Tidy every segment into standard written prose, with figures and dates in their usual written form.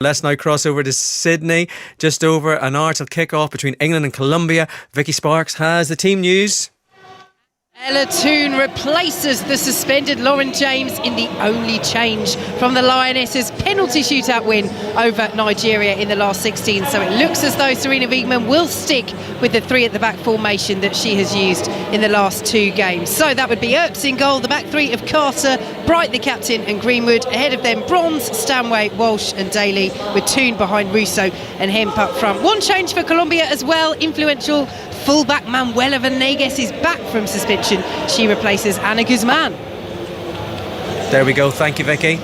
Let's now cross over to Sydney. Just over an hour till kick-off between England and Colombia. Vicky Sparks has the team news. Ella Toone replaces the suspended Lauren James in the only change from the Lionesses' penalty shootout win over Nigeria in the last 16. So it looks as though Serena Wiegman will stick with the three at the back formation that she has used in the last two games. So that would be Earps in goal, the back three of Carter, Bright the captain and Greenwood. Ahead of them, Bronze, Stanway, Walsh and Daly, with Toone behind Russo and Hemp up front. One change for Colombia as well. Influential fullback Manuela Venegas is back from suspension. She replaces Ana Guzman. There we go. Thank you, Vicky.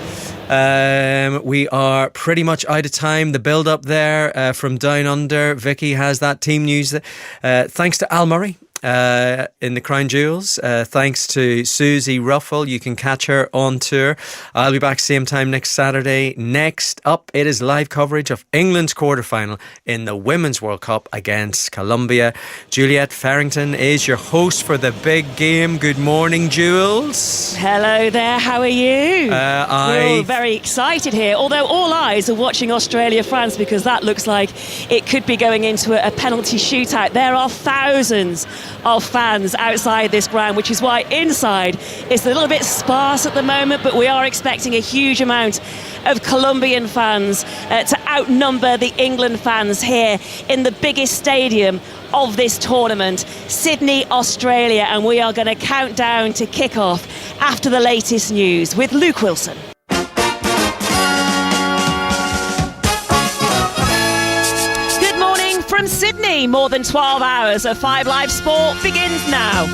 We are pretty much out of time. The build up there from Down Under. Vicky has that team news. Thanks to Al Murray in the Crown Jewels. Thanks to Susie Ruffle. You can catch her on tour. I'll be back same time next Saturday. Next up, it is live coverage of England's quarterfinal in the Women's World Cup against Colombia. Juliet Farrington is your host for the big game. Good morning, Jules. Hello there, how are you? We're all very excited here, although all eyes are watching Australia-France because that looks like it could be going into a penalty shootout. There are thousands of fans outside this ground, which is why inside it's a little bit sparse at the moment, but we are expecting a huge amount of Colombian fans to outnumber the England fans here in the biggest stadium of this tournament, Sydney, Australia, and we are going to count down to kick-off after the latest news with Luke Wilson. From Sydney, more than 12 hours of 5 Live Sport begins now.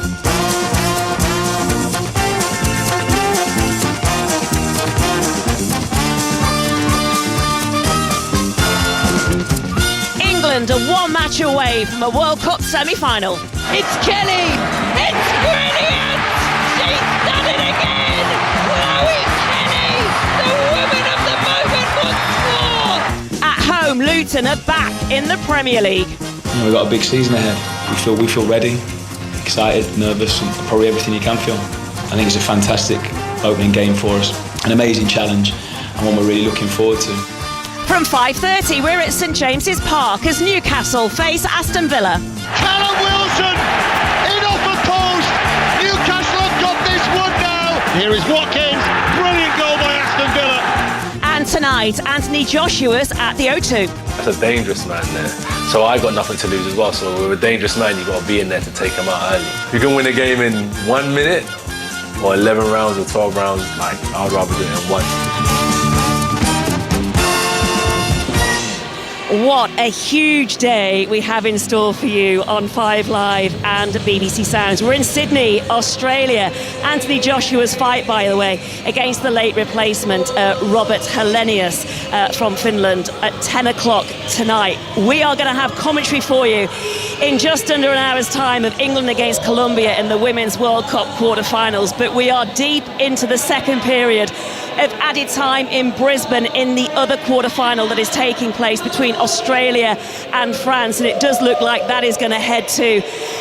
England are one match away from a World Cup semi-final. It's Kelly! It's brilliant! She's done it again! Chloe Kelly! The woman of the moment once more! At home, Luton are back in the Premier League. We've got a big season ahead. We feel ready, excited, nervous, and probably everything you can feel. I think it's a fantastic opening game for us, an amazing challenge, and one we're really looking forward to. From 5:30, we're at St James's Park as Newcastle face Aston Villa. Callum Wilson in off the post. Newcastle have got this one now. Here is Watkins, brilliant goal by Aston Villa. And tonight, Anthony Joshua's at the O2. That's a dangerous man there. So I got nothing to lose as well. So with a dangerous man, you've got to be in there to take him out early. You can win a game in 1 minute or 11 rounds or 12 rounds. I'd rather do it in one. What a huge day we have in store for you on 5 Live and BBC Sounds. We're in Sydney, Australia. Anthony Joshua's fight, by the way, against the late replacement, Robert Helenius from Finland at 10 o'clock tonight. We are going to have commentary for you in just under an hour's time of England against Colombia in the Women's World Cup quarterfinals. But we are deep into the second period of added time in Brisbane in the other quarterfinal that is taking place between Australia and France, and it does look like that is going to head to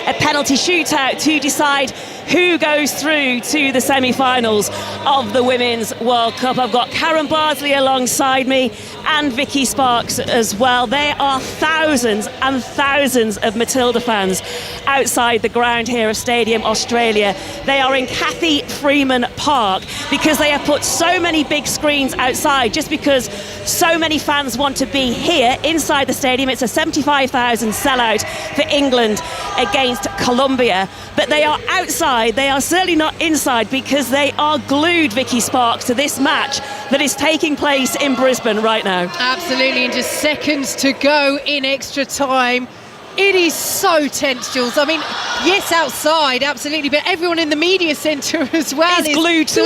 a penalty shootout to decide who goes through to the semi-finals of the Women's World Cup. I've got Karen Bardsley alongside me and Vicky Sparks as well. There are thousands and thousands of Matilda fans outside the ground here of Stadium Australia. They are in Cathy Freeman Park because they have put so many big screens outside just because so many fans want to be here inside the stadium. It's a 75,000 sellout for England against Colombia, but they are outside. They are certainly not inside because they are glued, Vicky Sparks, to this match that is taking place in Brisbane right now. Absolutely, and just seconds to go in extra time. It is so tense, Jules. I mean, yes, outside, absolutely, but everyone in the media centre as well is glued to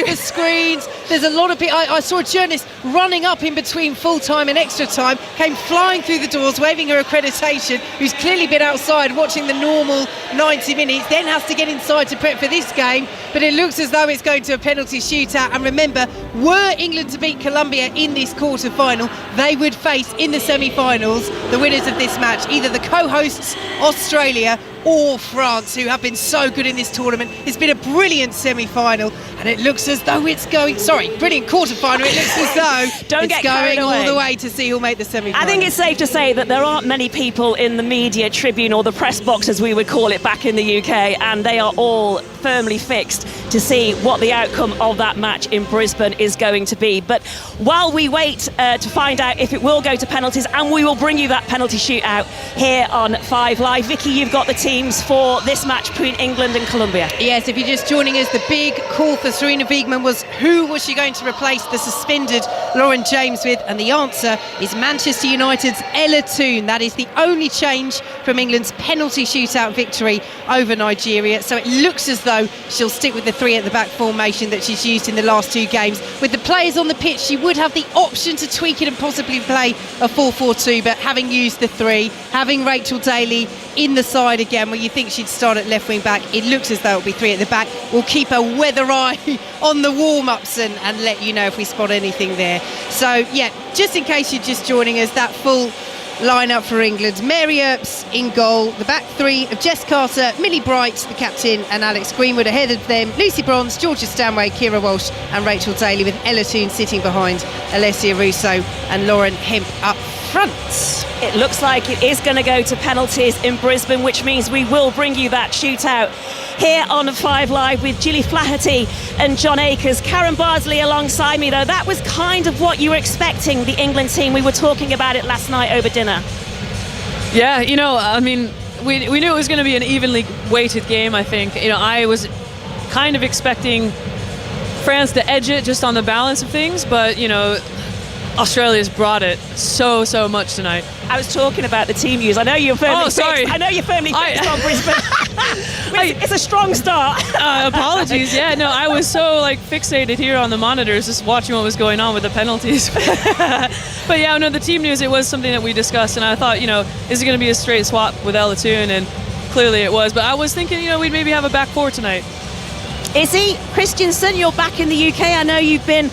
the screens. There's a lot of people. I saw a journalist running up in between full time and extra time, came flying through the doors, waving her accreditation, who's clearly been outside watching the normal 90 minutes, then has to get inside to prep for this game. But it looks as though it's going to a penalty shootout. And remember, were England to beat Colombia in this quarter-final, they would face in the semi-finals the winners of this match, either the co-hosts Australia or France, who have been so good in this tournament. It's been a brilliant semi-final, and it looks as though it's going... brilliant quarter-final. It looks as though Don't it's get carried going all away. the way to see who'll make the semi-final. I think it's safe to say that there aren't many people in the media tribune, or the press box as we would call it back in the UK, and they are all firmly fixed to see what the outcome of that match in Brisbane is going to be. But while we wait to find out if it will go to penalties, and we will bring you that penalty shootout here on 5 Live. Vicky, you've got the teams for this match between England and Colombia. Yes, if you're just joining us, the big call for Sarina Wiegman was who was she going to replace the suspended Lauren James with, and the answer is Manchester United's Ella Toone. That is the only change from England's penalty shootout victory over Nigeria. So it looks as though she'll stick with the 3 at the back formation that she's used in the last 2 games. With the players on the pitch, she would have the option to tweak it and possibly play a 4-4-2, but having used the 3, having Rachel Daly in the side again, where you think she'd start at left wing back, it looks as though it'll be 3 at the back. We'll keep a weather eye on the warm-ups and let you know if we spot anything there. So yeah, just in case you're just joining us, that full line-up for England: Mary Earps in goal, the back 3 of Jess Carter, Millie Bright the captain, and Alex Greenwood. Ahead of them, Lucy Bronze, Georgia Stanway, Kira Walsh and Rachel Daly, with Ella Toone sitting behind Alessia Russo and Lauren Hemp up front. It looks like it is going to go to penalties in Brisbane, which means we will bring you that shootout here on 5 Live with Gilly Flaherty and John Akers. Karen Bardsley alongside me, though. That was kind of what you were expecting, the England team. We were talking about it last night over dinner. Yeah, I mean, we knew it was going to be an evenly weighted game, I think. I was kind of expecting France to edge it just on the balance of things, but, Australia's brought it so much tonight. I was talking about the team news. I know you're firmly Oh, sorry. fixed. I know you're firmly fixed on Brisbane. It's a strong start. Apologies. Yeah, no, I was so fixated here on the monitors, just watching what was going on with the penalties. But yeah, no, the team news, it was something that we discussed, and I thought, is it going to be a straight swap with Ella Toone? And clearly it was. But I was thinking, we'd maybe have a back 4 tonight. Izzy Christensen, you're back in the UK. I know you've been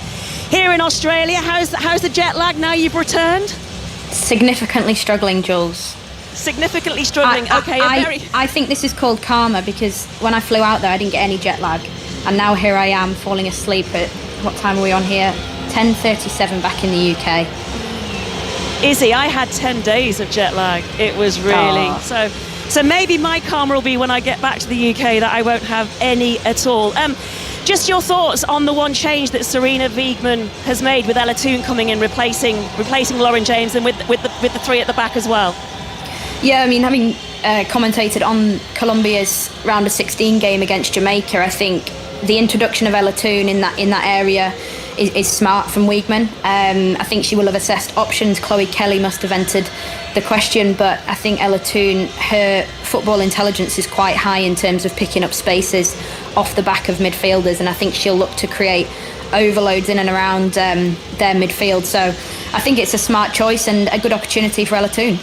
here in Australia. How's the jet lag now you've returned? Significantly struggling, Jules. Significantly struggling. I think this is called karma, because when I flew out there I didn't get any jet lag, and now here I am falling asleep at, what time are we on here? 10:37 back in the UK. Izzy, I had 10 days of jet lag. It was really so maybe my karma will be when I get back to the UK that I won't have any at all. Just your thoughts on the one change that Sarina Wiegman has made with Ella Toone coming in, replacing Lauren James, and with the 3 at the back as well. Yeah, I mean, having commentated on Colombia's round of 16 game against Jamaica, I think the introduction of Ella Toone in that area is smart from Wiegman. I think she will have assessed options. Chloe Kelly must have entered the question, but I think Ella Toone, her football intelligence is quite high in terms of picking up spaces off the back of midfielders, and I think she'll look to create overloads in and around their midfield. So I think it's a smart choice and a good opportunity for Ella Toone.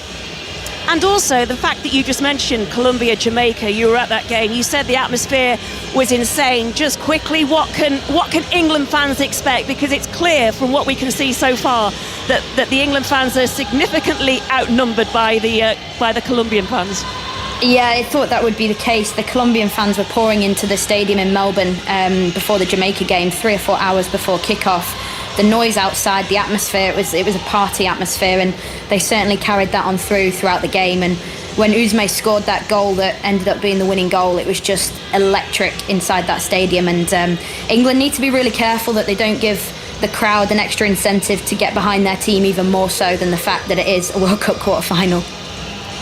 And also the fact that you just mentioned Colombia, Jamaica, you were at that game, you said the atmosphere was insane. Just quickly, what can England fans expect? Because it's clear from what we can see so far that the England fans are significantly outnumbered by the Colombian fans. Yeah, I thought that would be the case. The Colombian fans were pouring into the stadium in Melbourne before the Jamaica game, 3 or 4 hours before kickoff. The noise outside, the atmosphere, it was a party atmosphere, and they certainly carried that on throughout the game. And when Uzme scored that goal that ended up being the winning goal, it was just electric inside that stadium. And England need to be really careful that they don't give the crowd an extra incentive to get behind their team, even more so than the fact that it is a World Cup quarter-final.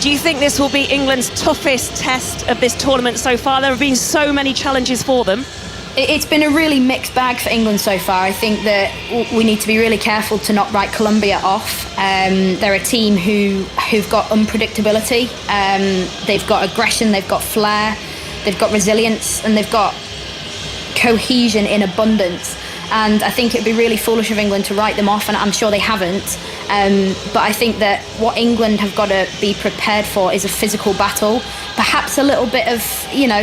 Do you think this will be England's toughest test of this tournament so far? There have been so many challenges for them. It's been a really mixed bag for England so far. I think that we need to be really careful to not write Colombia off. They're a team who've got unpredictability. They've got aggression, they've got flair, they've got resilience, and they've got cohesion in abundance. And I think it'd be really foolish of England to write them off, and I'm sure they haven't. But I think that what England have got to be prepared for is a physical battle, perhaps a little bit of,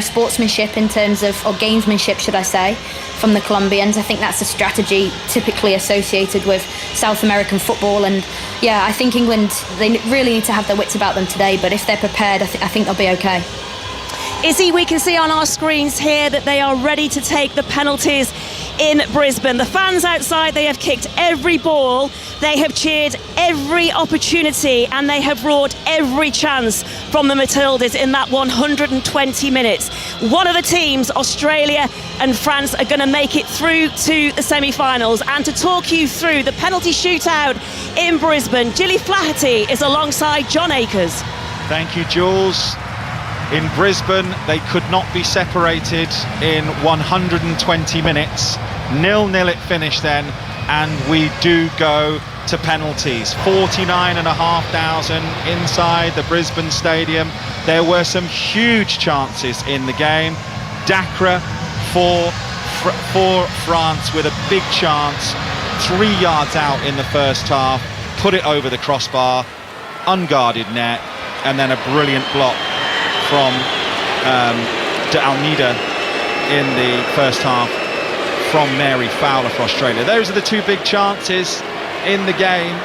sportsmanship in terms of, or gamesmanship, should I say, from the Colombians. I think that's a strategy typically associated with South American football. And yeah, I think England, they really need to have their wits about them today. But if they're prepared, I think they'll be okay. Izzy, we can see on our screens here that they are ready to take the penalties in Brisbane. The fans outside, they have kicked every ball, they have cheered every opportunity, and they have wrought every chance from the Matildas in that 120 minutes. One of the teams, Australia and France, are going to make it through to the semi-finals. And to talk you through the penalty shootout in Brisbane, Gilly Flaherty is alongside John Akers. Thank you, Jules. In Brisbane, they could not be separated in 120 minutes. 0-0 it finished then, and we do go to penalties. 49,500 inside the Brisbane Stadium. There were some huge chances in the game. Dacre for France with a big chance, 3 yards out in the first half, put it over the crossbar, unguarded net, and then a brilliant block from De Almeida in the first half from Mary Fowler for Australia. Those are the two big chances in the game,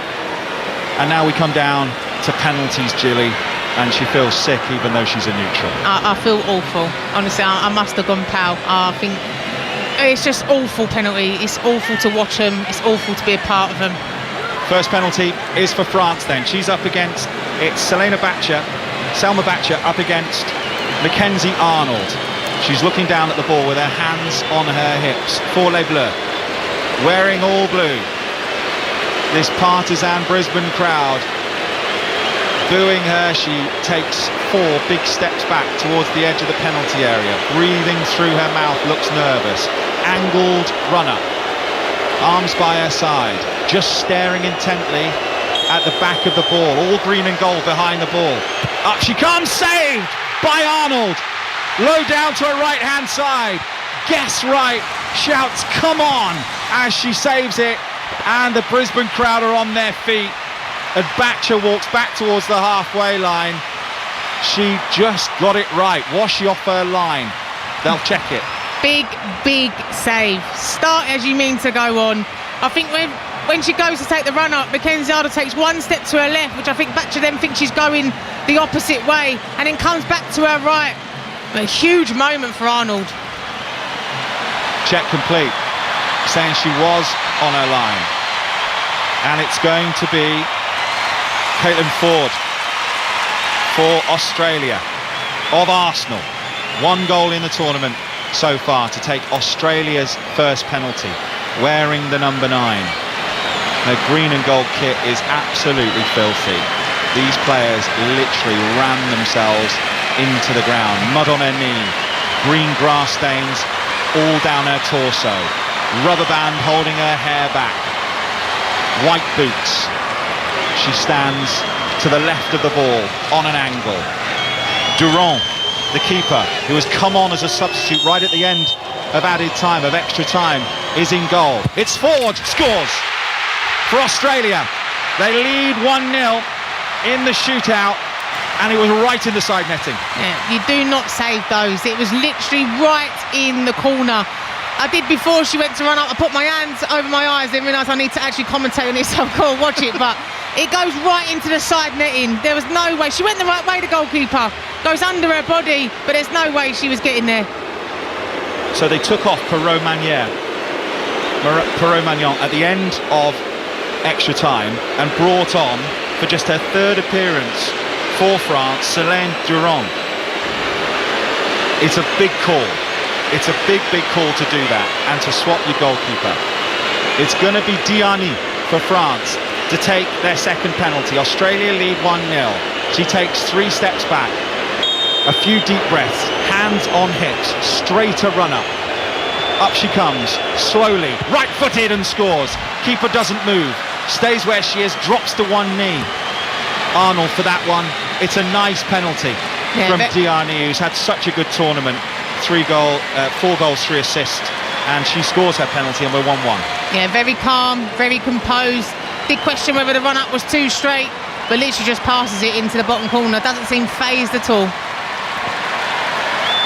and now we come down to penalties, Gilly, and she feels sick even though she's a neutral. I feel awful, honestly. I must have gone pale. I think it's just awful penalty. It's awful to watch them. It's awful to be a part of them. First penalty is for France then. She's up against, it's Selma Batcher up against Mackenzie Arnold. She's looking down at the ball with her hands on her hips. For Les Bleus, wearing all blue. This partisan Brisbane crowd booing her. She takes 4 big steps back towards the edge of the penalty area, breathing through her mouth, looks nervous. Angled run-up, arms by her side, just staring intently at the back of the ball, all green and gold behind the ball. Up she comes, saved by Arnold. Low down to her right-hand side. Guess right, shouts, come on, as she saves it. And the Brisbane crowd are on their feet. And Batcher walks back towards the halfway line. She just got it right. Was she off her line? They'll check it. Big save. Start as you mean to go on. I think when she goes to take the run up, Mackenzie Arnold takes 1 step to her left, which I think Batcher then thinks she's going the opposite way, and then comes back to her right. A huge moment for Arnold. Check complete, saying she was on her line. And it's going to be Caitlin Ford for Australia of Arsenal. 1 goal in the tournament so far to take Australia's first penalty, wearing the number 9. The green and gold kit is absolutely filthy. These players literally ran themselves into the ground. Mud on her knee, green grass stains all down her torso, rubber band holding her hair back, white boots. She stands to the left of the ball on an angle. Durand, the keeper, who has come on as a substitute right at the end of added time, of extra time, is in goal. It's Ford, scores for Australia. They lead 1-0 in the shootout, and it was right in the side netting. Yeah, you do not save those. It was literally right in the corner. I did before she went to run up. I put my hands over my eyes, didn't realise I need to actually commentate on this, so I've got to watch it. But it goes right into the side netting. There was no way. She went the right way, the goalkeeper. Goes under her body, but there's no way she was getting there. So they took off Perrault-Magnan at the end of extra time and brought on, for just her 3rd appearance for France, Céline Durand. It's a big call. It's a big call to do that and to swap your goalkeeper. It's going to be Diani for France to take their second penalty. Australia lead 1-0. She takes 3 steps back, a few deep breaths, hands on hips, straight a run up. Up she comes, slowly, right-footed, and scores. Keeper doesn't move, stays where she is, drops to one knee. Arnold for that one. It's a nice penalty from Diani, who's had such a good tournament. 4 goals, 3 assists, and she scores her penalty, and we're 1-1. Yeah, very calm, very composed. Did question whether the run-up was too straight, but literally just passes it into the bottom corner. Doesn't seem phased at all.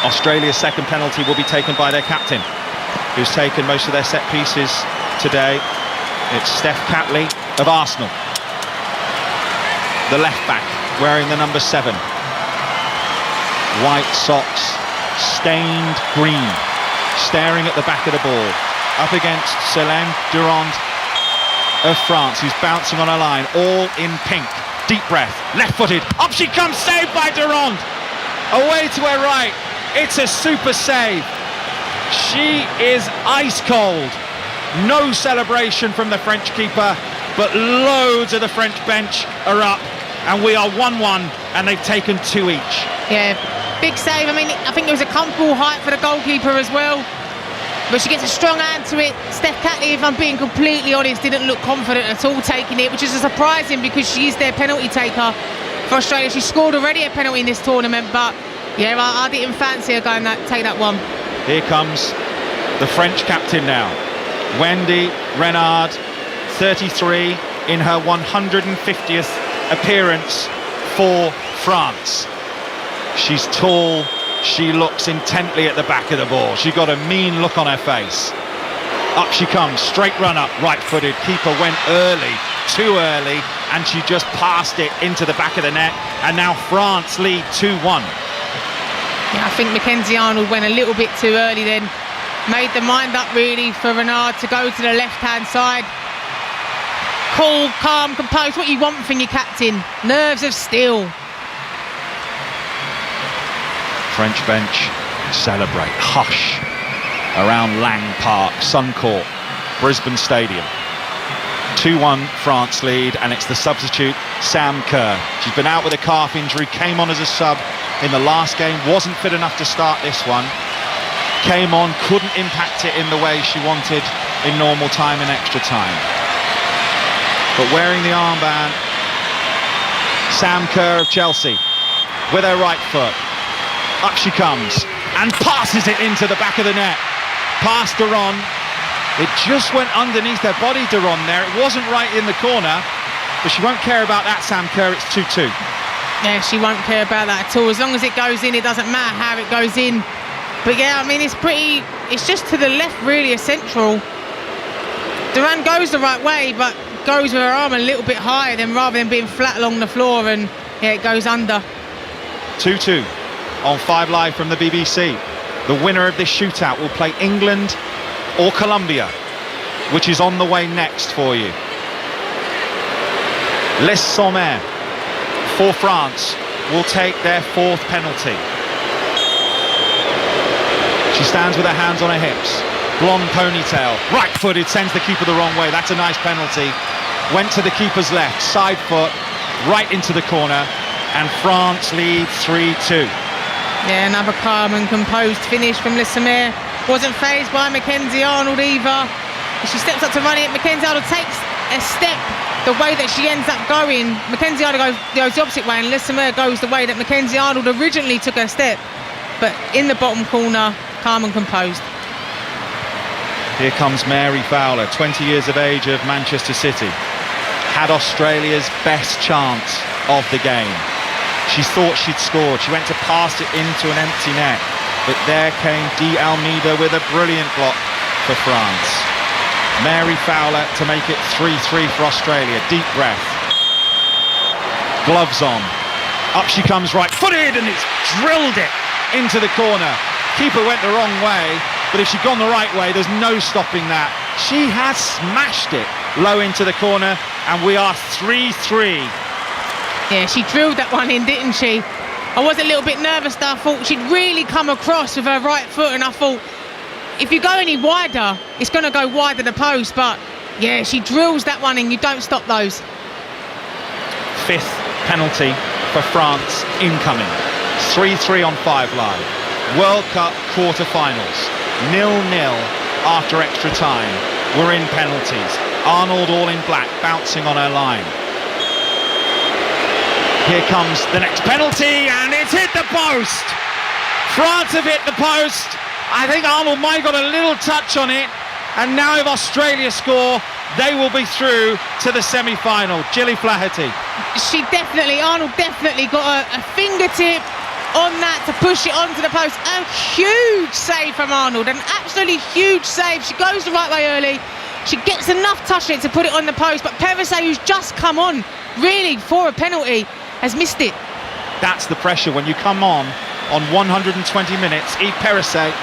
Australia's second penalty will be taken by their captain, who's taken most of their set pieces today. It's Steph Catley of Arsenal, the left back, wearing the number 7. White socks, stained green, staring at the back of the ball, up against Céline Durand of France, who's bouncing on a line, all in pink. Deep breath, left-footed, up she comes, saved by Durand. Away to her right, it's a super save. She is ice cold. No celebration from the French keeper, but loads of the French bench are up, and we are 1-1, and they've taken 2 each. Yeah, big save. I mean, I think it was a comfortable height for the goalkeeper as well. But she gets a strong hand to it. Steph Catley, if I'm being completely honest, didn't look confident at all taking it, which is surprising because she is their penalty taker for Australia. She scored already a penalty in this tournament, but yeah, I didn't fancy her going take that one. Here comes the French captain now, Wendy Renard, 33, in her 150th appearance for France. She's tall. She looks intently at the back of the ball. She got a mean look on her face. Up she comes, straight run up, right-footed. Keeper went early, too early, and she just passed it into the back of the net. And now France lead 2-1. Yeah, I think Mackenzie Arnold went a little bit too early then. Made the mind up really for Renard to go to the left-hand side. Cool, calm, composed. What you want from your captain. Nerves of steel. French bench celebrate, hush around Lang Park, Suncorp, Brisbane Stadium. 2-1 France lead, and it's the substitute Sam Kerr. She's been out with a calf injury, came on as a sub in the last game, wasn't fit enough to start this one. Came on, couldn't impact it in the way she wanted in normal time and extra time. But wearing the armband, Sam Kerr of Chelsea with her right foot. Up she comes and passes it into the back of the net. Past Durand. It just went underneath her body, Durand there. It wasn't right in the corner, but she won't care about that, Sam Kerr. It's 2-2. Yeah, she won't care about that at all. As long as it goes in, it doesn't matter how it goes in. But yeah, I mean, it's just to the left, really, a central. Durand goes the right way, but goes with her arm a little bit higher than rather than being flat along the floor, and yeah, it goes under. 2-2 on 5 Live from the BBC. The winner of this shootout will play England or Colombia, which is on the way next for you. Les Sommer for France will take their 4th penalty. She stands with her hands on her hips. Blonde ponytail, right-footed, sends the keeper the wrong way. That's a nice penalty. Went to the keeper's left, side foot, right into the corner, and France lead 3-2. Yeah, another calm and composed finish from Les Sommer. Wasn't fazed by Mackenzie Arnold either. As she steps up to run it, Mackenzie Arnold takes a step the way that she ends up going. Mackenzie Arnold goes the opposite way, and Les Sommer goes the way that Mackenzie Arnold originally took her step. But in the bottom corner, calm and composed. Here comes Mary Fowler, 20 years of age, of Manchester City. Had Australia's best chance of the game. She thought she'd scored. She went to pass it into an empty net. But there came Di Almeida with a brilliant block for France. Mary Fowler to make it 3-3 for Australia. Deep breath. Gloves on. Up she comes, right-footed, and it's drilled it into the corner. Keeper went the wrong way, but if she'd gone the right way, there's no stopping that. She has smashed it low into the corner, and we are 3-3. Yeah, she drilled that one in, didn't she? I was a little bit nervous that I thought she'd really come across with her right foot, and I thought if you go any wider, it's going to go wide of the post. But yeah, she drills that one in. You don't stop those. 5th penalty for France incoming. 3-3 on 5 Live. World Cup quarter-finals. 0-0 after extra time. We're in penalties. Arnold all in black, bouncing on her line. Here comes the next penalty, and it's hit the post. France have hit the post. I think Arnold might have got a little touch on it. And now if Australia score, they will be through to the semi-final. Gilly Flaherty. Arnold definitely got a fingertip on that to push it onto the post. A huge save from Arnold, an absolutely huge save. She goes the right way early. She gets enough touch on it to put it on the post, but Perisset, who's just come on really for a penalty, has missed it. That's the pressure when you come on on 120 minutes. Yves Perisset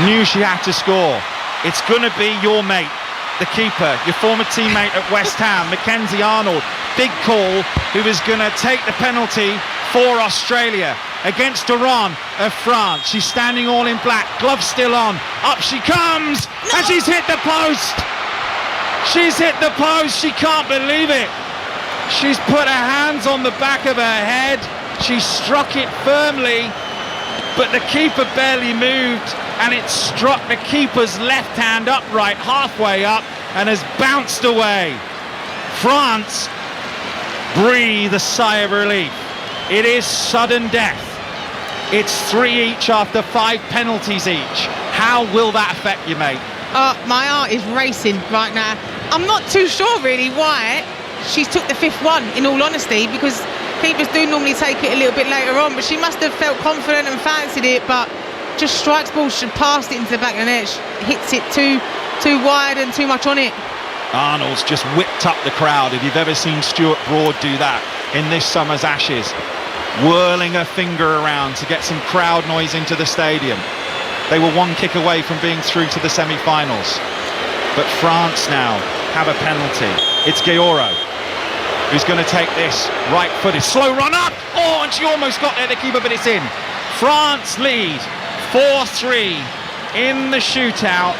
knew she had to score. It's going to be your mate, the keeper, your former teammate at West Ham, Mackenzie Arnold. Big call, who is going to take the penalty for Australia against Duran of France. She's standing all in black, gloves still on. Up she comes, and she's hit the post. She's hit the post. She can't believe it. She's put her hands on the back of her head. She struck it firmly, but the keeper barely moved, and it struck the keeper's left hand upright halfway up and has bounced away. France breathe a sigh of relief. It is sudden death. It's 3 each after 5 penalties each. How will that affect you, mate? My heart is racing right now. I'm not too sure really why she's took the 5th one, in all honesty, because keepers do normally take it a little bit later on, but she must have felt confident and fancied it, but just strikes ball, she passed it into the back of the net, hits it too wide and too much on it. Arnold's just whipped up the crowd. If you've ever seen Stuart Broad do that in this summer's Ashes, whirling her finger around to get some crowd noise into the stadium. They were 1 kick away from being through to the semi-finals. But France now have a penalty. It's Guerrero who's going to take this right-footed slow run up. Oh, and she almost got there, the keeper, but it's in. France lead 4-3 in the shootout.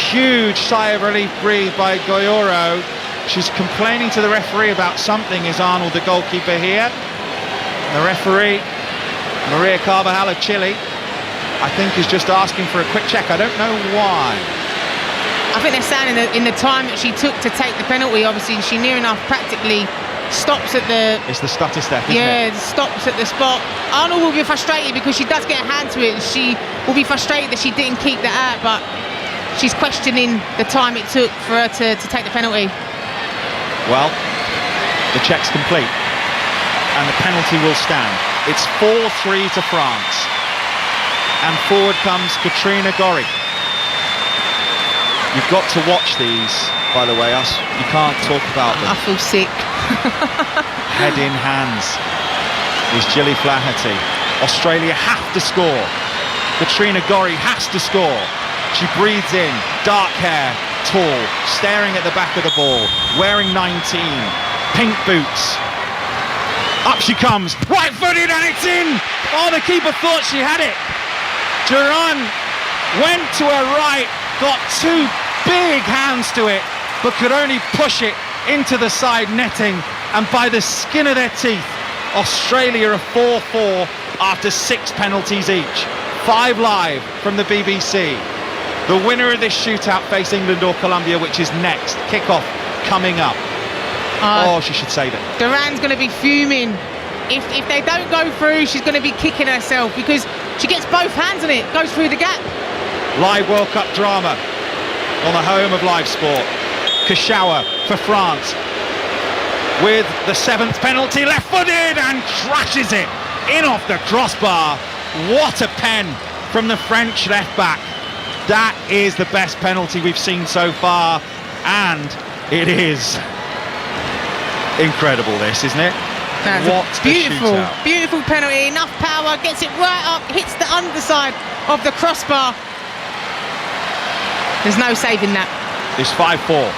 Huge sigh of relief breathed by Guerrero. She's complaining to the referee about something. Is Arnold the goalkeeper here? The referee, Maria Carvajal of Chile, I think is just asking for a quick check. I don't know why. I think they're saying in the time that she took to take the penalty, obviously she near enough practically stops at the... It's the stutter step, isn't it? Yeah, stops at the spot. Arnold will be frustrated because she does get a hand to it, and she will be frustrated that she didn't keep that out, but she's questioning the time it took for her to take the penalty. Well, the check's complete, and the penalty will stand. It's 4-3 to France, and forward comes Katrina Gorry. You've got to watch these, by the way, you can't talk about them. I feel sick. Head in hands is Gilly Flaherty. Australia have to score. Katrina Gorry has to score. She breathes in, dark hair, tall, staring at the back of the ball, wearing 19, pink boots. Up she comes, right-footed, and it's in! Oh, the keeper thought she had it. Duran went to her right, got 2 big hands to it, but could only push it into the side netting, and by the skin of their teeth, Australia are 4-4 after 6 penalties each. 5 live from the BBC. The winner of this shootout face England or Colombia, which is next. Kickoff coming up. She should save it. Duran's going to be fuming. If they don't go through, she's going to be kicking herself because she gets both hands on it, goes through the gap. Live World Cup drama on the home of live sport. Kashawa for France with the 7th penalty, left-footed, and crashes it in off the crossbar. What a pen from the French left-back. That is the best penalty we've seen so far, and it is incredible, this, isn't it? What beautiful, a shootout. beautiful penalty, enough power, gets it right up, hits the underside of the crossbar. There's no saving that. It's 5-4.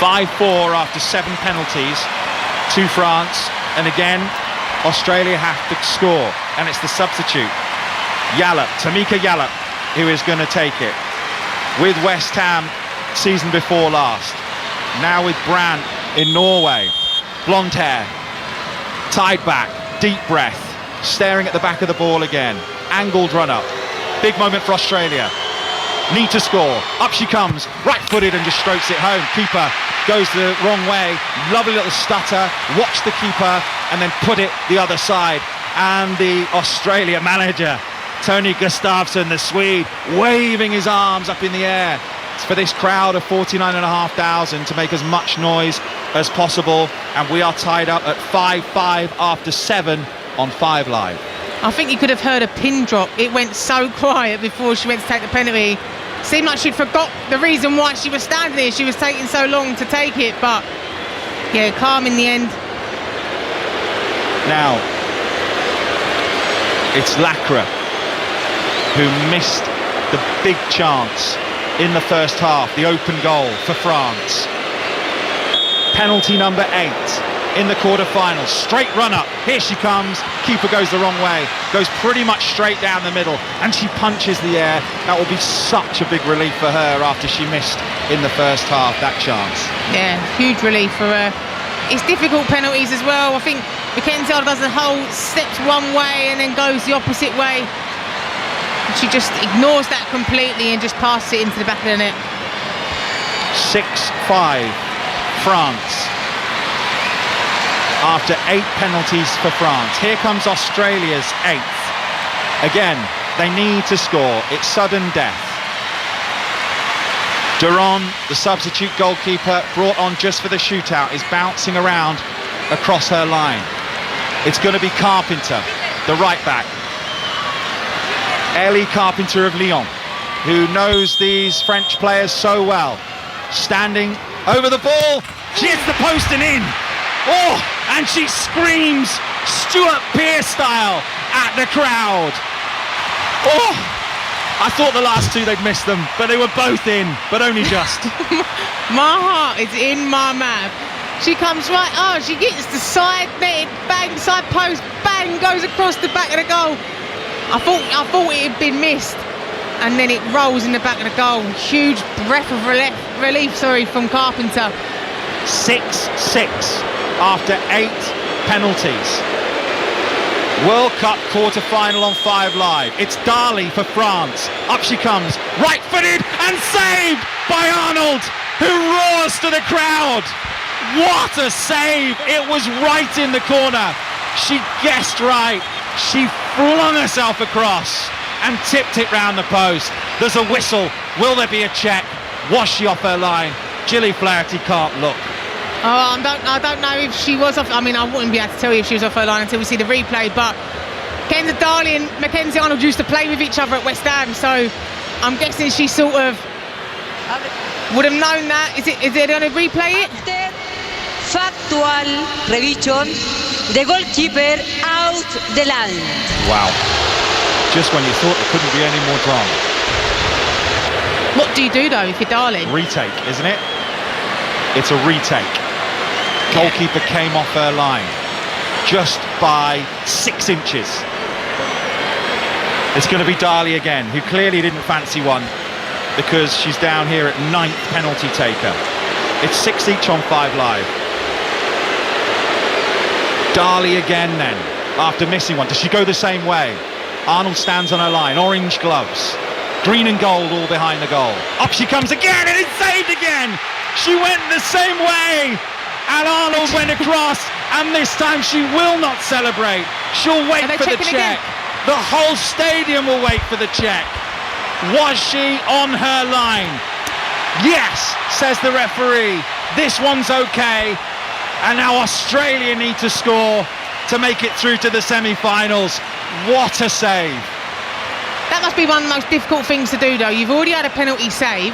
5-4 after 7 penalties to France, and again, Australia have to score, and it's the substitute, Tamika Yallop, who is going to take it. With West Ham season before last, now with Brandt in Norway. Blonde hair, tied back, deep breath, staring at the back of the ball again. Angled run up, big moment for Australia. Need to score, up she comes, right-footed, and just strokes it home. Keeper goes the wrong way, lovely little stutter, watch the keeper, and then put it the other side. And the Australia manager, Tony Gustafsson, the Swede, waving his arms up in the air for this crowd of 49,500 to make as much noise as possible. And we are tied up at 5-5 after 7 on 5 Live. I think you could have heard a pin drop. It went so quiet before she went to take the penalty. Seemed like she'd forgot the reason why she was standing there. She was taking so long to take it, but yeah, calm in the end. Now, It's Lacra who missed the big chance in the first half, the open goal for France. Penalty number 8 in the quarter-finals. Straight run-up. Here she comes. Keeper goes the wrong way. Goes pretty much straight down the middle. And she punches the air. That will be such a big relief for her after she missed in the first half that chance. Yeah, huge relief for her. It's difficult penalties as well. I think Mackenzie does the whole steps one way and then goes the opposite way. She just ignores that completely and just passes it into the back of the net. 6-5 France. After 8 penalties for France. Here comes Australia's 8th. Again, they need to score. It's sudden death. Duran, the substitute goalkeeper, brought on just for the shootout, is bouncing around across her line. It's going to be Carpenter, the right back. Ellie Carpenter of Lyon, who knows these French players so well. Standing over the ball, she hits the post and in. Oh, and she screams Stuart Pearce style at the crowd. Oh, I thought the last two they'd missed them, but they were both in, but only just. My heart is in my mouth. She comes right, she gets the side net, bang, side post, bang, goes across the back of the goal. I thought it had been missed, and then it rolls in the back of the goal. Huge breath of relief from Carpenter. 6-6 after 8 penalties. World Cup quarter-final on 5 Live. It's Dali for France. Up she comes, right-footed and saved by Arnold, who roars to the crowd. What a save! It was right in the corner. She guessed right. She flung herself across and tipped it round the post. There's a whistle. Will there be a check? Was she off her line? Gilly Flaherty can't look. Oh, I don't know if she was off. I mean, I wouldn't be able to tell you if she was off her line until we see the replay. But Kendra Darley and Mackenzie Arnold used to play with each other at West Ham, so I'm guessing she sort of would have known that. Is it going to replay it? Factual revision. The goalkeeper out the line. Wow. Just when you thought there couldn't be any more drama. What do you do though if you're Darling? Retake, isn't it? It's a retake. Goalkeeper came off her line just by 6 inches. It's going to be Darley again, who clearly didn't fancy one because she's down here at 9th penalty taker. It's 6 each on 5 Live. Darley again then, after missing one. Does she go the same way? Arnold stands on her line, orange gloves. Green and gold all behind the goal. Up she comes again and it's saved again! She went the same way! And Arnold went across, and this time she will not celebrate. She'll wait for the check. The whole stadium will wait for the check. Was she on her line? Yes, says the referee. This one's okay. And now Australia need to score to make it through to the semi-finals. What a save. That must be one of the most difficult things to do though. You've already had a penalty save.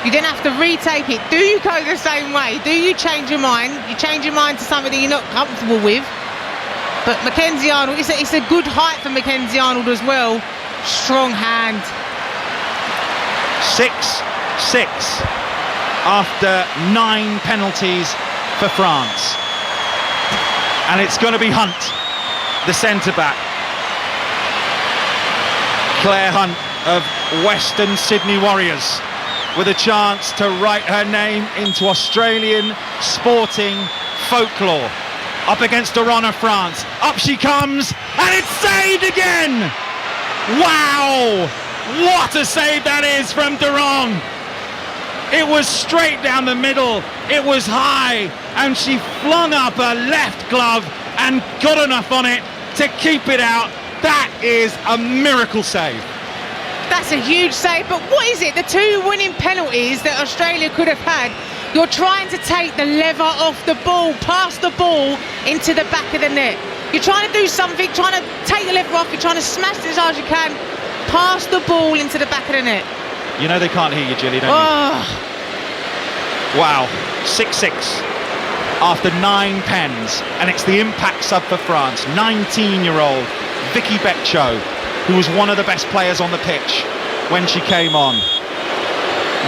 You then have to retake it. Do you go the same way? Do you change your mind? You change your mind to something that you're not comfortable with. But Mackenzie Arnold, it's a good height for Mackenzie Arnold as well. Strong hand. 6-6 after 9 penalties for France. And it's going to be Hunt, the centre-back. Claire Hunt of Western Sydney Warriors, with a chance to write her name into Australian sporting folklore. Up against Duran of France. Up she comes, and it's saved again! Wow! What a save that is from Duran! It was straight down the middle, it was high, and she flung up her left glove and got enough on it to keep it out. That is a miracle save. That's a huge save, but what is it? The 2 winning penalties that Australia could have had, you're trying to take the lever off the ball, pass the ball into the back of the net. You're trying to do something, trying to take the lever off, you're trying to smash it as hard as you can, pass the ball into the back of the net. You know they can't hear you, Gilly, don't you? Wow, 6-6 after 9 pens, and it's the impact sub for France, 19-year-old Vicky Beccho, who was one of the best players on the pitch when she came on.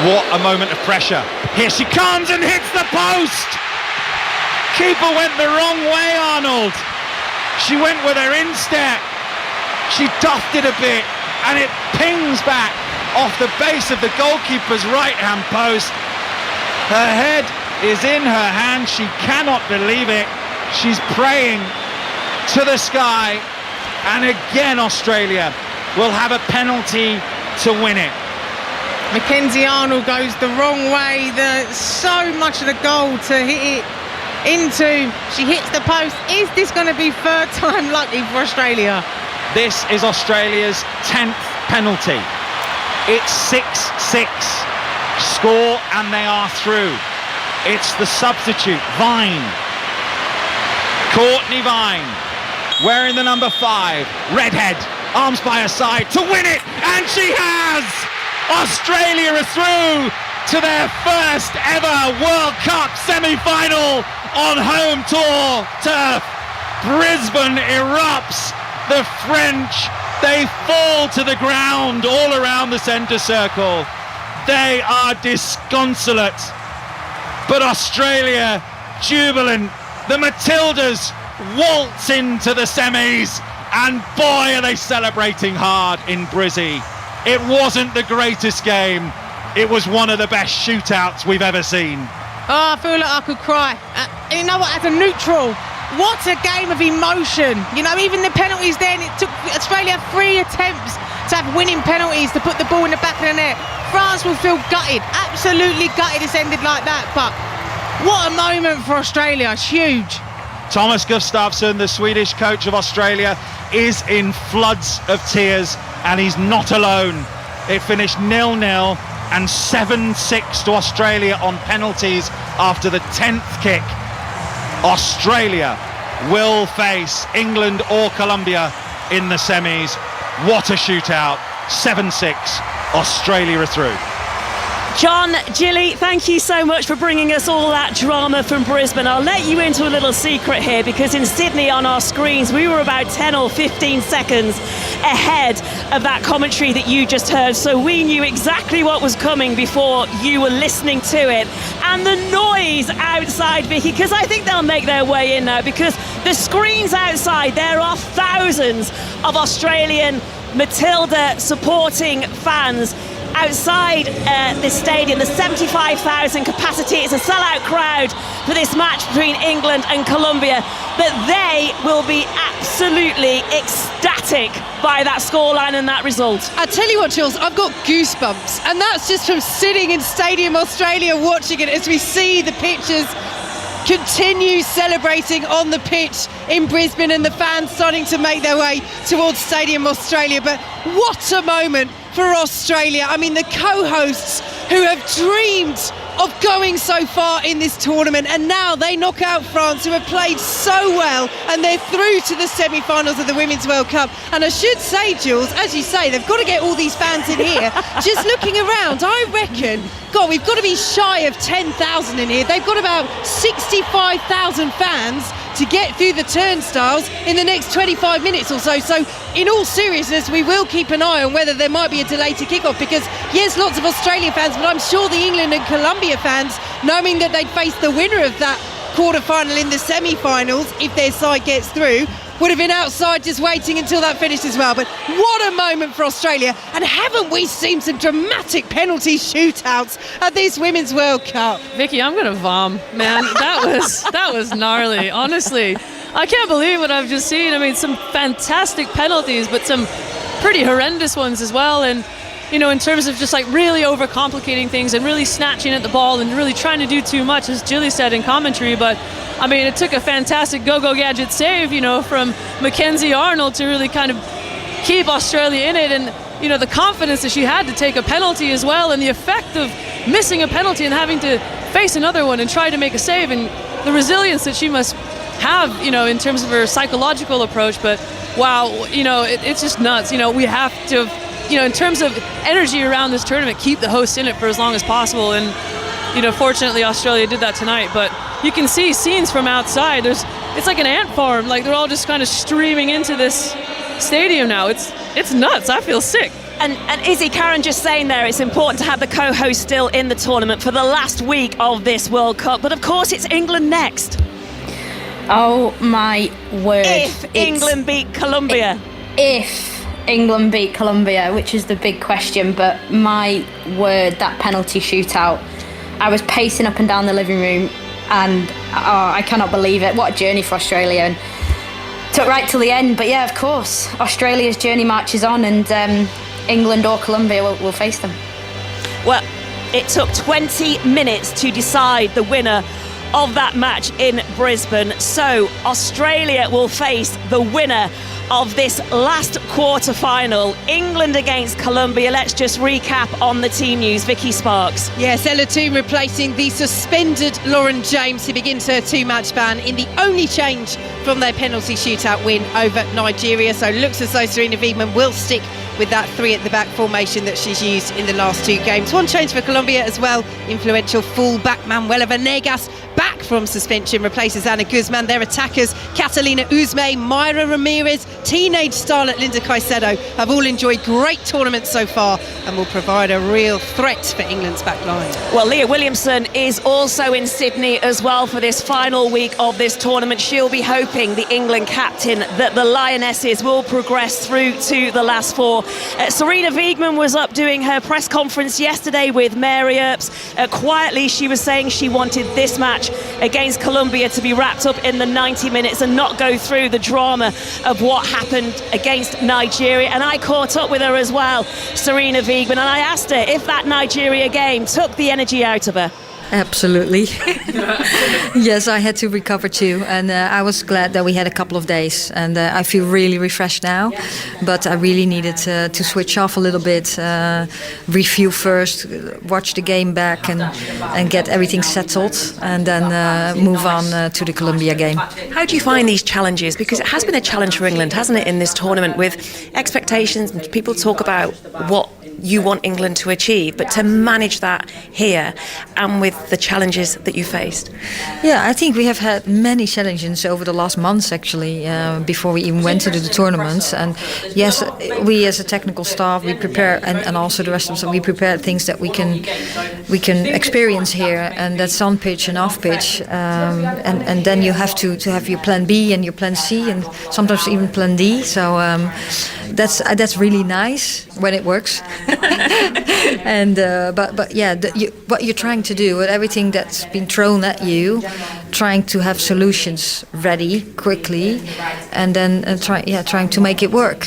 What a moment of pressure. Here she comes and hits the post! Keeper went the wrong way, Arnold. She went with her instep. She duffed it a bit and it pings back off the base of the goalkeeper's right-hand post. Her head is in her hand. She cannot believe it. She's praying to the sky. And again, Australia will have a penalty to win it. Mackenzie Arnold goes the wrong way. So much of the goal to hit it into. She hits the post. Is this going to be third time lucky for Australia? This is Australia's 10th penalty. It's 6-6. Score and they are through. It's the substitute, Vine. Courtney Vine, wearing the number 5, redhead, arms by her side to win it, and she has! Australia are through to their first ever World Cup semi-final on home tour turf. Brisbane erupts. The French, they fall to the ground all around the centre circle. They are disconsolate. But Australia, jubilant. The Matildas waltz into the semis, and boy are they celebrating hard in Brizzy. It wasn't the greatest game. It was one of the best shootouts we've ever seen. Oh, I feel like I could cry. You know what, as a neutral, what a game of emotion. You know, even the penalties then, it took Australia 3 attempts to have winning penalties to put the ball in the back of the net. France will feel gutted, absolutely gutted it's ended like that, but what a moment for Australia, it's huge. Thomas Gustafsson, the Swedish coach of Australia, is in floods of tears, and he's not alone. It finished 0-0 and 7-6 to Australia on penalties after the 10th kick. Australia will face England or Colombia in the semis. What a shootout. 7-6. Australia are through. John, Gilly, thank you so much for bringing us all that drama from Brisbane. I'll let you into a little secret here, because in Sydney on our screens we were about 10 or 15 seconds ahead of that commentary that you just heard, so we knew exactly what was coming before you were listening to it. And the noise outside, Vicky, because I think they'll make their way in now, because the screens outside, there are thousands of Australian Matilda supporting fans outside this stadium. The 75,000 capacity. It's a sellout crowd for this match between England and Colombia, but they will be absolutely ecstatic by that scoreline and that result. I tell you what, Jules, I've got goosebumps, and that's just from sitting in Stadium Australia watching it as we see the pictures continue celebrating on the pitch in Brisbane and the fans starting to make their way towards Stadium Australia. But what a moment for Australia. I mean, the co-hosts who have dreamed of going so far in this tournament, and now they knock out France, who have played so well, and they're through to the semi-finals of the Women's World Cup. And I should say, Jules, as you say, they've got to get all these fans in here. Just looking around, I reckon, God, we've got to be shy of 10,000 in here. They've got about 65,000 fans to get through the turnstiles in the next 25 minutes or so. So in all seriousness, we will keep an eye on whether there might be a delay to kick off, because yes, lots of Australia fans, but I'm sure the England and Colombia fans, knowing that they'd face the winner of that quarter-final in the semi-finals if their side gets through, would have been outside just waiting until that finished as well. But what a moment for Australia, and haven't we seen some dramatic penalty shootouts at this Women's World Cup? Vicky, I'm gonna vom, man. That was gnarly, honestly. I can't believe what I've just seen. I mean, some fantastic penalties, but some pretty horrendous ones as well. And you know, in terms of just like really overcomplicating things and really snatching at the ball and really trying to do too much, as Gilly said in commentary. But I mean, it took a fantastic go-go gadget save, you know, from Mackenzie Arnold to really kind of keep Australia in it. And you know, the confidence that she had to take a penalty as well, and the effect of missing a penalty and having to face another one and try to make a save, and the resilience that she must have, you know, in terms of her psychological approach. But wow, you know, it's just nuts. You know, we have to, you know, in terms of energy around this tournament, keep the hosts in it for as long as possible. And you know, fortunately Australia did that tonight. But you can see scenes from outside. It's like an ant farm. Like they're all just kind of streaming into this stadium now. It's nuts. I feel sick. And Izzy, Karen just saying there, it's important to have the co-host still in the tournament for the last week of this World Cup. But of course, it's England next. Oh my word. If England beat Colombia. If England beat Colombia, which is the big question, but my word, that penalty shootout. I was pacing up and down the living room and I cannot believe it. What a journey for Australia. And took right till the end. But yeah, of course, Australia's journey marches on and England or Colombia will face them. Well, it took 20 minutes to decide the winner of that match in Brisbane. So Australia will face the winner of this last quarter-final, England against Colombia. Let's just recap on the team news. Vicky Sparks. Yes, Ella Toone replacing the suspended Lauren James, who begins her 2-match ban in the only change from their penalty shootout win over Nigeria. So looks as though Sarina Wiegman will stick with that 3 at the back formation that she's used in the last 2 games. One change for Colombia as well. Influential full-back Manuela Venegas back from suspension replaces Ana Guzman. Their attackers Catalina Uzme, Mayra Ramirez, teenage starlet Linda Caicedo have all enjoyed great tournaments so far and will provide a real threat for England's back line. Well, Leah Williamson is also in Sydney as well for this final week of this tournament. She'll be hoping, the England captain, that the Lionesses will progress through to the last 4. Sarina Wiegman was up doing her press conference yesterday with Mary Earps. Quietly, she was saying she wanted this match against Colombia to be wrapped up in the 90 minutes and not go through the drama of what happened against Nigeria. And I caught up with her as well, Sarina Wiegman, and I asked her if that Nigeria game took the energy out of her. Absolutely. Yes, I had to recover too, and I was glad that we had a couple of days, and I feel really refreshed now. But I really needed to switch off a little bit, review first, watch the game back, and get everything settled, and then move on to the Colombia game. How do you find these challenges? Because it has been a challenge for England, hasn't it, in this tournament, with expectations, and people talk about what you want England to achieve, but to manage that here and with the challenges that you faced? Yeah, I think we have had many challenges over the last months, actually, before we even went to the tournaments. And yes, we as a technical staff, we prepare, and also the rest of us, we prepare things that we can experience here, and that's on pitch and off pitch. And then you have to have your plan B and your plan C, and sometimes even plan D. So that's really nice when it works. And but yeah, what you're trying to do with everything that's been thrown at you, trying to have solutions ready quickly, and then trying to make it work,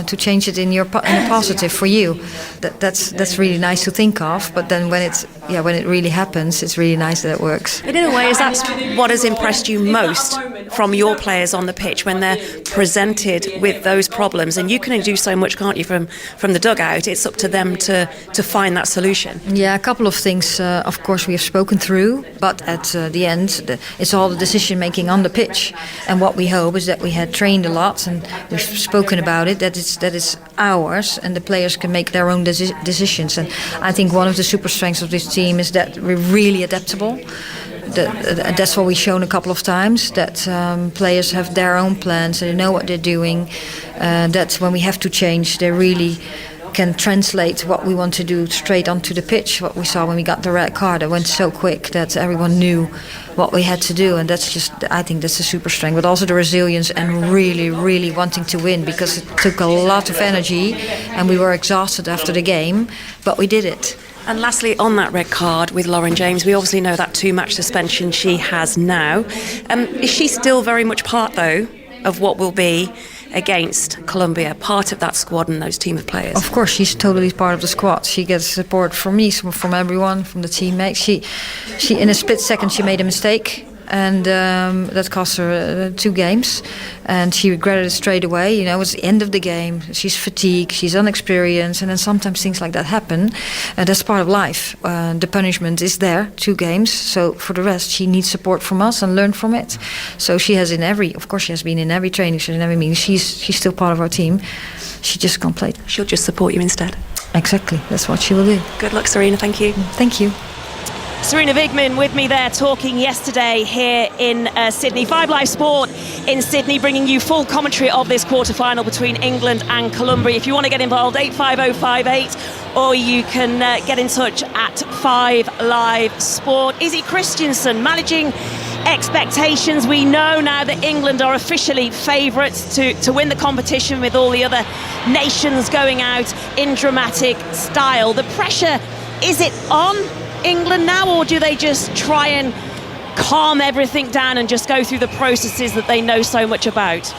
to change it in a positive for you. That's really nice to think of. But then when it really happens, it's really nice that it works. But in a way, is that what has impressed you most from your players on the pitch, when they're presented with those problems? And you can only do so much, can't you, from the dugout? It's up to them to find that solution. Yeah, a couple of things, of course, we have spoken through, but at the end, it's all the decision making on the pitch. And what we hope is that we had trained a lot, and we've spoken about it, that it's ours, and the players can make their own decisions. And I think one of the super strengths of this team is that we're really adaptable. That's what we've shown a couple of times, that players have their own plans and they know what they're doing. That when we have to change, they really can translate what we want to do straight onto the pitch. What we saw when we got the red card, it went so quick that everyone knew what we had to do, and I think that's a super strength. But also the resilience and really, really wanting to win, because it took a lot of energy and we were exhausted after the game, but we did it. And lastly, on that red card with Lauren James, we obviously know that 2-match suspension she has now. Is she still very much part, though, of what will be against Colombia, part of that squad and those team of players? Of course, she's totally part of the squad. She gets support from me, from everyone, from the teammates. She in a split second, she made a mistake, and that cost her 2 games, and she regretted it straight away. You know, it was the end of the game. She's fatigued, she's unexperienced, and then sometimes things like that happen. That's part of life. The punishment is there, 2 games. So for the rest, she needs support from us and learn from it. So she has she has been in every training, she's in every meeting. She's still part of our team. She just can't play. She'll just support you instead. Exactly, that's what she will do. Good luck, Sarina. Thank you. Thank you. Serena Wigman with me there talking yesterday here in Sydney. 5 Live Sport in Sydney, bringing you full commentary of this quarter-final between England and Colombia. If you want to get involved, 85058, or you can get in touch at 5 Live Sport. Izzy Christiansen managing expectations. We know now that England are officially favourites to win the competition, with all the other nations going out in dramatic style. The pressure, is it on England now, or do they just try and calm everything down and just go through the processes that they know so much about?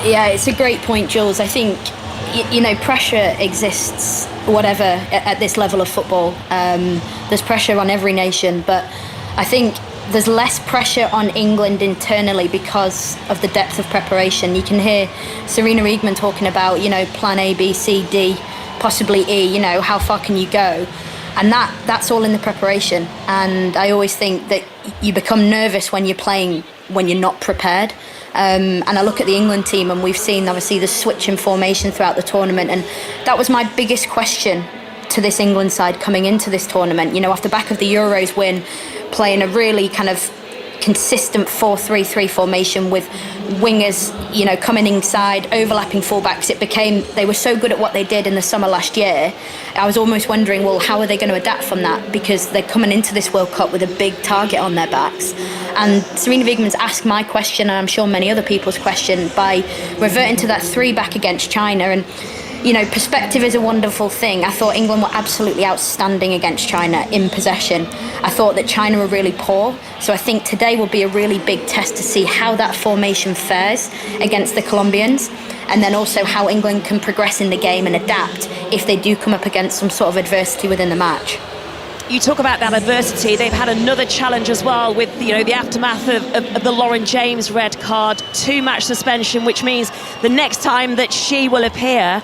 Yeah, it's a great point, Jules. I think, you know, pressure exists, whatever, at this level of football. There's pressure on every nation, but I think there's less pressure on England internally because of the depth of preparation. You can hear Serena Wigman talking about, you know, plan A, B, C, D, possibly E, you know, how far can you go? And that's all in the preparation. And I always think that you become nervous when you're playing, when you're not prepared. And I look at the England team, and we've seen, obviously, the switch in formation throughout the tournament. And that was my biggest question to this England side coming into this tournament. You know, off the back of the Euros win, playing a really kind of consistent 4-3-3 formation with wingers, you know, coming inside, overlapping fullbacks. They were so good at what they did in the summer last year. I was almost wondering, well, how are they going to adapt from that? Because they're coming into this World Cup with a big target on their backs. And Serena Wigman's asked my question, and I'm sure many other people's question, by reverting to that 3 back against China. And you know, perspective is a wonderful thing. I thought England were absolutely outstanding against China in possession. I thought that China were really poor. So I think today will be a really big test to see how that formation fares against the Colombians, and then also how England can progress in the game and adapt if they do come up against some sort of adversity within the match. You talk about that adversity. They've had another challenge as well with, you know, the aftermath of the Lauren James red card, 2-match suspension, which means the next time that she will appear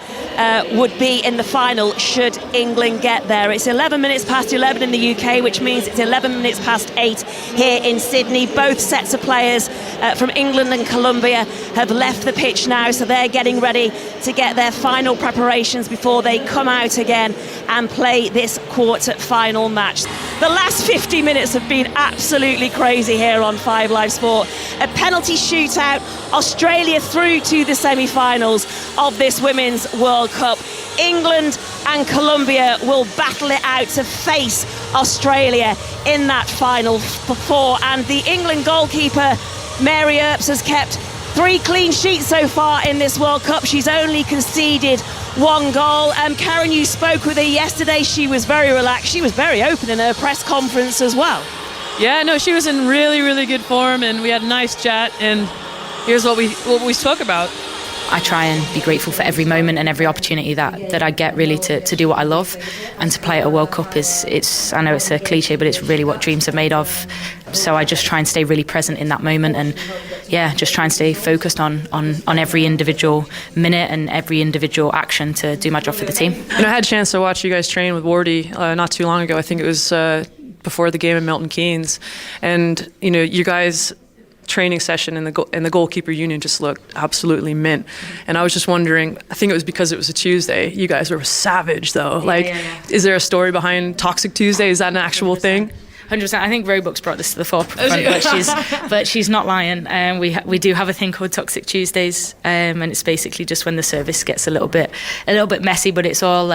would be in the final should England get there. It's 11 minutes past 11 in the UK, which means it's 11 minutes past 8 here in Sydney. Both sets of players from England and Colombia have left the pitch now, so they're getting ready to get their final preparations before they come out again and play this quarter-final match. The last 50 minutes have been absolutely crazy here on 5 Live Sport. A penalty shootout, Australia through to the semi-finals of this Women's World Cup. England and Colombia will battle it out to face Australia in that final four. And the England goalkeeper, Mary Earps, has kept 3 clean sheets so far in this World Cup. She's only conceded 1 goal. Karen, you spoke with her yesterday. She was very relaxed. She was very open in her press conference as well. Yeah, no, she was in really, really good form, and we had a nice chat, and here's what we spoke about. I try and be grateful for every moment and every opportunity that I get, really, to do what I love. And to play at a World Cup is I know it's a cliche, but it's really what dreams are made of. So I just try and stay really present in that moment, and yeah, just try and stay focused on every individual minute and every individual action to do my job for the team. You know, I had a chance to watch you guys train with Wardy not too long ago. I think it was before the game in Milton Keynes, and you know, you guys' training session in the goalkeeper union just looked absolutely mint. And I was just wondering, I think it was because it was a Tuesday, you guys were savage though. Is there a story behind Toxic Tuesday? Is that an actual 100%. Thing? 100%. I think Roebuck's brought this to the forefront, but she's not lying. We do have a thing called Toxic Tuesdays, and it's basically just when the service gets a little bit messy, but it's all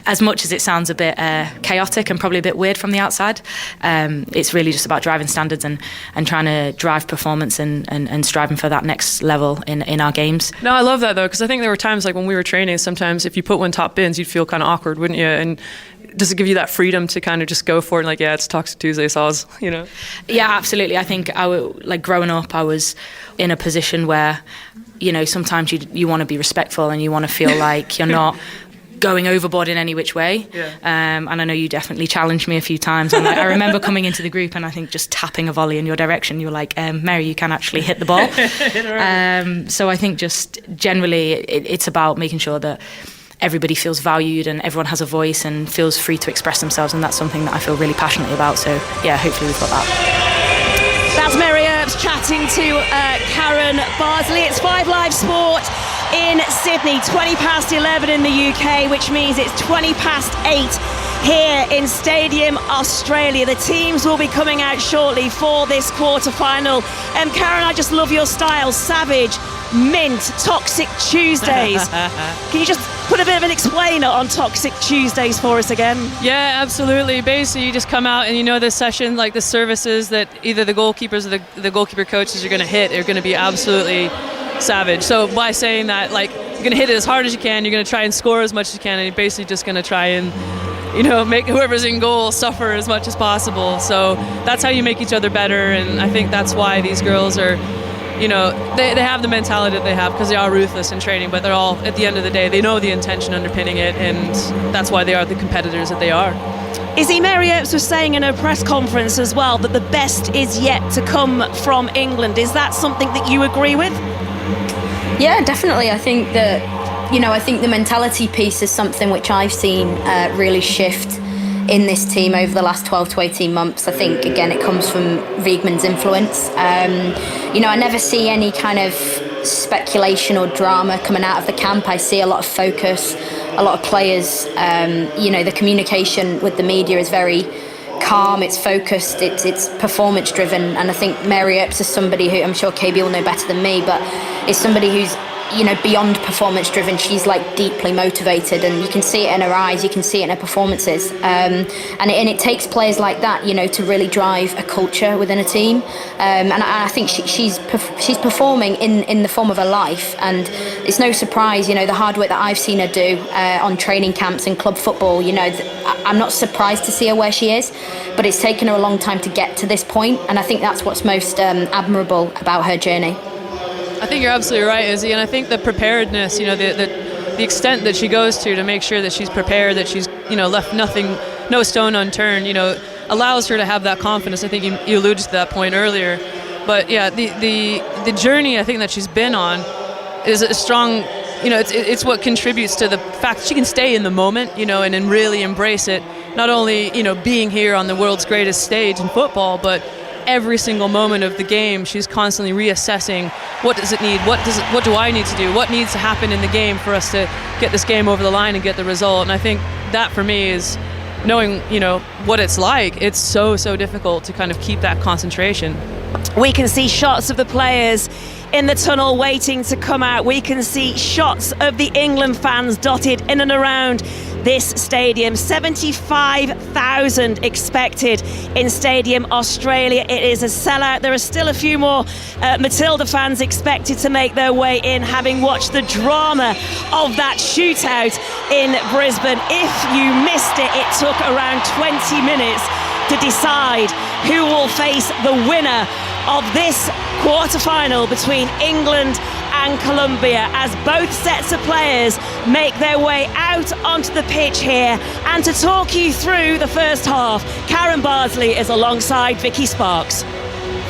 as much as it sounds a bit chaotic and probably a bit weird from the outside, it's really just about driving standards and trying to drive performance and striving for that next level in our games. No, I love that though, because I think there were times like when we were training, sometimes if you put one top bins, you'd feel kind of awkward, wouldn't you? And does it give you that freedom to kind of just go for it? And like, yeah, it's Toxic Tuesday, so you know? Yeah, absolutely. I think growing up, I was in a position where, you know, sometimes you want to be respectful and you want to feel like you're not going overboard in any which way. Yeah. And I know you definitely challenged me a few times. And I remember coming into the group and I think just tapping a volley in your direction. You were like, Mary, you can actually hit the ball. So I think just generally it's about making sure that everybody feels valued and everyone has a voice and feels free to express themselves, and that's something that I feel really passionately about. So yeah, hopefully we've got that. That's Mary Earps chatting to Karen Bardsley. It's 5 Live Sport in Sydney, 20 past 11 in the UK, which means it's 20 past 8 here in Stadium Australia. The teams will be coming out shortly for this quarter-final. Karen, I just love your style. Savage, mint, Toxic Tuesdays. Can you just put a bit of an explainer on Toxic Tuesdays for us again? Yeah, absolutely. Basically, you just come out and you know the session, like the services that either the goalkeepers or the goalkeeper coaches are going to hit are going to be absolutely savage. So by saying that, like, you're going to hit it as hard as you can, you're going to try and score as much as you can, and you're basically just going to try and, you know, make whoever's in goal suffer as much as possible. So that's how you make each other better, and I think that's why these girls are, you know, they have the mentality that they have because they are ruthless in training, but they're all, at the end of the day, they know the intention underpinning it, and that's why they are the competitors that they are. Izzy, Mary Earps was saying in her press conference as well that the best is yet to come from England. Is that something that you agree with? Yeah, definitely. I think that, you know, I think the mentality piece is something which I've seen really shift in this team over the last 12 to 18 months. I think, again, it comes from Wiegman's influence. You know, I never see any kind of speculation or drama coming out of the camp. I see a lot of focus, a lot of players. You know, the communication with the media is very calm, it's focused, it's performance driven, and I think Mary Earps is somebody who, I'm sure KB will know better than me, but is somebody who's, you know, beyond performance driven. She's like deeply motivated, and you can see it in her eyes, you can see it in her performances, and it takes players like that, you know, to really drive a culture within a team, and I think she's performing in the form of her life, and it's no surprise, you know, the hard work that I've seen her do on training camps and club football. You know, I'm not surprised to see her where she is, but it's taken her a long time to get to this point, and I think that's what's most admirable about her journey. I think you're absolutely right, Izzy, and I think the preparedness, you know, the extent that she goes to make sure that she's prepared, that she's, you know, left no stone unturned, you know, allows her to have that confidence. I think you alluded to that point earlier, but yeah, the journey I think that she's been on is a strong, you know, it's what contributes to the fact that she can stay in the moment, you know, and then really embrace it. Not only, you know, being here on the world's greatest stage in football, but every single moment of the game, she's constantly reassessing what does it need, what do I need to do, what needs to happen in the game for us to get this game over the line and get the result. And I think that for me is knowing, you know, what it's like. It's so difficult to kind of keep that concentration. We can see shots of the players in the tunnel waiting to come out. We can see shots of the England fans dotted in and around this stadium. 75,000 expected in Stadium Australia. It is a sellout. There are still a few more Matilda fans expected to make their way in, having watched the drama of that shootout in Brisbane. If you missed it, it took around 20 minutes to decide who will face the winner of this quarter-final between England and Colombia, as both sets of players make their way out onto the pitch here. And to talk you through the first half, Karen Bardsley is alongside Vicky Sparks.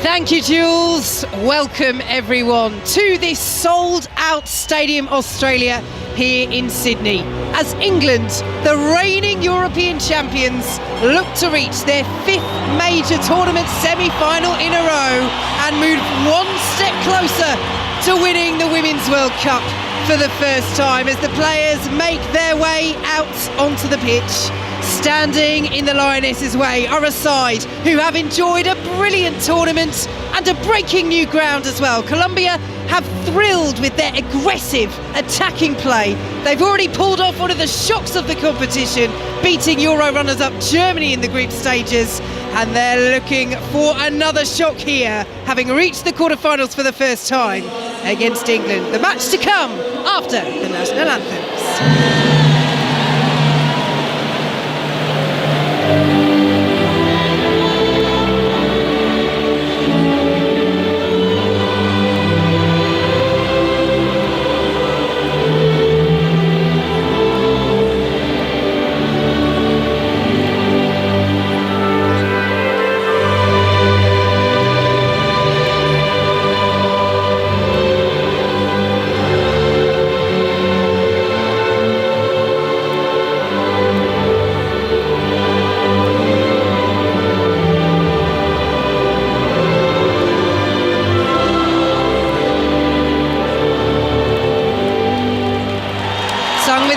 Thank you, Jules. Welcome everyone to this sold-out Stadium Australia here in Sydney, as England, the reigning European champions, look to reach their 5th major tournament semi-final in a row and move one step closer to winning the Women's World Cup for the first time, as the players make their way out onto the pitch. Standing in the Lionesses' way are a side who have enjoyed a brilliant tournament and are breaking new ground as well. Colombia have thrilled with their aggressive attacking play. They've already pulled off one of the shocks of the competition, beating Euro runners-up Germany in the group stages, and they're looking for another shock here, having reached the quarterfinals for the first time against England. The match to come after the national anthems.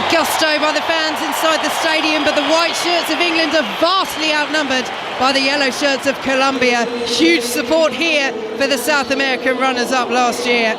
with gusto by the fans inside the stadium, but the white shirts of England are vastly outnumbered by the yellow shirts of Colombia. Huge support here for the South American runners-up last year.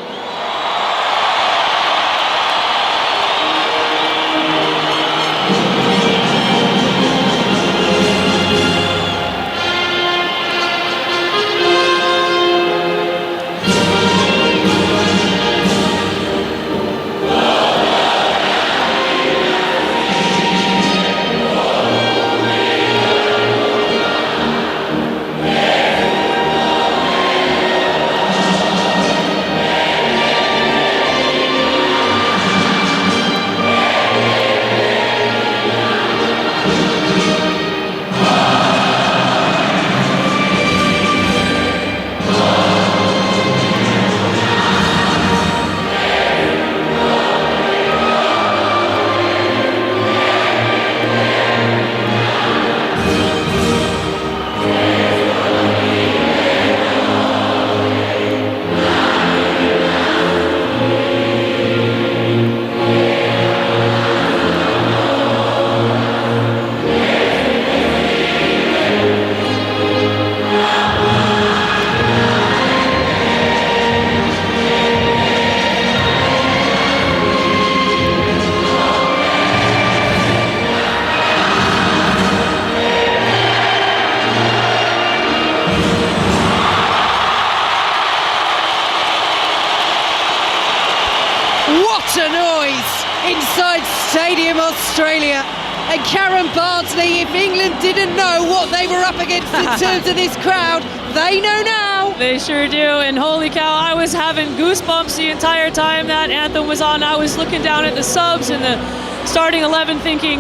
What a noise inside Stadium Australia. And Karen Bardsley, if England didn't know what they were up against in terms of this crowd, they know now. They sure do, and holy cow, I was having goosebumps the entire time that anthem was on. I was looking down at the subs and the starting 11 thinking,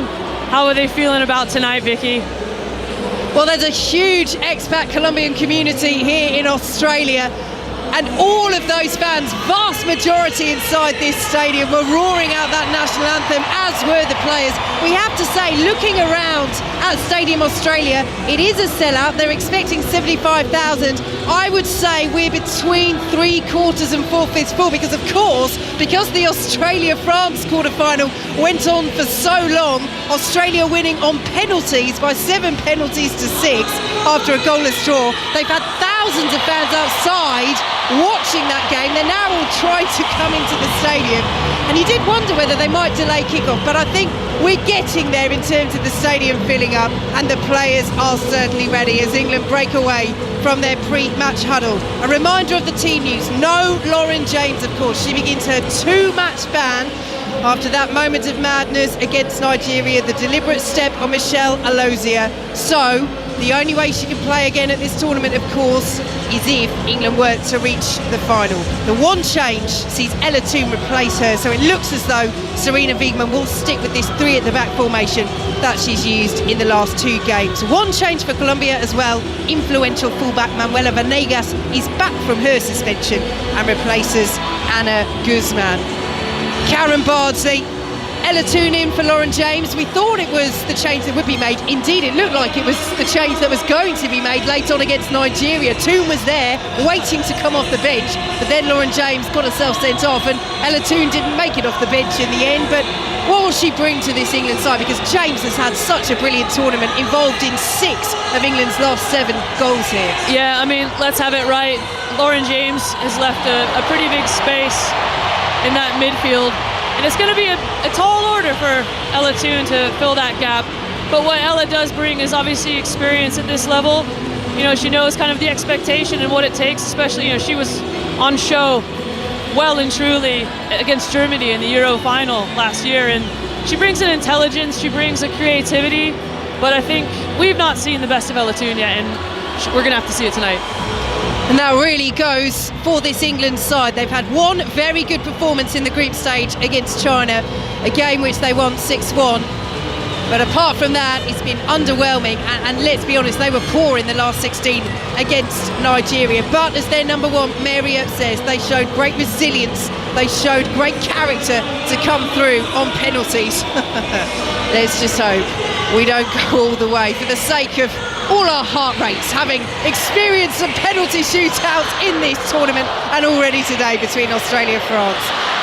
how are they feeling about tonight, Vicky? Well, there's a huge expat Colombian community here in Australia, and all of those fans, vast majority inside this stadium, were roaring out that national anthem, as were the players. We have to say, looking around at Stadium Australia, it is a sellout. They're expecting 75,000. I would say we're between 3/4 and 4/5 full, because of course, because the Australia-France quarter-final went on for so long, Australia winning on penalties by 7 penalties to 6 after a goalless draw. They've had thousands of fans outside watching that game. They're now all trying to come into the stadium, and you did wonder whether they might delay kickoff, but I think we're getting there in terms of the stadium filling up, and the players are certainly ready as England break away from their pre-match huddle. A reminder of the team news: no Lauren James, of course. She begins her 2-match ban after that moment of madness against Nigeria, the deliberate step on Michelle Alozia. So the only way she can play again at this tournament, of course, is if England were to reach the final. The one change sees Ella Toone replace her, so it looks as though Sarina Wiegman will stick with this 3 at the back formation that she's used in the last 2 games. One change for Colombia as well. Influential fullback Manuela Vanegas is back from her suspension and replaces Anna Guzman. Karen Bardsley, Ella Toone in for Lauren James. We thought it was the change that would be made. Indeed, it looked like it was the change that was going to be made late on against Nigeria. Toone was there waiting to come off the bench, but then Lauren James got herself sent off, and Ella Toone didn't make it off the bench in the end. But what will she bring to this England side? Because James has had such a brilliant tournament, involved in 6 of England's last 7 goals here. Yeah, I mean, let's have it right. Lauren James has left a pretty big space in that midfield, and it's going to be a tall order for Ella Toone to fill that gap. But what Ella does bring is obviously experience at this level. You know, she knows kind of the expectation and what it takes, especially, you know, she was on show well and truly against Germany in the Euro final last year, and she brings an intelligence, she brings a creativity, but I think we've not seen the best of Ella Toone yet, and we're going to have to see it tonight. And that really goes for this England side. They've had one very good performance in the group stage against China, a game which they won 6-1. But apart from that, it's been underwhelming. And let's be honest, they were poor in the last 16 against Nigeria. But as their number one, Maria, says, they showed great resilience. They showed great character to come through on penalties. Let's just hope we don't go all the way, for the sake of all our heart rates, having experienced some penalty shootouts in this tournament and already today between Australia and France.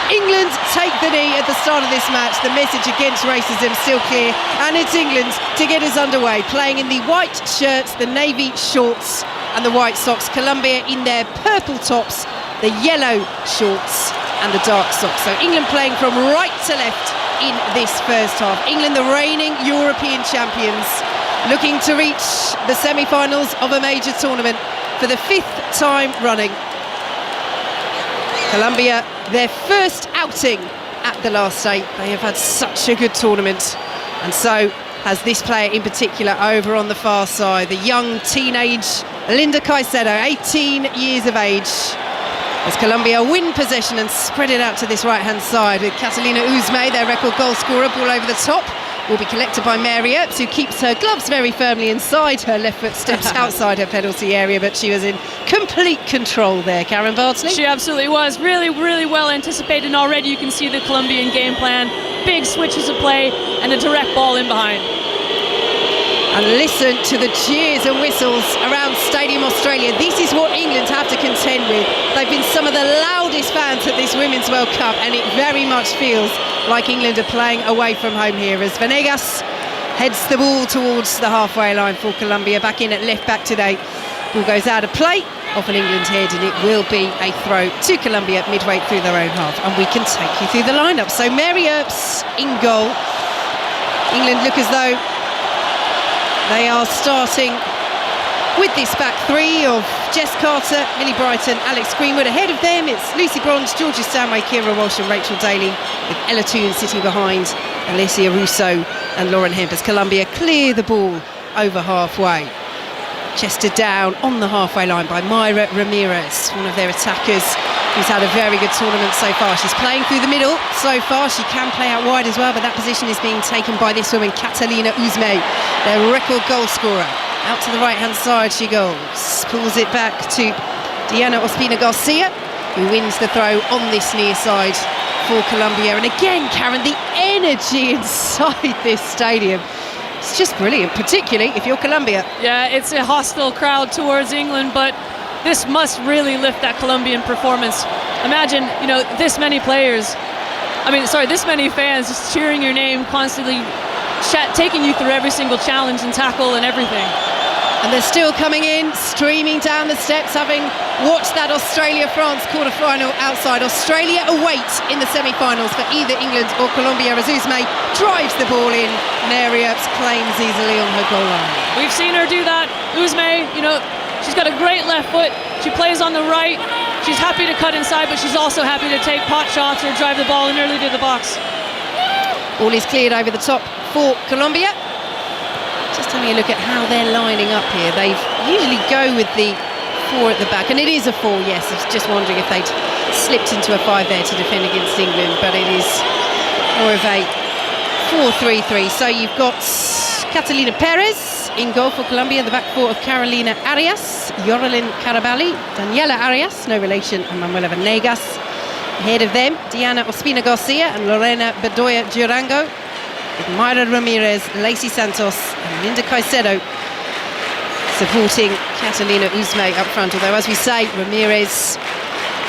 England take the knee at the start of this match. The message against racism still clear, and it's England to get us underway, playing in the white shirts, the navy shorts and the white socks. Colombia in their purple tops, the yellow shorts and the dark socks. So England playing from right to left in this first half. England, the reigning European champions, looking to reach the semi-finals of a major tournament for the 5th time running. Colombia, their first outing at the last 8. They have had such a good tournament, and so has this player in particular over on the far side, the young teenage Linda Caicedo, 18 years of age. As Colombia win possession and spread it out to this right-hand side with Catalina Uzme, their record goal scorer, ball over the top. Will be collected by Mary Earps, who keeps her gloves very firmly inside her left foot, steps outside her penalty area, but she was in complete control there. Karen Bartley? She absolutely was. Really, really well anticipated, and already you can see the Colombian game plan. Big switches of play and a direct ball in behind. And listen to the cheers and whistles around Stadium Australia. This is what England have to contend with. They've been some of the loudest fans at this Women's World Cup, and it very much feels like England are playing away from home here as Venegas heads the ball towards the halfway line for Colombia. Back in at left back today. Ball goes out of play off an England head, and it will be a throw to Colombia midway through their own half. And we can take you through the lineup. So Mary Earps in goal. England look as though they are starting with this back three of Jess Carter, Millie Brighton, Alex Greenwood. Ahead of them, it's Lucy Bronze, Georgia Stanway, Kira Walsh and Rachel Daly, with Ella Toone sitting behind Alessia Russo and Lauren Hemp as Colombia clear the ball over halfway. Chested down on the halfway line by Mayra Ramirez, one of their attackers who's had a very good tournament so far. She's playing through the middle so far. She can play out wide as well, but that position is being taken by this woman, Catalina Uzme, their record goal scorer. Out to the right-hand side she goes. Pulls it back to Diana Ospina Garcia, who wins the throw on this near side for Colombia. And again, Karen, the energy inside this stadium, it's just brilliant, particularly if you're Colombia. Yeah, it's a hostile crowd towards England, but this must really lift that Colombian performance. Imagine, this many this many fans just cheering your name constantly, taking you through every single challenge and tackle and everything. And they're still coming in, streaming down the steps, having watched that Australia-France quarter-final outside. Australia await in the semi-finals for either England or Colombia as Uzme drives the ball in. Mary Earps claims easily on her goal line. We've seen her do that. Uzme, she's got a great left foot. She plays on the right. She's happy to cut inside, but she's also happy to take pot shots or drive the ball in early to the box. Ball is cleared over the top for Colombia. Just having a look at how they're lining up here. They usually go with the 4 at the back, and it is a 4, yes. I was just wondering if they'd slipped into a 5 there to defend against England, but it is more of a 4-3-3. So you've got Catalina Perez in goal for Colombia, the back 4 of Carolina Arias, Yorelin Caraballi, Daniela Arias, no relation, and Manuela Venegas. Ahead of them, Diana Ospina Garcia and Lorena Bedoya Durango, with Mayra Ramirez, Lacey Santos and Linda Caicedo supporting Catalina Uzme up front. Although, as we say, Ramirez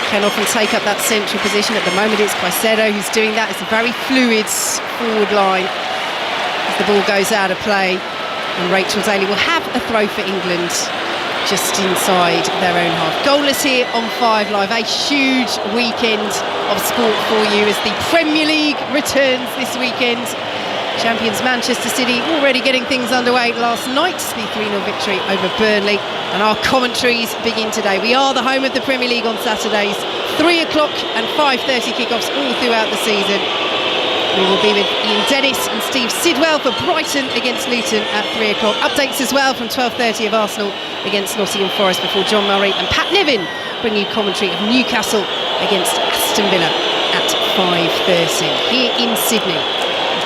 can often take up that central position. At the moment it's Caicedo who's doing that. It's a very fluid forward line as the ball goes out of play. And Rachel Daly will have a throw for England just inside their own half. Goalless here on 5 Live. A huge weekend of sport for you as the Premier League returns this weekend. Champions Manchester City already getting things underway last night, the 3-0 victory over Burnley, and our commentaries begin today. We are the home of the Premier League on Saturdays, 3 o'clock and 5:30 kickoffs all throughout the season. We will be with Ian Dennis and Steve Sidwell for Brighton against Luton at 3 o'clock. Updates as well from 12:30 of Arsenal against Nottingham Forest before John Murray and Pat Nevin bring you commentary of Newcastle against Aston Villa at 5:30 here in Sydney.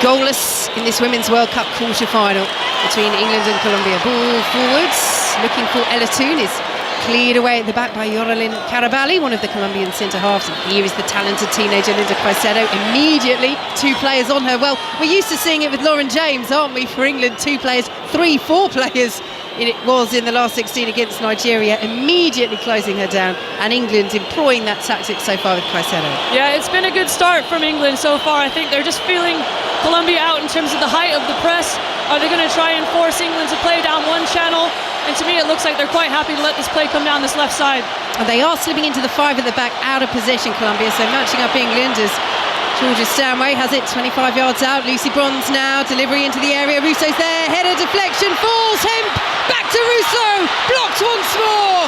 Goalless in this Women's World Cup quarter-final between England and Colombia. Ball forwards, looking for Ella Toone, is cleared away at the back by Yorelin Caraballi, one of the Colombian centre-halves. And here is the talented teenager Linda Caicedo. Immediately, 2 players on her. Well, we're used to seeing it with Lauren James, aren't we, for England? 2 players, 3, 4 players it was in the last 16 against Nigeria, immediately closing her down, and England employing that tactic so far with Caicedo. Yeah, it's been a good start from England so far. I think they're just feeling Colombia out in terms of the height of the press. Are they going to try and force England to play down one channel? And to me, it looks like they're quite happy to let this play come down this left side. And they are slipping into the 5 at the back, out of possession, Colombia, so matching up England as Georgia Stanway has it 25 yards out. Lucy Bronze now, delivery into the area. Russo's there, header deflection, falls, Hemp, back to Russo, blocked once more.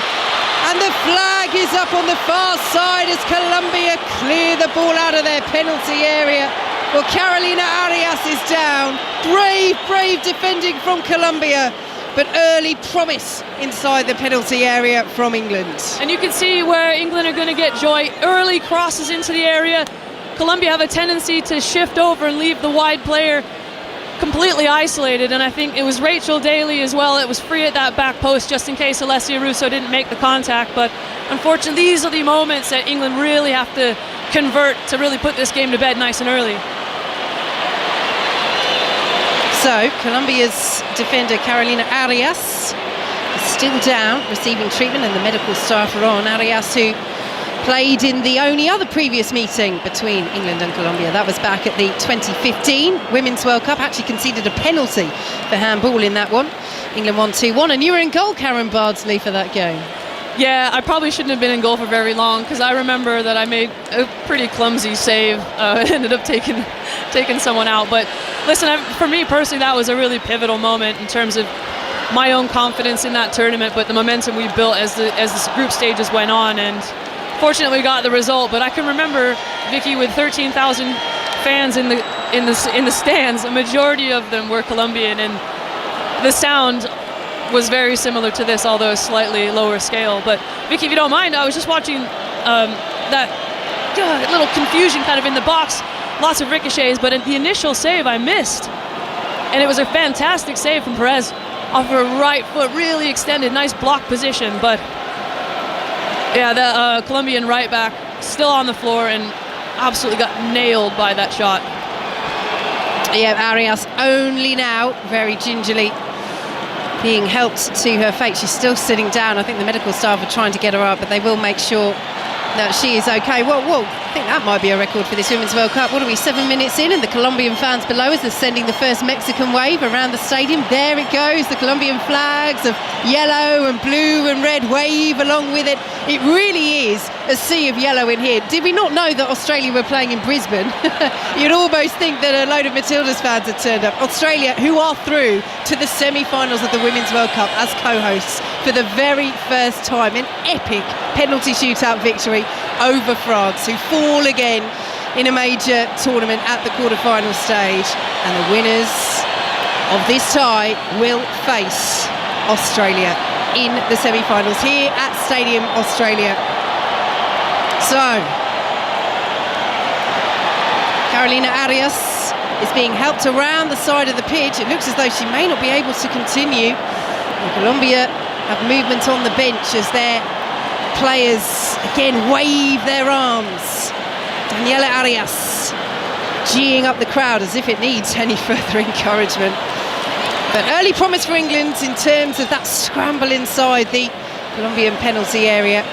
And the flag is up on the far side as Colombia clear the ball out of their penalty area. Well, Carolina Arias is down. Brave defending from Colombia, but early promise inside the penalty area from England. And you can see where England are going to get joy. Early crosses into the area. Colombia have a tendency to shift over and leave the wide player completely isolated, and I think it was Rachel Daly as well. It was free at that back post just in case Alessia Russo didn't make the contact, but unfortunately these are the moments that England really have to convert to really put this game to bed nice and early. So Colombia's defender Carolina Arias is still down, receiving treatment, and the medical staff are on. Arias, who played in the only other previous meeting between England and Colombia. That was back at the 2015 Women's World Cup. Actually conceded a penalty for handball in that one. England won 2-1, and you were in goal, Karen Bardsley, for that game. Yeah, I probably shouldn't have been in goal for very long, because I remember that I made a pretty clumsy save. Ended up taking someone out. But listen, for me personally, that was a really pivotal moment in terms of my own confidence in that tournament, but the momentum we built as the group stages went on, and fortunately we got the result. But I can remember, Vicky, with 13,000 fans in the stands, a majority of them were Colombian, and the sound was very similar to this, although a slightly lower scale. But Vicky, if you don't mind, I was just watching that little confusion kind of in the box, lots of ricochets, but at the initial save I missed, and it was a fantastic save from Perez off her right foot, really extended, nice block position. But yeah, the Colombian right back still on the floor and absolutely got nailed by that shot. Yeah, Arias only now very gingerly being helped to her fate. She's still sitting down. I think the medical staff are trying to get her up, but they will make sure that she is okay. Whoa, I think that might be a record for this Women's World Cup. What are we, 7 minutes in, and the Colombian fans below us are sending the first Mexican wave around the stadium. There it goes, the Colombian flags of yellow and blue and red wave along with it. It really is a sea of yellow in here. Did we not know that Australia were playing in Brisbane? You'd almost think that a load of Matildas fans had turned up. Australia, who are through to the semi-finals of the Women's World Cup as co-hosts for the very first time. An epic penalty shootout victory over France, who fall again in a major tournament at the quarter-final stage. And the winners of this tie will face Australia in the semi-finals here at Stadium Australia. So Carolina Arias is being helped around the side of the pitch. It looks as though she may not be able to continue. And Colombia have movement on the bench as their players again wave their arms. Daniela Arias geeing up the crowd as if it needs any further encouragement. But early promise for England in terms of that scramble inside the Colombian penalty area.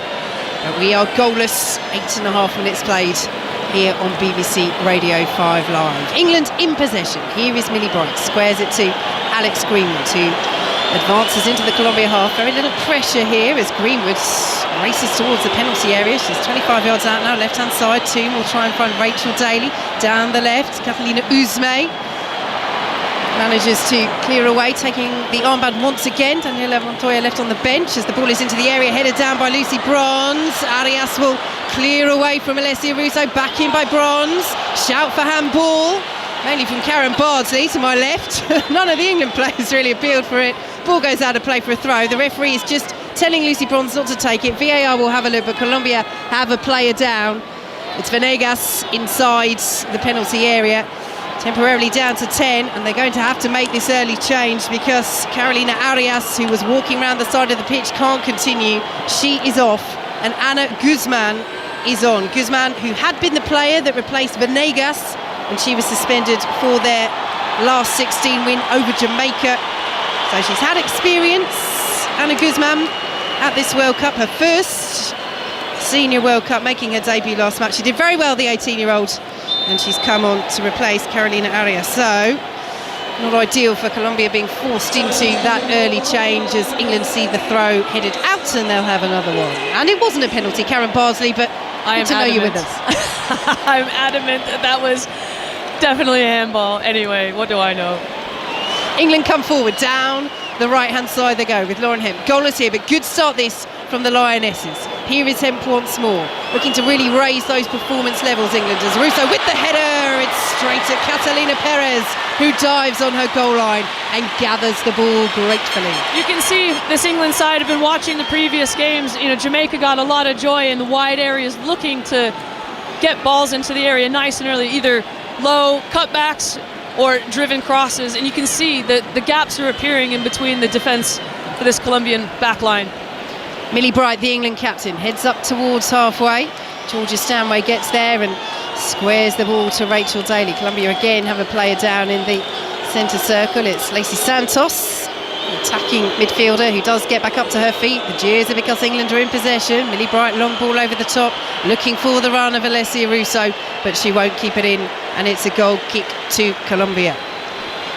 But we are goalless, 8.5 minutes played here on BBC Radio 5 Live. England in possession. Here is Millie Bright, squares it to Alex Greenwood, who advances into the Colombia half. Very little pressure here as Greenwood races towards the penalty area. She's 25 yards out now, left-hand side. Toom will try and find Rachel Daly down the left. Catalina Uzme manages to clear away, taking the armband once again. Daniela Montoya left on the bench as the ball is into the area, headed down by Lucy Bronze. Arias will clear away from Alessia Russo, back in by Bronze. Shout for handball, mainly from Karen Bardsley to my left. None of the England players really appealed for it. Ball goes out of play for a throw. The referee is just telling Lucy Bronze not to take it. VAR will have a look, but Colombia have a player down. It's Venegas inside the penalty area, temporarily down to 10, and they're going to have to make this early change because Carolina Arias, who was walking around the side of the pitch, can't continue. She is off, and Ana Guzman is on. Guzman, who had been the player that replaced Venegas, and she was suspended for their last 16 win over Jamaica. So she's had experience, Anna Guzman, at this World Cup, her first senior World Cup, making her debut last match. She did very well, the 18-year-old, and she's come on to replace Carolina Arias. So not ideal for Colombia being forced into that early change as England see the throw headed out, and they'll have another one. And it wasn't a penalty, Karen Barsley, but good to know you with us. I'm adamant that was definitely a handball. Anyway, what do I know? England come forward, down the right-hand side they go with Lauren Hemp. Goalless here, but good start this from the Lionesses. Here is Hemp once more, looking to really raise those performance levels, England, as Russo with the header. It's straight at Catalina Perez, who dives on her goal line and gathers the ball gratefully. You can see this England side have been watching the previous games. You know, Jamaica got a lot of joy in the wide areas, looking to get balls into the area nice and early, either low cutbacks or driven crosses, and you can see that the gaps are appearing in between the defence for this Colombian back line. Millie Bright, the England captain, heads up towards halfway. Georgia Stanway gets there and squares the ball to Rachel Daly. Colombia again have a player down in the centre circle. It's Lacey Santos, attacking midfielder, who does get back up to her feet. The jeers are because England are in possession. Millie Bright, long ball over the top, looking for the run of Alessia Russo, but she won't keep it in, and it's a goal kick to Colombia.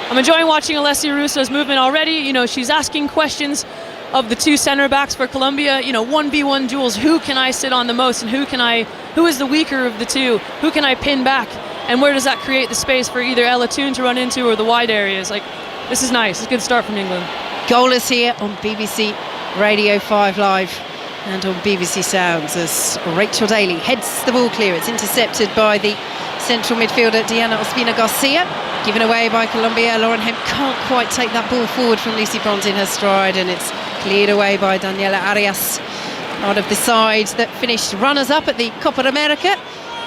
I'm enjoying watching Alessia Russo's movement already. You know, she's asking questions of the two centre backs for Colombia. You know, 1v1 duels. Who can I sit on the most, and who is the weaker of the two? Who can I pin back? And where does that create the space for either Ella Toon to run into or the wide areas? Like, this is nice. It's a good start from England. Goalless here on BBC Radio 5 Live and on BBC Sounds as Rachel Daly heads the ball clear. It's intercepted by the central midfielder Diana Ospina Garcia, given away by Colombia. Lauren Hemp can't quite take that ball forward from Lucy Bronze in her stride, and it's cleared away by Daniela Arias, part of the side that finished runners-up at the Copa America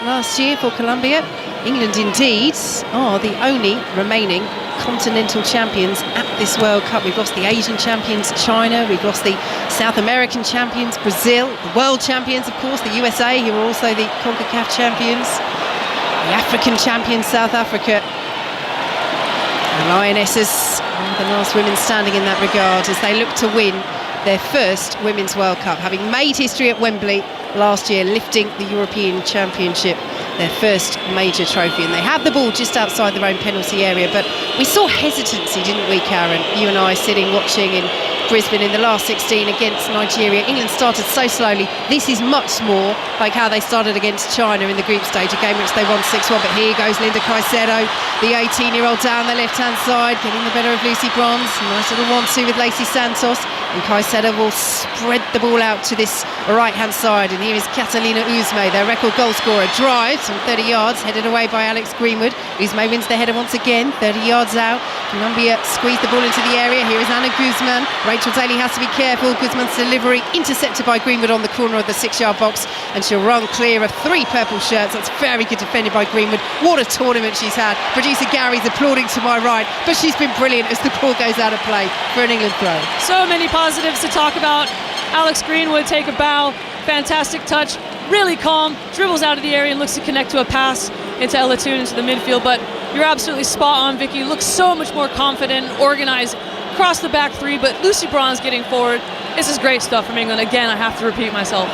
last year for Colombia. England indeed are the only remaining continental champions at this World Cup. We've lost the Asian champions, China. We've lost the South American champions, Brazil. The world champions, of course, the USA, who are also the CONCACAF champions. The African champions, South Africa. The Lionesses are the last women standing in that regard as they look to win their first Women's World Cup, having made history at Wembley last year, lifting the European Championship, their first major trophy. And they had the ball just outside their own penalty area, but we saw hesitancy, didn't we, Karen? You and I sitting watching in Brisbane in the last 16 against Nigeria. England started so slowly. This is much more like how they started against China in the group stage, a game which they won 6-1. But here goes Linda Caicedo, the 18-year-old down the left-hand side, getting the better of Lucy Bronze. Nice little 1-2 with Lacey Santos. And Caicedo will spread the ball out to this right-hand side. And here is Catalina Uzme, their record goal scorer. Drives from 30 yards, headed away by Alex Greenwood. Uzme wins the header once again, 30 yards out. Colombia squeezed the ball into the area. Here is Anna Guzman. Rachel Daly has to be careful. Guzman's delivery intercepted by Greenwood on the corner of the 6-yard box, and she'll run clear of 3 purple shirts. That's very good defended by Greenwood. What a tournament she's had. Producer Gary's applauding to my right, but she's been brilliant as the ball goes out of play for an England throw. So many positives to talk about. Alex Greenwood take a bow, fantastic touch, really calm, dribbles out of the area and looks to connect to a pass into Ella Toon into the midfield. But you're absolutely spot on, Vicky. Looks so much more confident, organized across the back three, but Lucy Bronze getting forward. This is great stuff from England. Again, I have to repeat myself.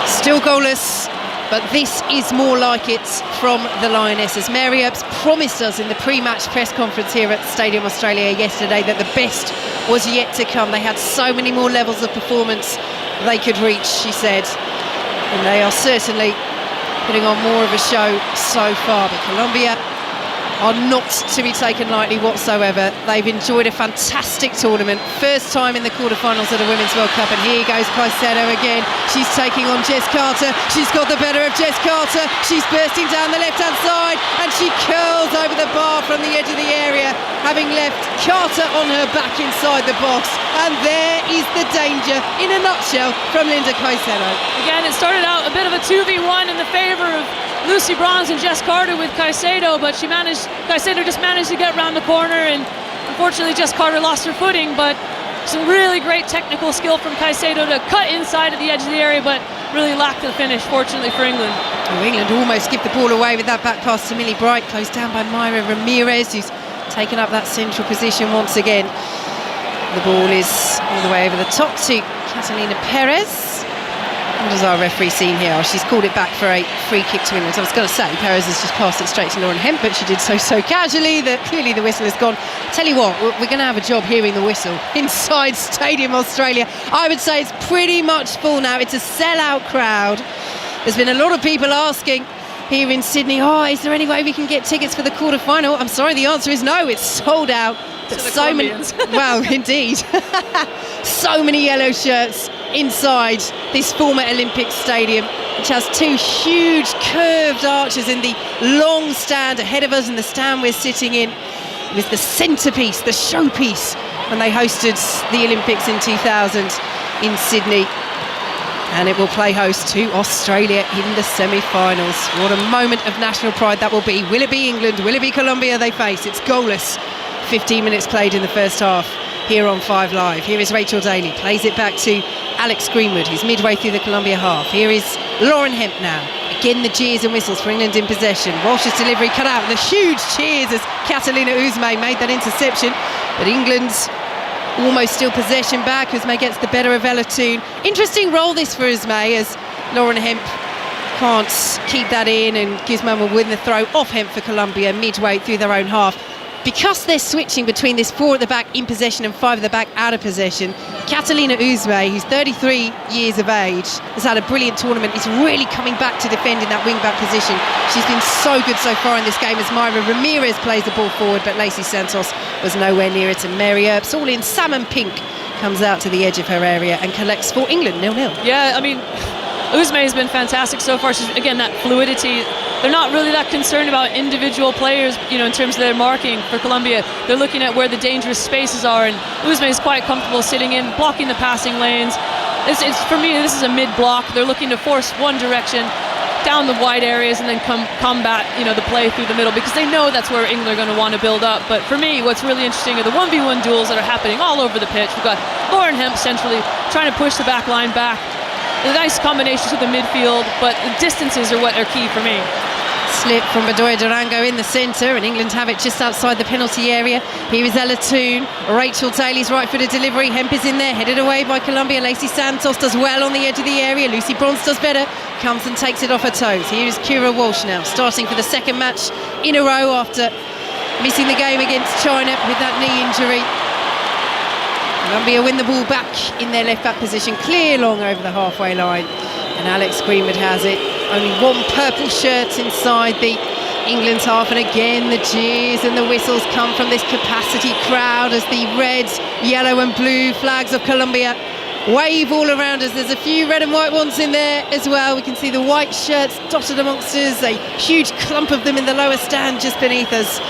Still goalless, but this is more like it from the Lionesses. Mary Earps promised us in the pre-match press conference here at Stadium Australia yesterday that the best was yet to come. They had so many more levels of performance they could reach, she said, and they are certainly putting on more of a show so far. But Colombia are not to be taken lightly whatsoever. They've enjoyed a fantastic tournament. First time in the quarterfinals of the Women's World Cup, and here goes Caicedo again. She's taking on Jess Carter. She's got the better of Jess Carter. She's bursting down the left-hand side, and she curls over the bar from the edge of the area, having left Carter on her back inside the box. And there is the danger, in a nutshell, from Linda Caicedo. Again, it started out a bit of a 2v1 in the favour of Lucy Bronze and Jess Carter with Caicedo, but Caicedo just managed to get around the corner, and unfortunately Jess Carter lost her footing. But some really great technical skill from Caicedo to cut inside at the edge of the area, but really lacked the finish, fortunately for England. Oh, England almost give the ball away with that back pass to Millie Bright, closed down by Myra Ramirez, who's taking up that central position once again. The ball is all the way over the top to Catalina Perez. What has our referee seen here? Oh, she's called it back for a free kick to England. I was going to say, Perez has just passed it straight to Lauren Hemp, but she did so casually that clearly the whistle has gone. Tell you what, we're going to have a job hearing the whistle inside Stadium Australia. I would say it's pretty much full now. It's a sellout crowd. There's been a lot of people asking here in Sydney, is there any way we can get tickets for the quarter-final? I'm sorry, the answer is no, it's sold out. But so many, well, indeed, so many yellow shirts inside this former Olympic stadium, which has two huge curved arches in the long stand ahead of us and the stand we're sitting in. It was the centrepiece, the showpiece when they hosted the Olympics in 2000 in Sydney. And it will play host to Australia in the semi-finals. What a moment of national pride that will be. Will it be England? Will it be Colombia they face? It's goalless. 15 minutes played in the first half here on 5 Live. Here is Rachel Daly, plays it back to Alex Greenwood, who's midway through the Colombia half. Here is Lauren Hemp now. Again, the jeers and whistles for England in possession. Walsh's delivery cut out, and the huge cheers as Catalina Uzme made that interception. But England's almost still possession back. Uzme gets the better of Ella Toone. Interesting role this for Uzme, as Lauren Hemp can't keep that in, and Guzman will win the throw off Hemp for Colombia midway through their own half. Because they're switching between this 4 at the back in possession and 5 at the back out of possession, Catalina Uzme, who's 33 years of age, has had a brilliant tournament. Is really coming back to defend in that wing-back position. She's been so good so far in this game as Myra Ramirez plays the ball forward, but Lacey Santos was nowhere near it. And Mary Earps, all in salmon pink, comes out to the edge of her area and collects for England, 0-0. Yeah, I mean, Uzme has been fantastic so far. She's, again, that fluidity. They're not really that concerned about individual players, in terms of their marking for Colombia. They're looking at where the dangerous spaces are, and Uzme is quite comfortable sitting in, blocking the passing lanes. For me, this is a mid-block. They're looking to force one direction down the wide areas and then combat, the play through the middle, because they know that's where England are going to want to build up. But for me, what's really interesting are the 1v1 duels that are happening all over the pitch. We've got Lauren Hemp centrally trying to push the back line back. The nice combinations with the midfield, but the distances are what are key for me. Slip from Bedoya Durango in the centre, and England have it just outside the penalty area. Here is Ella Toone. Rachel Daly's right-footed delivery. Hemp is in there, headed away by Colombia. Lacey Santos does well on the edge of the area. Lucy Bronze does better, comes and takes it off her toes. Here is Kira Walsh now, starting for the second match in a row after missing the game against China with that knee injury. Colombia win the ball back in their left-back position, clear long over the halfway line. And Alex Greenwood has it. Only one purple shirt inside the England's half, and again the jeers and the whistles come from this capacity crowd as the red, yellow and blue flags of Colombia wave all around us. There's a few red and white ones in there as well. We can see the white shirts dotted amongst us, a huge clump of them in the lower stand just beneath us.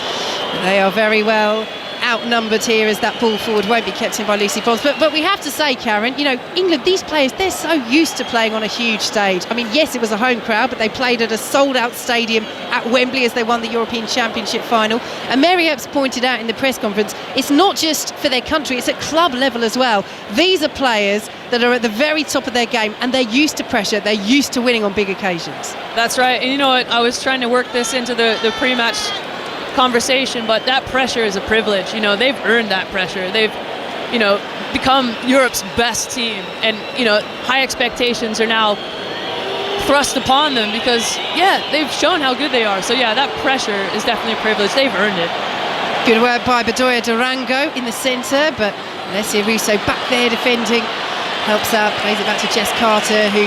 They are very well outnumbered here, as that ball forward won't be kept in by Lucy Bronze. But we have to say, Karen, England, these players, they're so used to playing on a huge stage. I mean, yes, it was a home crowd, but they played at a sold-out stadium at Wembley as they won the European Championship final. And Mary Epps pointed out in the press conference, it's not just for their country, it's at club level as well. These are players that are at the very top of their game, and they're used to pressure, they're used to winning on big occasions. That's right. And you know what, I was trying to work this into the pre-match conversation, but that pressure is a privilege. They've earned that pressure. They've become Europe's best team, and high expectations are now thrust upon them because they've shown how good they are. So that pressure is definitely a privilege. They've earned it. Good work by Bedoya Durango in the centre, but Alessia Russo back there defending, helps out, plays it back to Jess Carter, who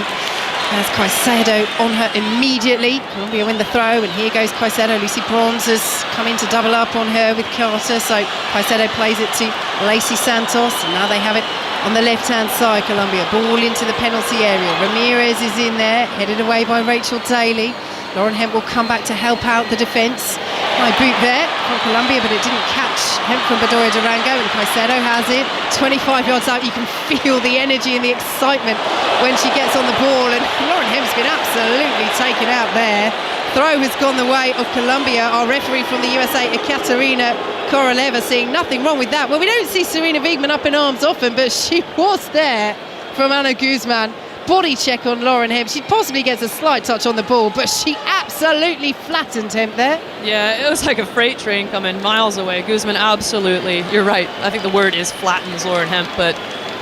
has Caicedo on her immediately. Colombia win the throw, and here goes Caicedo. Lucy Bronze has come in to double up on her with Carter, so Caicedo plays it to Lacey Santos, and now they have it on the left-hand side. Colombia ball into the penalty area. Ramirez is in there, headed away by Rachel Daly. Lauren Hemp will come back to help out the defence. High boot there from Colombia, but it didn't catch Hemp from Bedoya Durango, and Caicedo has it 25 yards out. You can feel the energy and the excitement when she gets on the ball, and Lauren Hemp's been absolutely taken out there. Throw has gone the way of Colombia. Our referee from the USA, Ekaterina Koroleva, seeing nothing wrong with that. Well, we don't see Serena Wiegmann up in arms often, but she was there from Anna Guzman. body check on Lauren Hemp. She possibly gets a slight touch on the ball, but she absolutely flattened Hemp there. Yeah, it was like a freight train coming miles away. Guzman absolutely, you're right, I think the word is flattens Lauren Hemp, but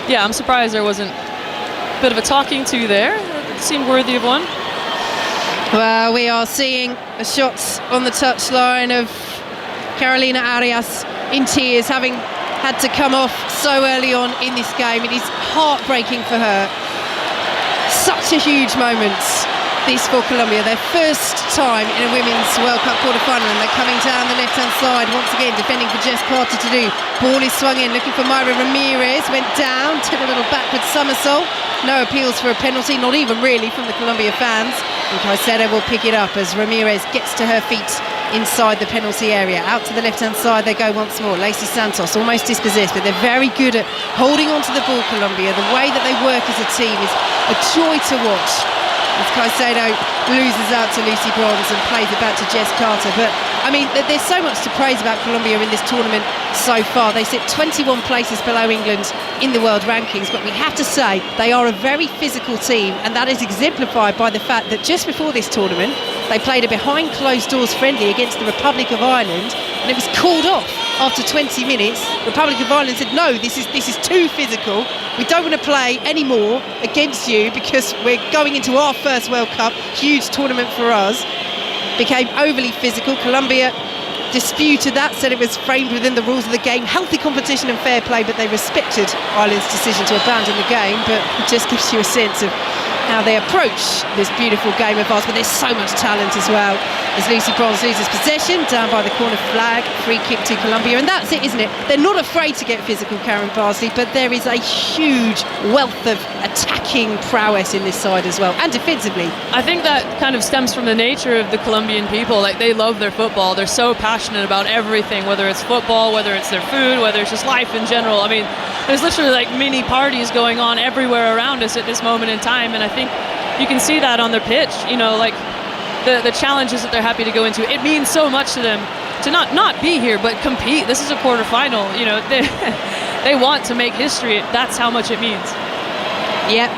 yeah, I'm surprised there wasn't a bit of a talking to there. It seemed worthy of one. Well, we are seeing a shot on the touchline of Carolina Arias in tears, having had to come off so early on in this game. It is heartbreaking for her. Such a huge moment, this for Colombia. Their first time in a Women's World Cup quarter-final, and they're coming down the left-hand side once again, defending for Jess Carter to do. Ball is swung in, looking for Mayra Ramirez, went down, took a little backward somersault. No appeals for a penalty, not even really from the Colombia fans. And Caicedo will pick it up as Ramirez gets to her feet inside the penalty area. Out to the left-hand side they go once more. Lacey Santos almost dispossessed, but they're very good at holding on to the ball, Colombia. The way that they work as a team is a joy to watch. As Caicedo loses out to Lucy Bronze and plays it back to Jess Carter. But, I mean, there's so much to praise about Colombia in this tournament so far. They sit 21 places below England in the world rankings, but we have to say they are a very physical team, and that is exemplified by the fact that just before this tournament they played a behind closed doors friendly against the Republic of Ireland, and it was called off after 20 minutes. Republic of Ireland said, no, this is too physical, we don't want to play anymore against you because we're going into our first World Cup, huge tournament for us. Became overly physical. Colombia disputed that, said it was framed within the rules of the game, healthy competition and fair play, but they respected Ireland's decision to abandon the game. But it just gives you a sense of how they approach this beautiful game of ours. But there's so much talent as well, as Lucy Bronze loses possession down by the corner flag. Free kick to Colombia, and that's it, isn't it? They're not afraid to get physical, Karen Barsley, but there is a huge wealth of attacking prowess in this side as well, and defensively. I think that kind of stems from the nature of the Colombian people. Like, they love their football. They're so passionate about everything, whether it's football, whether it's their food, whether it's just life in general. I mean, there's literally like mini parties going on everywhere around us at this moment in time, and I think you can see that on their pitch. You know, like the challenges that they're happy to go into. It means so much to them to not be here, but compete. This is a quarterfinal. You know, they want to make history. That's how much it means. Yep.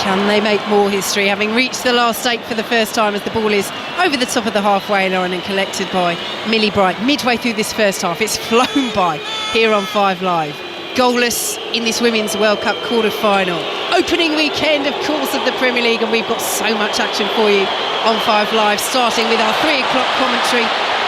Can they make more history, having reached the last 8 for the first time, as the ball is over the top of the halfway line and collected by Millie Bright midway through this first half. It's flown by here on 5 Live. Goalless in this Women's World Cup quarter-final. Opening weekend, of course, of the Premier League, and we've got so much action for you on 5 Live, starting with our 3 o'clock commentary.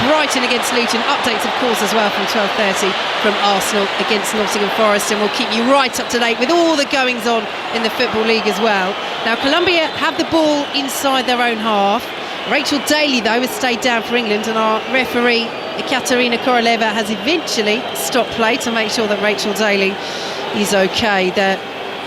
Brighton against Luton. Updates, of course, as well from 12:30 from Arsenal against Nottingham Forest, and we'll keep you right up to date with all the goings on in the Football League as well. Now, Colombia have the ball inside their own half. Rachel Daly, though, has stayed down for England, and our referee, Katerina Koroleva, has eventually stopped play to make sure that Rachel Daly is okay. The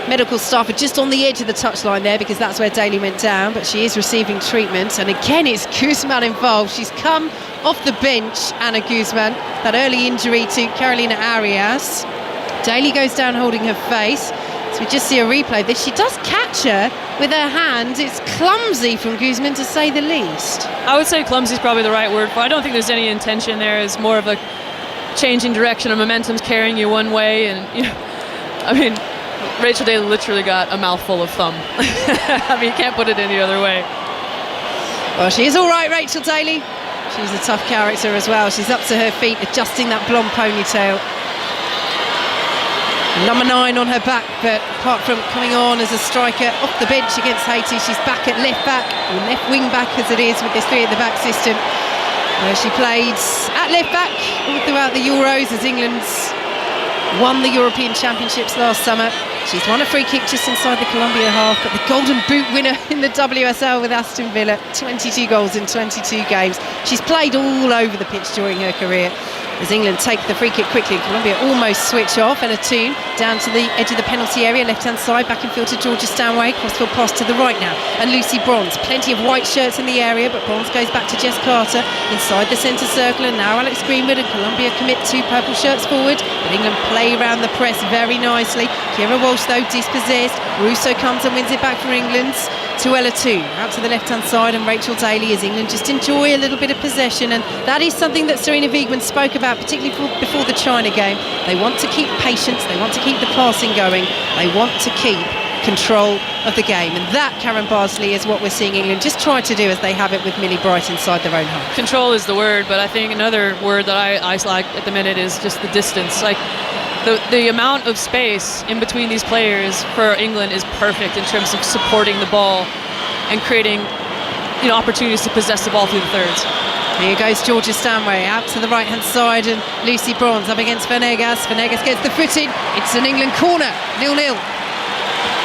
medical staff are just on the edge of the touchline there, because that's where Daly went down, but she is receiving treatment. And again, it's Guzman involved. She's come off the bench, Ana Guzman, that early injury to Carolina Arias. Daly goes down holding her face. So we just see a replay of this. She does catch her with her hand. It's clumsy from Guzman, to say the least. I would say clumsy is probably the right word for it. I don't think there's any intention there. It's more of a changing direction, of momentum's carrying you one way, and you know, I mean, Rachel Daly literally got a mouthful of thumb. I mean, you can't put it any other way. Well, she is all right, Rachel Daly. She's a tough character as well. She's up to her feet, adjusting that blonde ponytail. Number 9 on her back, but apart from coming on as a striker off the bench against Haiti, she's back at left back, or left wing back as it is with this 3 at the back system, where she played at left back all throughout the Euros, as England's won the European Championships last summer. She's won a free kick just inside the Colombia half, but the Golden Boot winner in the WSL with Aston Villa, 22 goals in 22 games. She's played all over the pitch during her career. As England take the free kick quickly, Colombia almost switch off, and a tune down to the edge of the penalty area, left-hand side, back in field to Georgia Stanway, crossfield pass to the right now, and Lucy Bronze. Plenty of white shirts in the area, but Bronze goes back to Jess Carter inside the centre circle, and now Alex Greenwood, and Colombia commit 2 purple shirts forward, but England play around the press very nicely. Kira Walsh, though, dispossessed. Russo comes and wins it back for England to Ella Toon, out to the left-hand side, and Rachel Daly, as England just enjoy a little bit of possession, and that is something that Serena Wiegmann spoke about, particularly before the China game. They want to keep patience, they want to keep the passing going, they want to keep control of the game. And that, Karen Barsley, is what we're seeing England just try to do as they have it with Millie Bright inside their own half. Control is the word, but I think another word that I like at the minute is just the distance. Like the amount of space in between these players for England is perfect in terms of supporting the ball and creating opportunities to possess the ball through the thirds. Here goes Georgia Stanway out to the right-hand side, and Lucy Bronze up against Venegas. Venegas gets the foot in. It's an England corner, 0-0.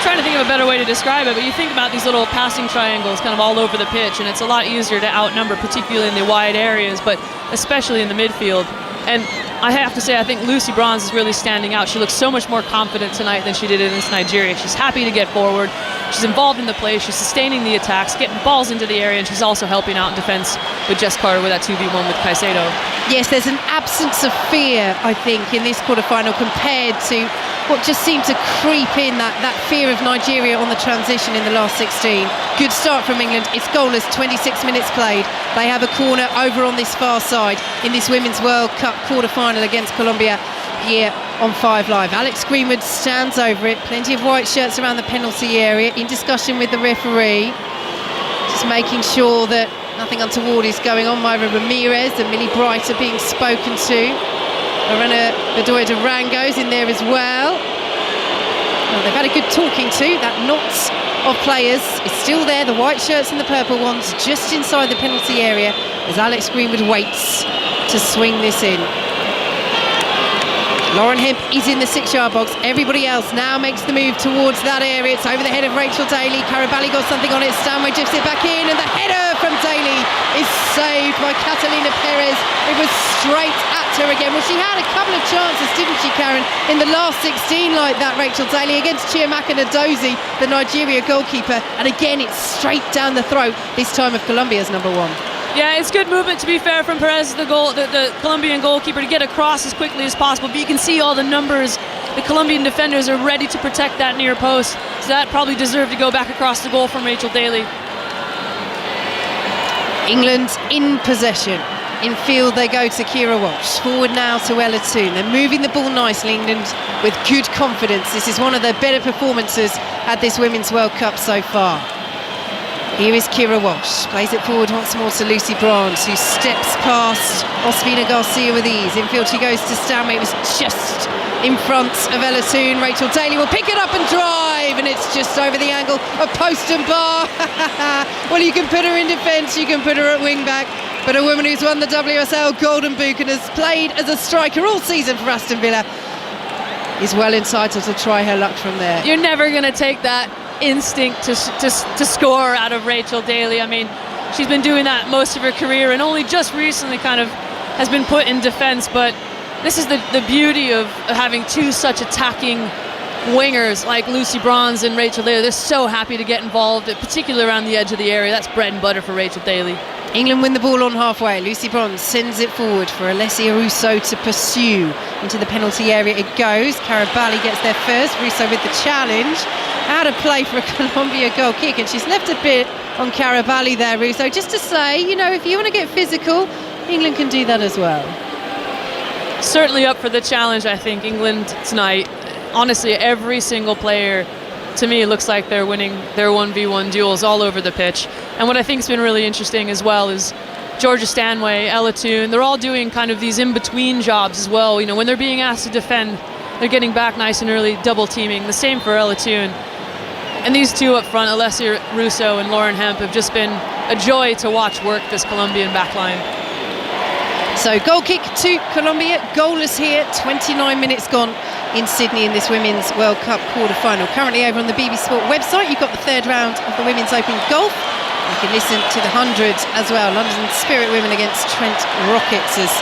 Trying to think of a better way to describe it, but you think about these little passing triangles kind of all over the pitch, and it's a lot easier to outnumber, particularly in the wide areas, but especially in the midfield. And I have to say, I think Lucy Bronze is really standing out. She looks so much more confident tonight than she did against Nigeria. She's happy to get forward. She's involved in the play. She's sustaining the attacks, getting balls into the area, and she's also helping out in defence with Jess Carter with that 2v1 with Caicedo. Yes, there's an absence of fear, I think, in this quarter-final compared to what just seemed to creep in, that fear of Nigeria on the transition in the last 16. Good start from England. It's goalless, 26 minutes played. They have a corner over on this far side in this Women's World Cup quarter-final against Colombia here on 5 Live. Alex Greenwood stands over it. Plenty of white shirts around the penalty area, in discussion with the referee, just making sure that nothing untoward is going on. Myra Ramirez and Millie Bright are being spoken to. Lorena Bedoya de Rango's in there as well. Well, they've had a good talking to. That knot of players is still there, the white shirts and the purple ones, just inside the penalty area as Alex Greenwood waits to swing this in. Lauren Hemp is in the 6-yard box. Everybody else now makes the move towards that area. It's over the head of Rachel Daly. Carabali got something on it. Stanway drifts it back in, and the header from Daly is saved by Catalina Perez. It was straight at her again. Well, she had a couple of chances, didn't she, Karen, in the last 16 like that, Rachel Daly, against Chiamaka Nnadozie, the Nigeria goalkeeper. And again, it's straight down the throat, this time of Colombia's number 1. Yeah, it's good movement, to be fair, from Perez, the Colombian goalkeeper, to get across as quickly as possible. But you can see all the numbers. The Colombian defenders are ready to protect that near post. So that probably deserved to go back across the goal from Rachel Daly. England in possession. In field they go to Kira Walsh. Forward now to Ella Toone. They're moving the ball nicely, England, with good confidence. This is one of their better performances at this Women's World Cup so far. Here is Kira Walsh, plays it forward once more to Lucy Bronze, who steps past Ospina Garcia with ease. Infield she goes to Stanway. It was just in front of Ella Toone. Rachel Daly will pick it up and drive, and it's just over the angle of post and bar. Well, you can put her in defence, you can put her at wing back, but a woman who's won the WSL Golden Boot and has played as a striker all season for Aston Villa is well entitled to try her luck from there. You're never going to take that instinct to score out of Rachel Daly. I mean, she's been doing that most of her career and only just recently kind of has been put in defence, but this is the beauty of having two such attacking wingers like Lucy Bronze and Rachel Daly. They're so happy to get involved, particularly around the edge of the area. That's bread and butter for Rachel Daly. England win the ball on halfway. Lucy Bronze sends it forward for Alessia Russo to pursue. Into the penalty area it goes. Carabali gets there first. Russo with the challenge. Out of play for a Colombia goal kick, and she's left a bit on Carabali there, Russo, just to say, if you want to get physical, England can do that as well. Certainly up for the challenge, I think, England tonight. Honestly, every single player, to me, looks like they're winning their 1v1 duels all over the pitch. And what I think has been really interesting as well is Georgia Stanway, Ella Toone, they're all doing kind of these in-between jobs as well. When they're being asked to defend, they're getting back nice and early, double teaming. The same for Ella Toone. And these two up front, Alessia Russo and Lauren Hemp, have just been a joy to watch work this Colombian backline. So goal kick to Colombia, goalless here, 29 minutes gone in Sydney in this Women's World Cup quarter-final. Currently over on the BBC Sport website, you've got the third round of the Women's Open Golf. You can listen to the 100 as well. London Spirit Women against Trent Rockets as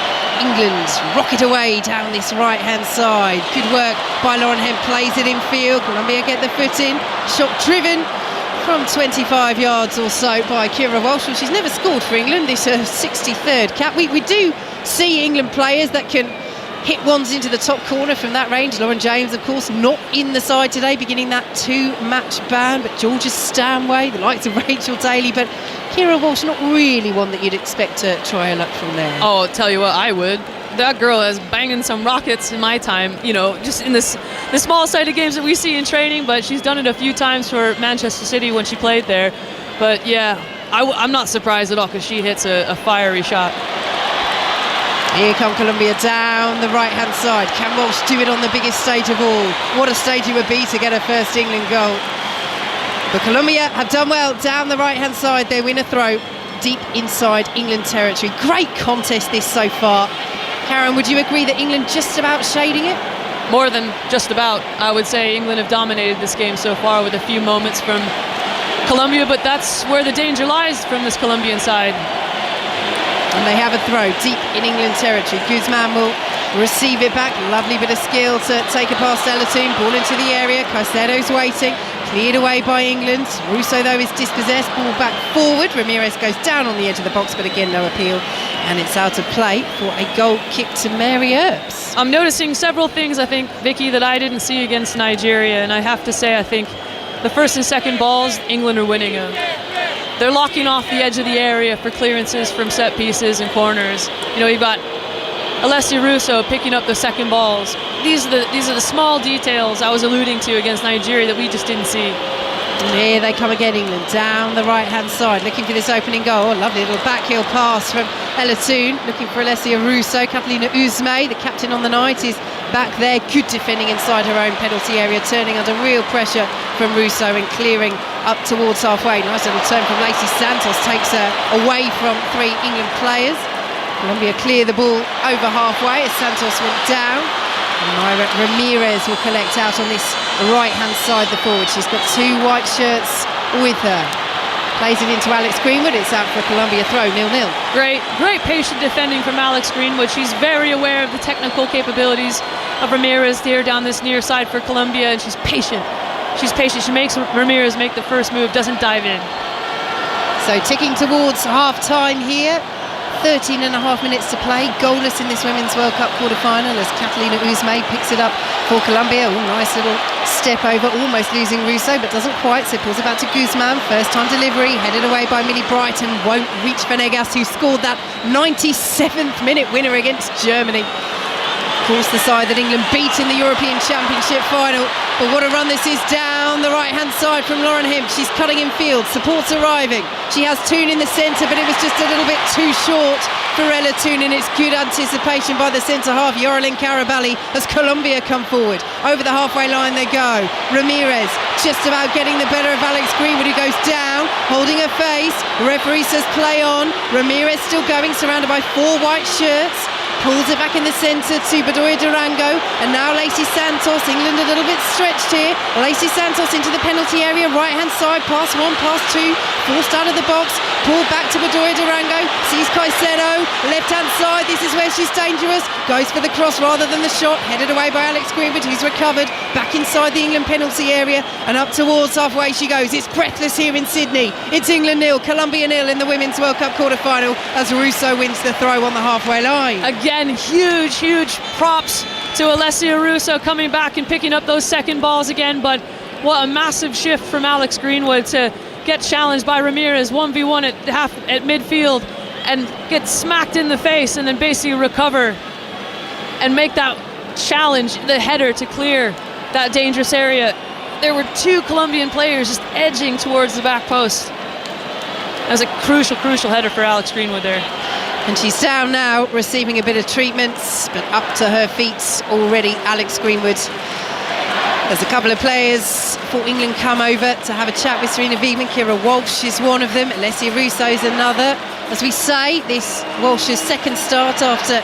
England rocket away down this right-hand side. Good work by Lauren Hemp, plays it in field. Colombia get the foot in. Shot driven from 25 yards or so by Kira Walsh. Well, she's never scored for England. This is her 63rd cap. We do see England players that can hit ones into the top corner from that range. Lauren James, of course, not in the side today, beginning that 2-match ban. But Georgia Stanway, the likes of Rachel Daly. But Kira Walsh, not really one that you'd expect to try her luck from there. Oh, tell you what, I would. That girl is banging some rockets in my time, just in the small-sided games that we see in training, but she's done it a few times for Manchester City when she played there. But yeah, I'm not surprised at all because she hits a fiery shot. Here come Colombia down the right-hand side. Can Walsh do it on the biggest stage of all? What a stage it would be to get her first England goal. But Colombia have done well down the right-hand side. They win a throw deep inside England territory. Great contest this so far. Karen, would you agree that England just about shading it? More than just about. I would say England have dominated this game so far with a few moments from Colombia, but that's where the danger lies from this Colombian side. And they have a throw deep in England territory. Guzman will receive it back. Lovely bit of skill to take it past Elatoon. Ball into the area. Caicedo's waiting. Cleared away by England. Russo, though, is dispossessed. Ball back forward. Ramirez goes down on the edge of the box, but again, no appeal. And it's out of play for a goal kick to Mary Earps. I'm noticing several things, I think, Vicky, that I didn't see against Nigeria. And I have to say, I think the first and second balls, England are winning them. They're locking off the edge of the area for clearances from set pieces and corners. You've got Alessia Russo picking up the second balls. These are the small details I was alluding to against Nigeria that we just didn't see. And here they come again, England, down the right-hand side, looking for this opening goal. Oh, lovely little backheel pass from Elatoon, looking for Alessia Russo. Catalina Uzme, the captain on the night, is back there. Good defending inside her own penalty area, turning under real pressure from Russo and clearing up towards halfway. Nice little turn from Lacey Santos, takes her away from 3 England players. Colombia clear the ball over halfway as Santos went down. And Myra Ramirez will collect out on this right-hand side, the forward. She's got 2 white shirts with her. Plays it into Alex Greenwood. It's out for a Colombia throw, 0-0. Great patient defending from Alex Greenwood. She's very aware of the technical capabilities of Ramirez here down this near side for Colombia, and she's patient. She makes Ramirez make the first move, doesn't dive in. So ticking towards half-time here. 13 and a half minutes to play. Goalless in this Women's World Cup quarter-final as Catalina Uzme picks it up for Colombia. Oh, nice little step over, almost losing Russo, but doesn't quite. So pulls it back to Guzman. First time delivery, headed away by Millie Brighton. Won't reach Venegas, who scored that 97th minute winner against Germany. Of course, the side that England beat in the European Championship final. But what a run this is down the right-hand side from Lauren Hemp. She's cutting in field, support's arriving. She has Toon in the centre, but it was just a little bit too short for Ella Toon, and it's good anticipation by the centre-half, Yorelin Carabali, as Colombia come forward. Over the halfway line they go. Ramirez just about getting the better of Alex Greenwood, who goes down, holding her face. Referee says play on. Ramirez still going, surrounded by 4 white shirts. Pulls it back in the centre to Bedoya Durango, and now Lacey Santos. England a little bit stretched here. Lacey Santos into the penalty area, right-hand side, pass 1, pass 2, forced out of the box, pulled back to Bedoya Durango, sees Caicedo, left-hand side, this is where she's dangerous, goes for the cross rather than the shot, headed away by Alex Greenwood, who's recovered, back inside the England penalty area, and up towards halfway she goes. It's breathless here in Sydney. It's England 0, Colombia 0 in the Women's World Cup quarter-final as Russo wins the throw on the halfway line. Again, huge props to Alessia Russo coming back and picking up those second balls again, but what a massive shift from Alex Greenwood to get challenged by Ramirez 1v1 at midfield and get smacked in the face and then basically recover and make that challenge, the header, to clear that dangerous area. There were 2 Colombian players just edging towards the back post. That was a crucial header for Alex Greenwood there. And she's down now, receiving a bit of treatment, but up to her feet already, Alex Greenwood. There's a couple of players for England come over to have a chat with Serena Wiegman. Kira Walsh is one of them, Alessia Russo is another. As we say, this Walsh's second start after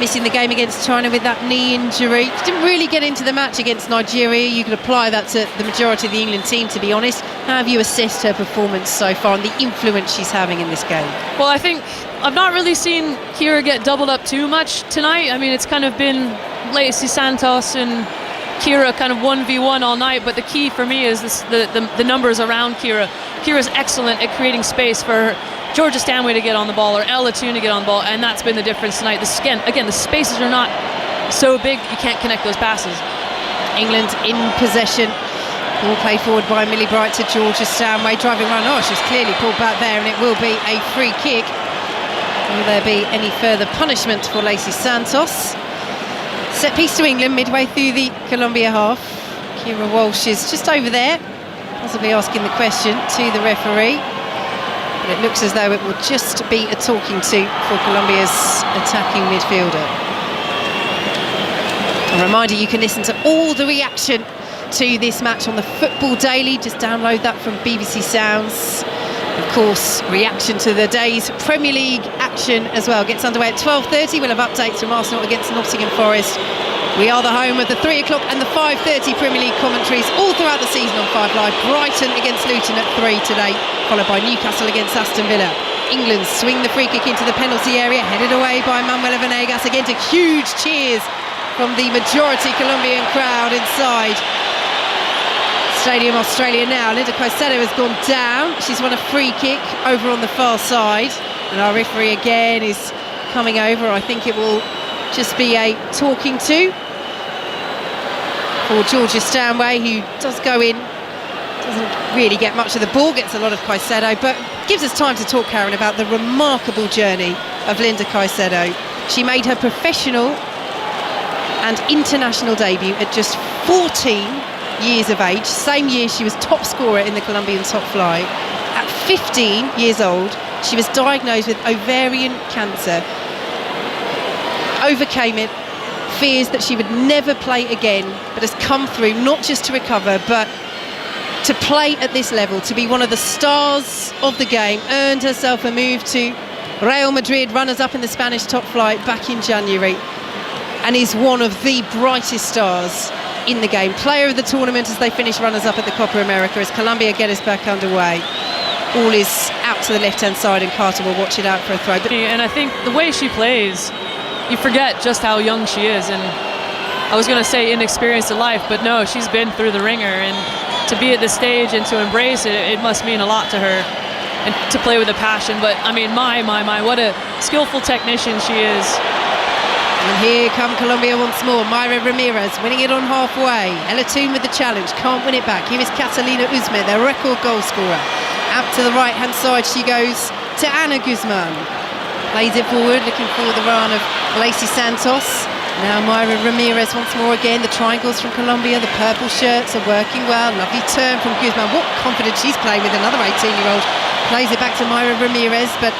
missing the game against China with that knee injury. She didn't really get into the match against Nigeria. You could apply that to the majority of the England team, to be honest. How have you assessed her performance so far and the influence she's having in this game? Well, I think I've not really seen Kira get doubled up too much tonight. I mean, it's kind of been Lacey Santos and Kira kind of 1v1 all night, but the key for me is the numbers around Kira. Kira's excellent at creating space for Georgia Stanway to get on the ball or Ella Toon to get on the ball, and that's been the difference tonight. Again, the spaces are not so big you can't connect those passes. England in possession Ball played forward by Millie Bright to Georgia Stanway, driving run. Oh, she's clearly pulled back there, and it will be a free kick. Will there be any further punishment for Lacey Santos? Set piece to England midway through the Colombia half. Kira Walsh is just over there, possibly asking the question to the referee. But it looks as though it will just be a talking to for Colombia's attacking midfielder. A reminder, you can listen to all the reaction to this match on the Football Daily. Just download that from BBC Sounds. Of course, reaction to the day's Premier League action as well gets underway at 12:30. We'll have updates from Arsenal against Nottingham Forest. We are the home of the 3 o'clock and the 5:30 Premier League commentaries all throughout the season on 5 Live. Brighton against Luton at 3 today, followed by Newcastle against Aston Villa. England swing the free kick into the penalty area, headed away by Manuela Venegas. Again to huge cheers from the majority Colombian crowd inside Stadium Australia now. Linda Caicedo has gone down. She's won a free kick over on the far side. And our referee again is coming over. I think it will just be a talking to for Georgia Stanway, who does go in. Doesn't really get much of the ball, gets a lot of Caicedo, but gives us time to talk, Karen, about the remarkable journey of Linda Caicedo. She made her professional and international debut at just 14 years of age. Same year she was top scorer in the Colombian top flight. At 15 years old, she was diagnosed with ovarian cancer. Overcame it, fears that she would never play again, but has come through not just to recover, but to play at this level, to be one of the stars of the game. Earned herself a move to Real Madrid, runners-up in the Spanish top flight back in January, and is one of the brightest stars in the game. Player of the tournament as they finish runners-up at the Copa America as Colombia get us back underway. Ball is out to the left-hand side and Carter will watch it out for a throw. And I think the way she plays, you forget just how young she is. And I was going to say inexperienced in life, but no, she's been through the ringer. And to be at this stage and to embrace it, it must mean a lot to her. And to play with a passion. But, I mean, my, what a skillful technician she is. And here come Colombia once more. Mayra Ramirez winning it on halfway. Ella Toon with the challenge, can't win it back. Here is Catalina Uzme, their record goal scorer. Out to the right-hand side she goes to Ana Guzman. Plays it forward, looking for the run of Lacey Santos. Now Mayra Ramirez once more again. The triangles from Colombia, the purple shirts are working well. Lovely turn from Guzman. What confidence she's playing with, another 18-year-old. Plays it back to Mayra Ramirez, but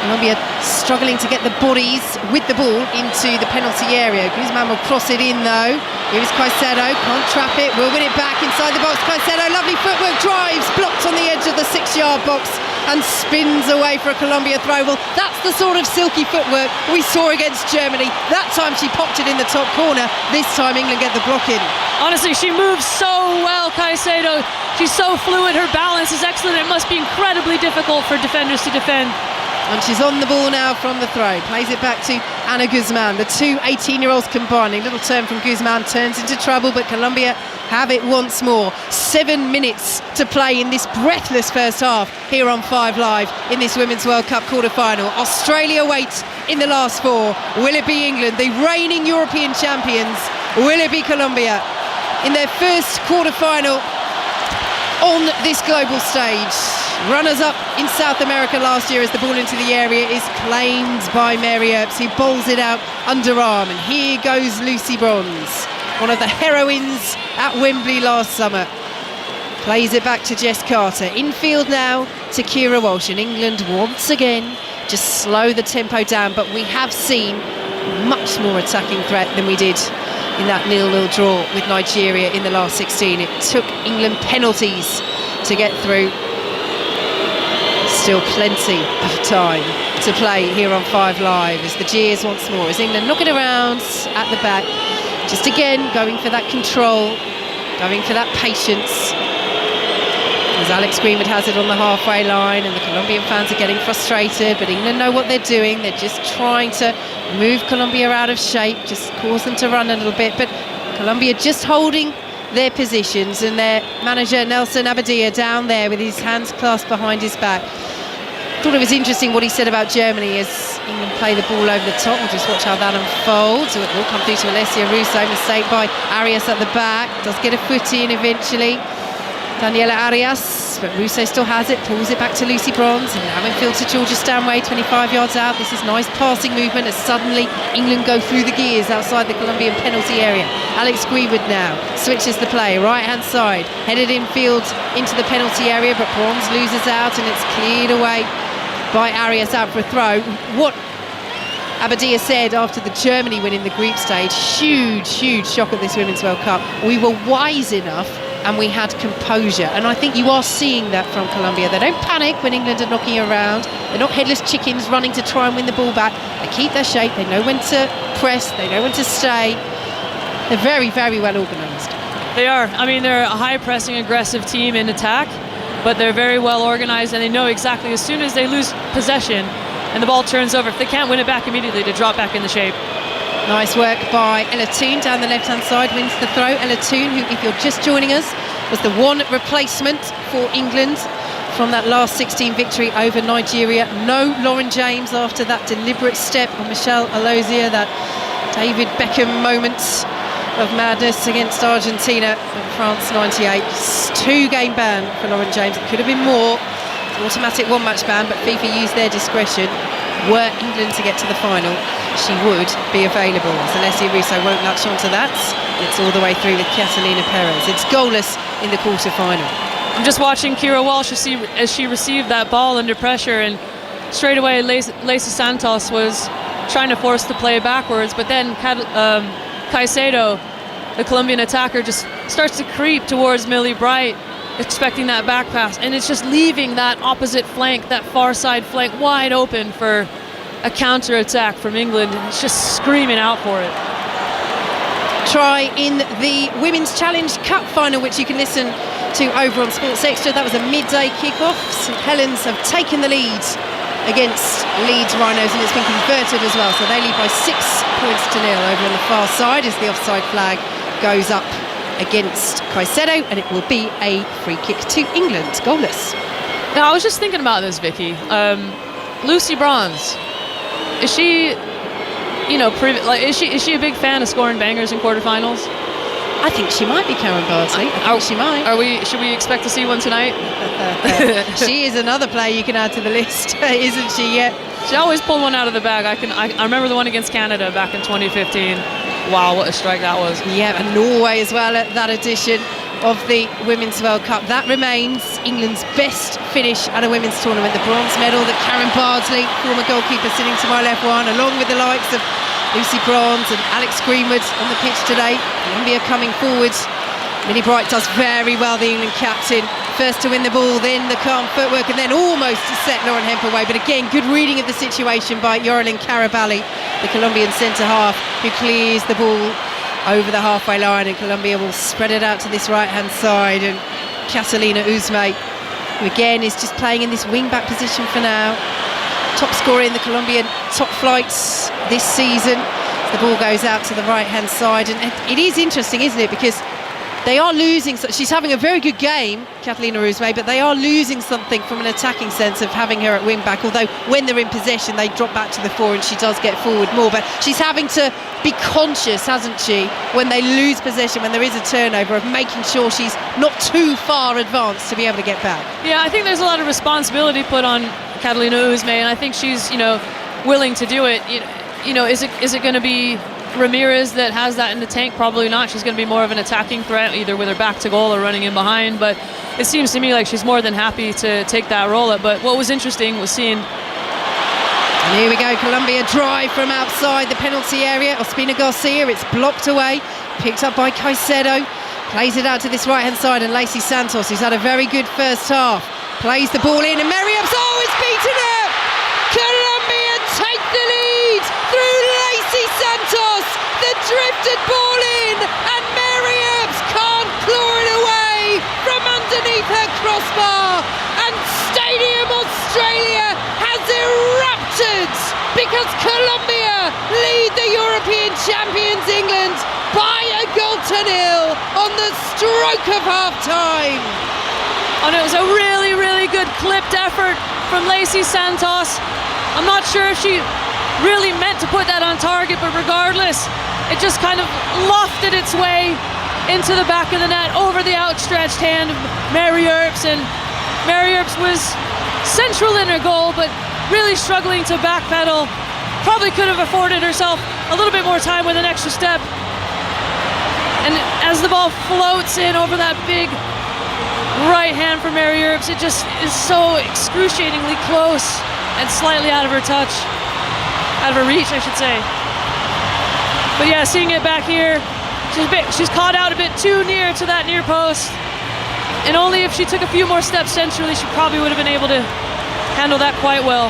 Colombia struggling to get the bodies with the ball into the penalty area. Guzman will cross it in though. Here is Caicedo, can't trap it, will win it back inside the box. Caicedo, lovely footwork, drives, blocked on the edge of the 6-yard box and spins away for a Colombia throw. Well, that's the sort of silky footwork we saw against Germany. That time she popped it in the top corner. This time England get the block in. Honestly, she moves so well, Caicedo. She's so fluid, her balance is excellent. It must be incredibly difficult for defenders to defend. And she's on the ball now from the throw. Plays it back to Ana Guzman. The two 18-year-olds combining. Little turn from Guzman turns into trouble, but Colombia have it once more. 7 minutes to play in this breathless first half here on 5 Live in this Women's World Cup quarter-final. Australia waits in the last 4. Will it be England, the reigning European champions? Will it be Colombia in their first quarter-final on this global stage? Runners-up in South America last year as the ball into the area is claimed by Mary Earps, who bowls it out underarm. And here goes Lucy Bronze, one of the heroines at Wembley last summer. Plays it back to Jess Carter. Infield now to Kira Walsh. And England once again just slow the tempo down, but we have seen much more attacking threat than we did in that 0-0 draw with Nigeria in the last 16. It took England penalties to get through. Still plenty of time to play here on 5 Live as the jeers once more as England knocking around at the back, just again going for that control, going for that patience as Alex Greenwood has it on the halfway line, and the Colombian fans are getting frustrated, but England know what they're doing. They're just trying to move Colombia out of shape, just cause them to run a little bit, but Colombia just holding their positions, and their manager Nelson Abadia down there with his hands clasped behind his back. Thought it was interesting what he said about Germany as England play the ball over the top. We'll just watch how that unfolds. It will come through to Alessia Russo. Mistake by Arias at the back. Does get a foot in eventually. Daniela Arias, but Russo still has it, pulls it back to Lucy Bronze, and now in field to Georgia Stanway, 25 yards out. This is nice passing movement as suddenly England go through the gears outside the Colombian penalty area. Alex Greenwood now switches the play, right hand side, headed infield into the penalty area, but Bronze loses out and it's cleared away by Arias out for a throw. What Abadia said after the Germany win in the group stage, huge shock at this Women's World Cup. We were wise enough and we had composure, and I think you are seeing that from Colombia. They don't panic when England are knocking around. They're not headless chickens running to try and win the ball back. They keep their shape, they know when to press, they know when to stay. They're very well organised. They are. I mean, they're a high pressing aggressive team in attack, but they're very well organised, and they know exactly as soon as they lose possession and the ball turns over, if they can't win it back immediately, to drop back in the shape. Nice work by Ella Toone down the left-hand side, wins the throw. Ella Toone, who, if you're just joining us, was the one replacement for England from that last 16 victory over Nigeria. No Lauren James after that deliberate step on Michelle Alozie, that David Beckham moment of madness against Argentina in France 98. 2-game ban for Lauren James. It could have been more. Automatic one-match ban, but FIFA used their discretion. Were England to get to the final, she would be available. Alessia Russo won't latch onto that. It's all the way through with Catalina Perez. It's goalless in the quarter-final. I'm just watching Kira Walsh as she received that ball under pressure, and straight away Lacey Santos was trying to force the play backwards, but then Caicedo, the Colombian attacker, just starts to creep towards Millie Bright, expecting that back pass, and it's just leaving that opposite flank, that far side flank, wide open for a counter attack from England. It's just screaming out for it. Try in the Women's Challenge Cup final, which you can listen to over on Sports Extra. That was a midday kick-off. St Helens have taken the lead against Leeds Rhinos, and it's been converted as well, so they lead by 6 points to 0 over on the far side as the offside flag goes up against Caicedo, and it will be a free kick to England, goalless. Now, I was just thinking about this, Vicky. Lucy Bronze, is she, is she a big fan of scoring bangers in quarterfinals? I think she might be, Karen Bardsley. I think she might. Should we expect to see one tonight? She is another player you can add to the list, isn't she? Yet she always pulled one out of the bag. I remember the one against Canada back in 2015. Wow, what a strike that was. Yeah, and Norway as well at that edition of the Women's World Cup. That remains England's best finish at a women's tournament. The bronze medal that Karen Bardsley, former goalkeeper sitting to my left, won, along with the likes of Lucy Bronze and Alex Greenwood on the pitch today. Colombia coming forward. Millie Bright does very well, the England captain. First to win the ball, then the calm footwork, and then almost to set Lauren Hemp away. But again, good reading of the situation by Yorelin Carabali, the Colombian centre-half, who clears the ball over the halfway line, and Colombia will spread it out to this right-hand side. And Catalina Uzme, who again is just playing in this wing-back position for now. Top scorer in the Colombian top flights this season. The ball goes out to the right-hand side, and it is interesting, isn't it? Because they are losing. She's having a very good game, Catalina Uzme, but they are losing something from an attacking sense of having her at wing back. Although when they're in possession, they drop back to the fore, and she does get forward more. But she's having to be conscious, hasn't she, when they lose possession, when there is a turnover, of making sure she's not too far advanced to be able to get back. Yeah, I think there's a lot of responsibility put on Catalina Uzme, and I think she's, willing to do it. Is it going to be Ramirez that has that in the tank? Probably not. She's going to be more of an attacking threat, either with her back to goal or running in behind. But it seems to me like she's more than happy to take that role up. But what was interesting was seeing. And here we go, Colombia drive from outside the penalty area. Ospina Garcia, it's blocked away, picked up by Caicedo, plays it out to this right-hand side, and Lacey Santos, who's had a very good first half, plays the ball in, and Merriam's, it's beaten out! Colombia take the lead through Lacey Santos, the drifted ball in, and Merriam's can't claw it away from underneath her crossbar, and Stadium Australia has erupted because Colombia lead the European champions England by a goal to 0 on the stroke of half-time. And it was a really, really good clipped effort from Lacey Santos. I'm not sure if she really meant to put that on target, but regardless, it just kind of lofted its way into the back of the net, over the outstretched hand of Mary Earps, and Mary Earps was central in her goal, but really struggling to backpedal. Probably could have afforded herself a little bit more time with an extra step. And as the ball floats in over that big right hand for Mary Earps, it just is so excruciatingly close and slightly out of her touch, out of her reach, I should say. But yeah, seeing it back here, she's caught out a bit too near to that near post, and only if she took a few more steps centrally, she probably would have been able to handle that quite well.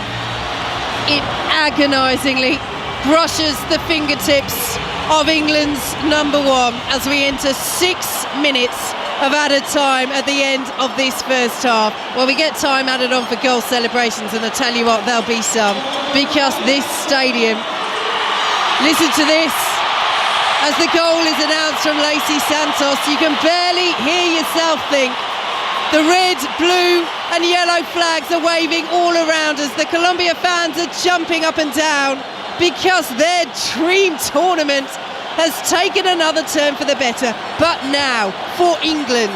It agonisingly brushes the fingertips of England's number one as we enter 6 minutes of added time at the end of this first half. Well, we get time added on for goal celebrations, and I tell you what, there'll be some, because this stadium, listen to this, as the goal is announced from Lacey Santos, you can barely hear yourself think. The red, blue and yellow flags are waving all around us. The Colombia fans are jumping up and down because their dream tournament has taken another turn for the better. But now, for England,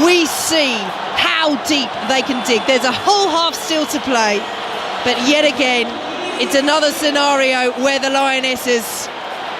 we see how deep they can dig. There's a whole half still to play, but yet again, it's another scenario where the Lionesses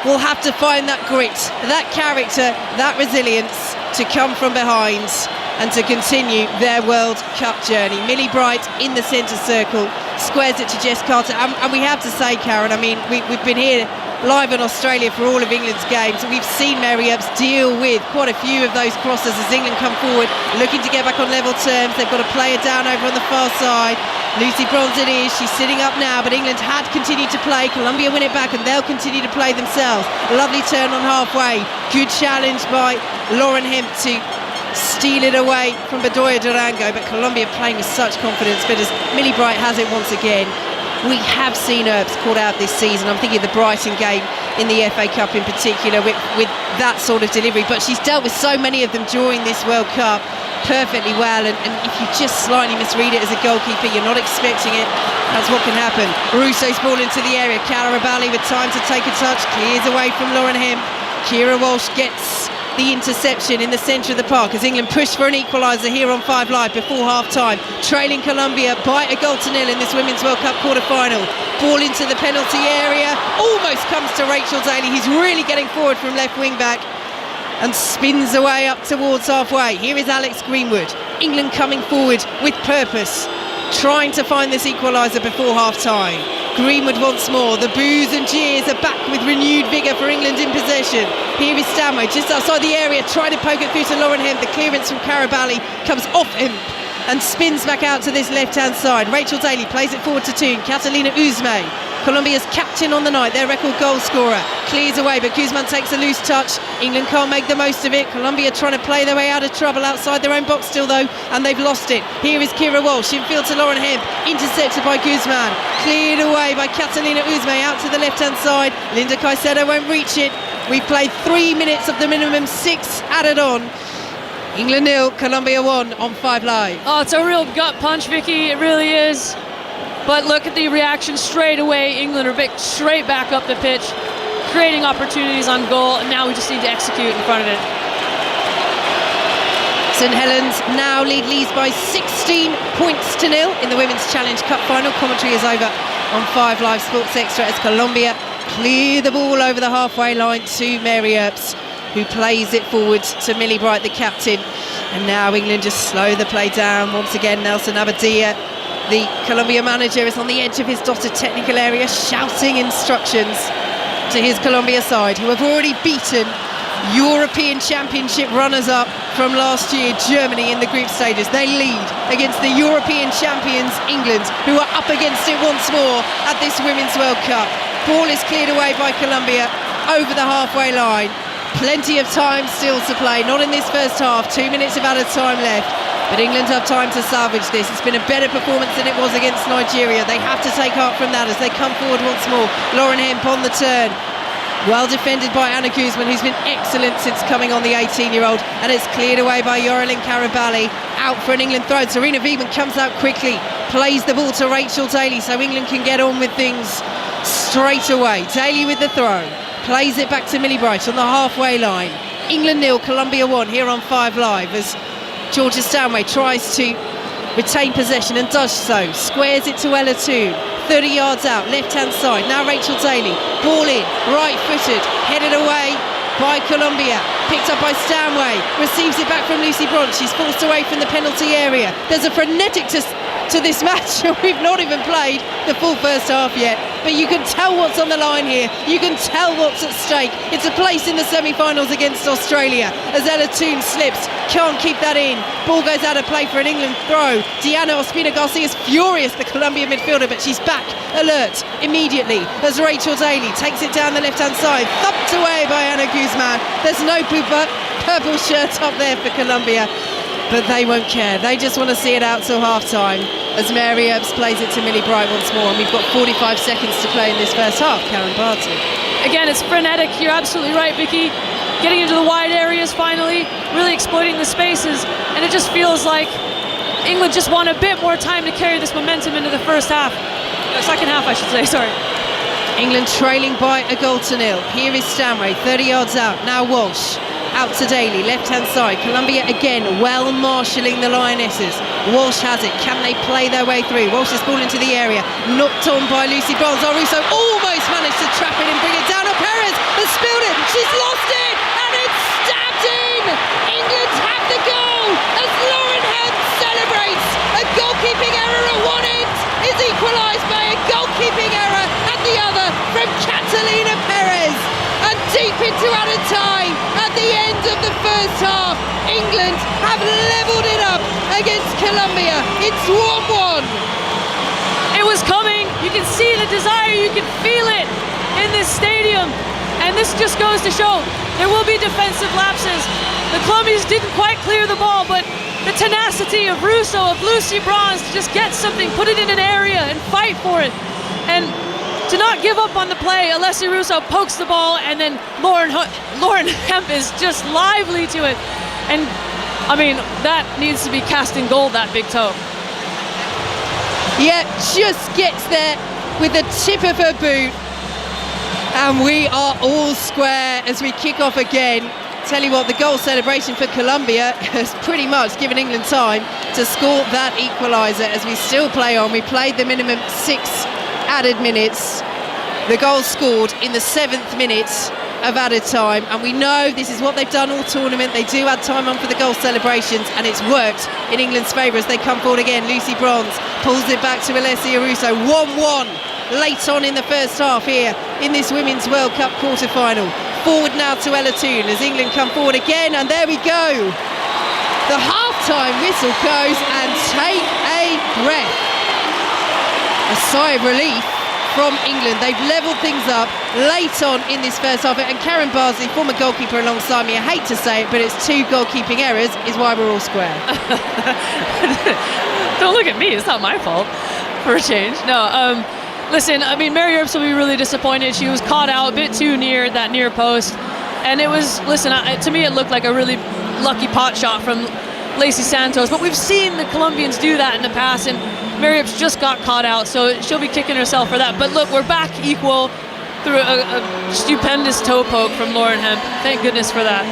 will have to find that grit, that character, that resilience to come from behind and to continue their World Cup journey. Millie Bright in the centre circle, squares it to Jess Carter, and we have to say, Karen, I mean, we've been here live in Australia for all of England's games, and we've seen Mary Earps deal with quite a few of those crosses as England come forward, looking to get back on level terms. They've got a player down over on the far side. Lucy Bronze it is, she's sitting up now, but England had continued to play. Colombia win it back, and they'll continue to play themselves. Lovely turn on halfway, good challenge by Lauren Hemp to steal it away from Bedoya Durango, but Colombia playing with such confidence. But as Millie Bright has it once again, we have seen Earps caught out this season. I'm thinking of the Brighton game in the FA Cup in particular with that sort of delivery, but she's dealt with so many of them during this World Cup perfectly well, and if you just slightly misread it as a goalkeeper, you're not expecting it, that's what can happen. Russo's ball into the area, Carabali with time to take a touch, clears away from Lauren Hemp. Kira Walsh gets the interception in the centre of the park as England push for an equaliser here on 5 Live before half-time, trailing Colombia by a goal to nil in this Women's World Cup quarter-final. Ball into the penalty area, almost comes to Rachel Daly, who's really getting forward from left wing-back and spins away up towards halfway. Here is Alex Greenwood. England coming forward with purpose, trying to find this equaliser before half-time. Greenwood once more, the boos and jeers are back with renewed vigour for England in possession. Here is Stanway just outside the area, trying to poke it through to Lauren Hemp. The clearance from Carabali comes off him and spins back out to this left-hand side. Rachel Daly plays it forward to Toon. Catalina Uzme, Colombia's captain on the night, their record goal scorer, clears away, but Guzman takes a loose touch. England can't make the most of it. Colombia trying to play their way out of trouble outside their own box still though, and they've lost it. Here is Kira Walsh, infield to Lauren Hemp, intercepted by Guzman, cleared away by Catalina Uzme out to the left-hand side. Linda Caicedo won't reach it. We've played 3 minutes of the minimum, 6 added on. England 0, Colombia 1 on 5 Live. Oh, it's a real gut punch, Vicky, it really is. But look at the reaction straight away. England are straight back up the pitch, creating opportunities on goal, and now we just need to execute in front of it. St Helens now lead Leeds by 16 points to 0 in the Women's Challenge Cup final. Commentary is over on 5 Live Sports Extra as Colombia clear the ball over the halfway line to Mary Earps, who plays it forward to Millie Bright, the captain. And now England just slow the play down. Once again, Nelson Abadia, the Colombia manager, is on the edge of his dotted technical area, shouting instructions to his Colombia side, who have already beaten European Championship runners-up from last year, Germany, in the group stages. They lead against the European champions, England, who are up against it once more at this Women's World Cup. Ball is cleared away by Colombia over the halfway line. Plenty of time still to play, not in this first half, 2 minutes of added time left, but England have time to salvage this. It's been a better performance than it was against Nigeria. They have to take heart from that as they come forward once more. Lauren Hemp on the turn, well defended by Anna Guzman, who's been excellent since coming on, the 18-year-old, and it's cleared away by Yorelin Carabali, out for an England throw. Serena Wiegman comes out quickly, plays the ball to Rachel Daly so England can get on with things straight away. Daly with the throw, plays it back to Millie Bright on the halfway line. England 0, Colombia 1 here on 5 Live as Georgia Stanway tries to retain possession and does so. Squares it to Ella Toone. 30 yards out, left-hand side. Now Rachel Daly. Ball in, right-footed, headed away by Colombia. Picked up by Stanway. Receives it back from Lucy Bronze. She's forced away from the penalty area. There's a frenetic to this match. We've not even played the full first half yet, but you can tell what's on the line here. You can tell what's at stake. It's a place in the semi-finals against Australia as Ella Toone slips, can't keep that in. Ball goes out of play for an England throw. Diana Ospina-Garcia is furious, the Colombia midfielder, but she's back alert immediately as Rachel Daly takes it down the left-hand side, thumped away by Ana Guzman. There's no purple shirt up there for Colombia, but they won't care. They just want to see it out till half-time as Mary Earps plays it to Millie Bright once more, and we've got 45 seconds to play in this first half. Karen Barty. Again, it's frenetic. You're absolutely right, Vicky. Getting into the wide areas finally, really exploiting the spaces, and it just feels like England just want a bit more time to carry this momentum into the first half. Second half, I should say, sorry. England trailing by a goal to nil. Here is Stanway, 30 yards out. Now Walsh. Out to Daly, left-hand side. Colombia again, well marshalling the Lionesses. Walsh has it. Can they play their way through? Walsh's ball into the area. Knocked on by Lucy Bronze. Russo almost managed to trap it and bring it down. Perez has spilled it. She's lost it. And it's stabbed in. England have the goal as Lauren Hunt celebrates. A goalkeeping error at one end is equalised by a goalkeeping error at the other from Catalina Perez. And deep into added time at the end of the first half, England have levelled it up against Colombia. It's 1-1. It was coming. You can see the desire. You can feel it in this stadium. And this just goes to show there will be defensive lapses. The Colombians didn't quite clear the ball, but the tenacity of Russo, of Lucy Bronze, to just get something, put it in an area and fight for it. And to not give up on the play, Alessia Russo pokes the ball, and then Lauren Hemp is just lively to it. And, I mean, that needs to be cast in gold, that big toe. Yeah, just gets there with the tip of her boot. And we are all square as we kick off again. Tell you what, the goal celebration for Colombia has pretty much given England time to score that equaliser as we still play on. We played the minimum 6 added minutes. The goal scored in the 7th minute of added time, and we know this is what they've done all tournament. They do add time on for the goal celebrations, and it's worked in England's favour as they come forward again. Lucy Bronze pulls it back to Alessia Russo. 1-1 late on in the first half here in this Women's World Cup quarter-final. Forward now to Ella Toone as England come forward again, and there we go. The half-time whistle goes, and take a breath. A sigh of relief from England. They've levelled things up late on in this first half, and Karen Barsley, former goalkeeper alongside me, I hate to say it, but it's 2 goalkeeping errors is why we're all square. Don't look at me, it's not my fault for a change. No, listen, I mean, Mary Earps will be really disappointed. She was caught out a bit too near that near post, and it was, listen, to me it looked like a really lucky pot shot from Lacey Santos, but we've seen the Colombians do that in the past, and Mary Earps just got caught out, so she'll be kicking herself for that. But look, we're back equal through a stupendous toe poke from Lauren Hemp. Thank goodness for that.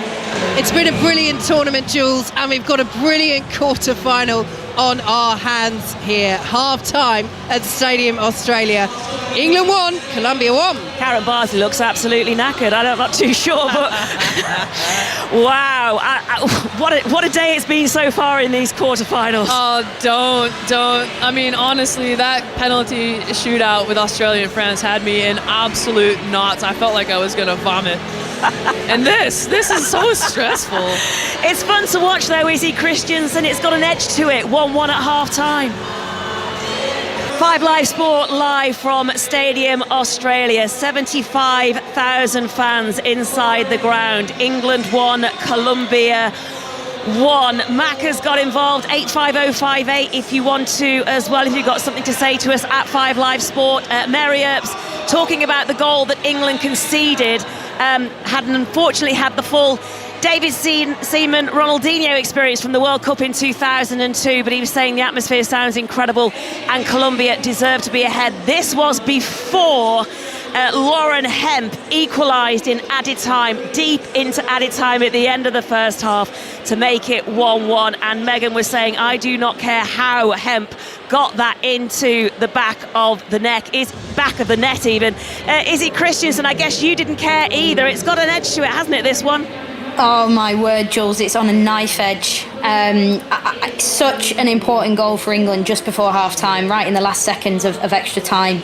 It's been a brilliant tournament, Jules, and we've got a brilliant quarter-final on our hands here. Half-time at Stadium Australia. England won, Colombia won. Karen Barsley looks absolutely knackered. I'm not too sure, but wow, what a day it's been so far in these quarterfinals. Oh, don't. I mean, honestly, that penalty shootout with Australia and France had me in absolute knots. I felt like I was going to vomit. And this is so stressful. It's fun to watch though, Izzy Christiansen. It's got an edge to it. 1-1 at half-time. 5 Live Sport live from Stadium Australia. 75,000 fans inside the ground. England 1, Colombia 1. Mac has got involved. 85058 if you want to as well, if you've got something to say to us at 5 Live Sport. Mary Earps talking about the goal that England conceded. Hadn't unfortunately had the full David Seaman Ronaldinho experience from the World Cup in 2002, but he was saying the atmosphere sounds incredible and Colombia deserved to be ahead. This was before Lauren Hemp equalised in added time, deep into added time at the end of the first half to make it 1-1. And Megan was saying, I do not care how Hemp got that into the back of the net even. Izzy Christensen, I guess you didn't care either. It's got an edge to it, hasn't it, this one? Oh my word, Jules, it's on a knife edge. Such an important goal for England just before half-time, right in the last seconds of extra time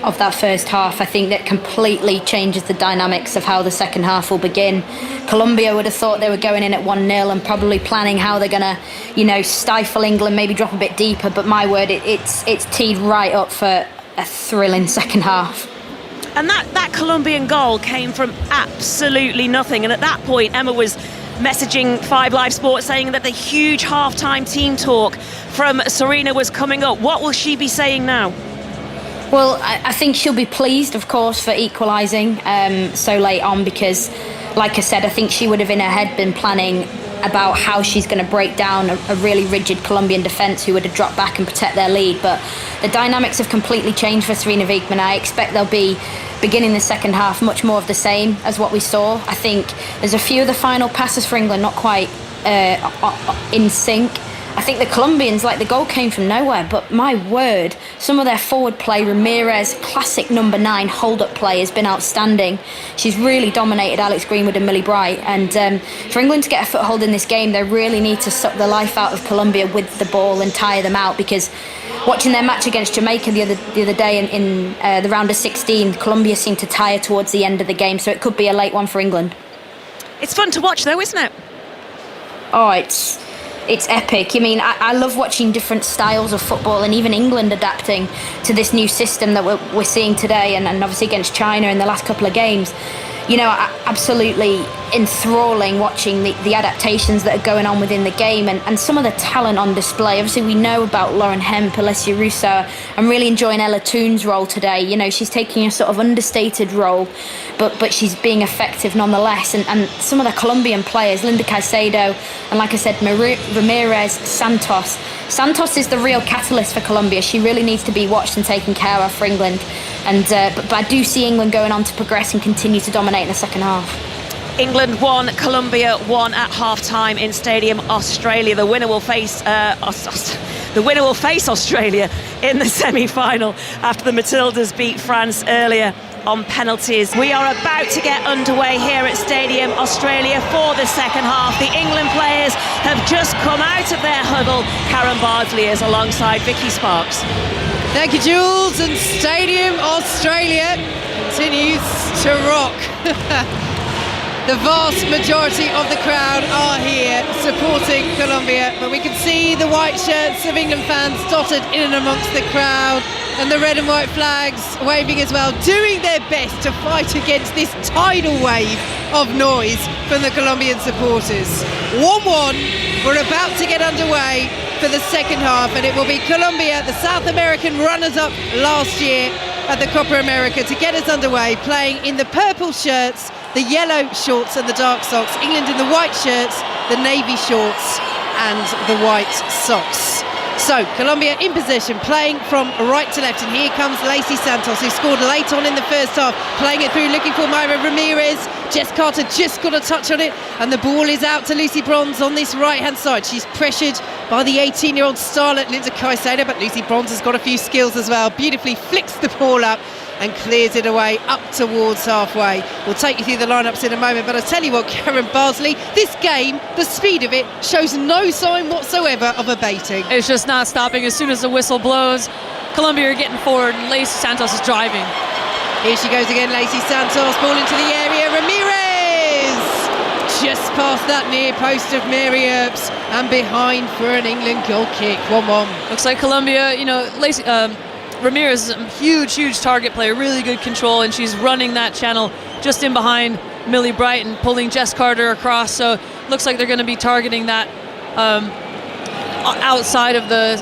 of that first half. I think that completely changes the dynamics of how the second half will begin. Colombia would have thought they were going in at 1-0 and probably planning how they're going to, stifle England, maybe drop a bit deeper. But my word, it's teed right up for a thrilling second half. And that Colombian goal came from absolutely nothing. And at that point, Emma was messaging 5 Live Sports saying that the huge half-time team talk from Serena was coming up. What will she be saying now? Well, I think she'll be pleased, of course, for equalising so late on because, like I said, I think she would have in her head been planning about how she's going to break down a really rigid Colombian defence who would have dropped back and protect their lead. But the dynamics have completely changed for Serena Wiegmann. I expect they'll be beginning the second half much more of the same as what we saw. I think there's a few of the final passes for England not quite in sync. I think the Colombians, the goal came from nowhere, but my word, some of their forward play, Ramirez, classic number 9 hold-up play has been outstanding. She's really dominated Alex Greenwood and Millie Bright, and for England to get a foothold in this game, they really need to suck the life out of Colombia with the ball and tire them out, because watching their match against Jamaica the other day in the round of 16, Colombia seemed to tire towards the end of the game, so it could be a late one for England. It's fun to watch though, isn't it? Oh, it's epic. I mean, I love watching different styles of football and even England adapting to this new system that we're seeing today and obviously against China in the last couple of games. Absolutely enthralling watching the adaptations that are going on within the game and some of the talent on display. Obviously, we know about Lauren Hemp, Alessia Russo. I'm really enjoying Ella Toon's role today. She's taking a sort of understated role, but she's being effective nonetheless. And some of the Colombian players, Linda Caicedo, and like I said, Ramirez, Santos. Santos is the real catalyst for Colombia. She really needs to be watched and taken care of for England. And but I do see England going on to progress and continue to dominate in the second half. England 1, Colombia 1 at half-time in Stadium Australia. The winner will face Australia in the semi-final after the Matildas beat France earlier on penalties. We are about to get underway here at Stadium Australia for the second half. The England players have just come out of their huddle. Karen Bardsley is alongside Vicky Sparks. Thank you, Jules. And Stadium Australia continues to rock. The vast majority of the crowd are here supporting Colombia, but we can see the white shirts of England fans dotted in and amongst the crowd, and the red and white flags waving as well, doing their best to fight against this tidal wave of noise from the Colombian supporters. 1-1, we're about to get underway for the second half, and it will be Colombia, the South American runners-up last year at the Copa America, to get us underway, playing in the purple shirts, the yellow shorts and the dark socks. England in the white shirts, the navy shorts and the white socks. So Colombia in possession, playing from right to left, and here comes Lacey Santos, who scored late on in the first half, playing it through, looking for Myra Ramirez. Jess Carter just got a touch on it, and the ball is out to Lucy Bronze on this right hand side. She's pressured by the 18-year-old starlet Linda Caicedo, but Lucy Bronze has got a few skills as well. Beautifully flicks the ball up and clears it away up towards halfway. We'll take you through the lineups in a moment, but I tell you what, Karen Bardsley, this game, the speed of it shows no sign whatsoever of abating. It's just not stopping. As soon as the whistle blows, Colombia are getting forward, and Lacey Santos is driving. Here she goes again, Lacey Santos, ball into the area, Ramirez! Just past that near post of Mary Earps, and behind for an England goal kick, 1-1. Looks like Colombia, Lacey, Ramirez is a huge target player, really good control, and she's running that channel just in behind Millie Bright and pulling Jess Carter across. So looks like they're going to be targeting that outside of the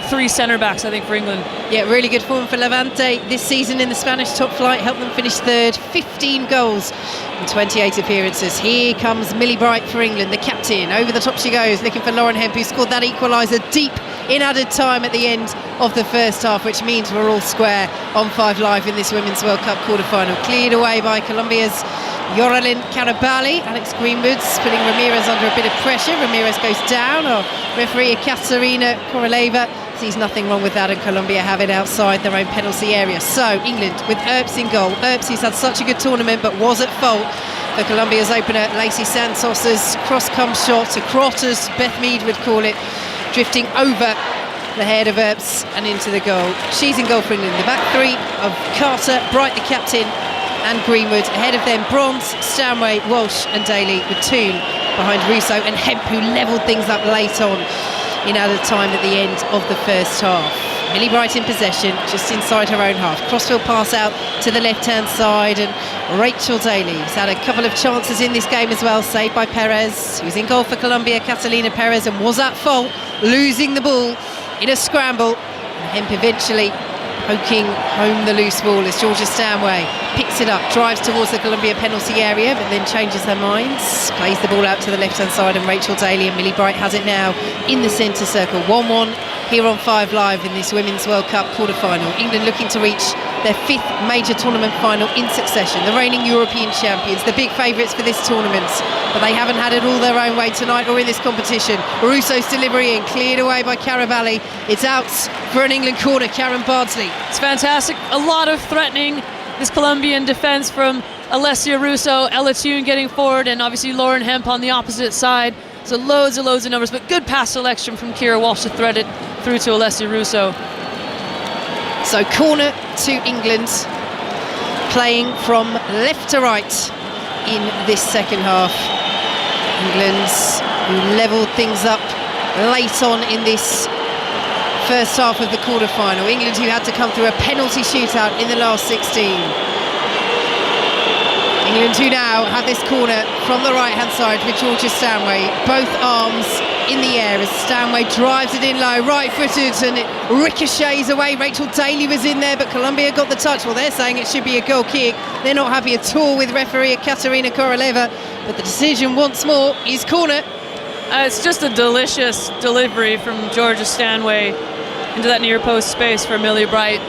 three centre backs, I think, for England. Yeah, really good form for Levante this season in the Spanish top flight, helped them finish third, 15 goals and 28 appearances. Here comes Millie Bright for England, the captain. Over the top she goes, looking for Lauren Hemp, who scored that equaliser deep in added time at the end of the first half, which means we're all square on 5 Live in this Women's World Cup quarter-final. Cleared away by Colombia's Yoralyn Carabali. Alex Greenwood's putting Ramirez under a bit of pressure. Ramirez goes down. Referee Katarina Koroleva sees nothing wrong with that, and Colombia have it outside their own penalty area. So England with Earps in goal. Earps, who's had such a good tournament but was at fault for Colombia's opener. Lacey Santos's cross-come shot to Crot, as Beth Mead would call it, drifting over the head of Earps and into the goal. She's in goal for England. The back three of Carter, Bright the captain, and Greenwood. Ahead of them, Bronze, Stanway, Walsh and Daly, with Toon behind Russo and Hemp, who levelled things up late on in added time at the end of the first half. Millie Bright in possession, just inside her own half. Crossfield pass out to the left-hand side, and Rachel Daly has had a couple of chances in this game as well, saved by Perez, who's in goal for Colombia, Catalina Perez, and was at fault, losing the ball in a scramble. And Hemp eventually poking home the loose ball as Georgia Stanway picks it up, drives towards the Colombia penalty area, but then changes her minds, plays the ball out to the left-hand side, and Rachel Daly and Millie Bright has it now in the centre circle. 1-1 here on 5 Live in this Women's World Cup quarter-final. England looking to reach their 5th major tournament final in succession. The reigning European champions, the big favourites for this tournament, but they haven't had it all their own way tonight or in this competition. Russo's delivery in, cleared away by Carabali. It's out for an England corner. Karen Bardsley. It's fantastic. A lot of threatening this Colombian defence from Alessia Russo, Ella Toon getting forward, and obviously Lauren Hemp on the opposite side. So loads of numbers, but good pass selection from Kira Walsh to thread it through to Alessia Russo. So corner to England, playing from left to right in this second half. England, who levelled things up late on in this first half of the quarter-final. England, who had to come through a penalty shootout in the last 16. England, who now have this corner from the right-hand side with Georgia Stanway, both arms in the air as Stanway drives it in low, right-footed, and it ricochets away. Rachel Daly was in there, but Colombia got the touch. Well, they're saying it should be a goal kick. They're not happy at all with referee Katarina Koroleva, but the decision once more is corner. It's just a delicious delivery from Georgia Stanway into that near post space for Millie Bright.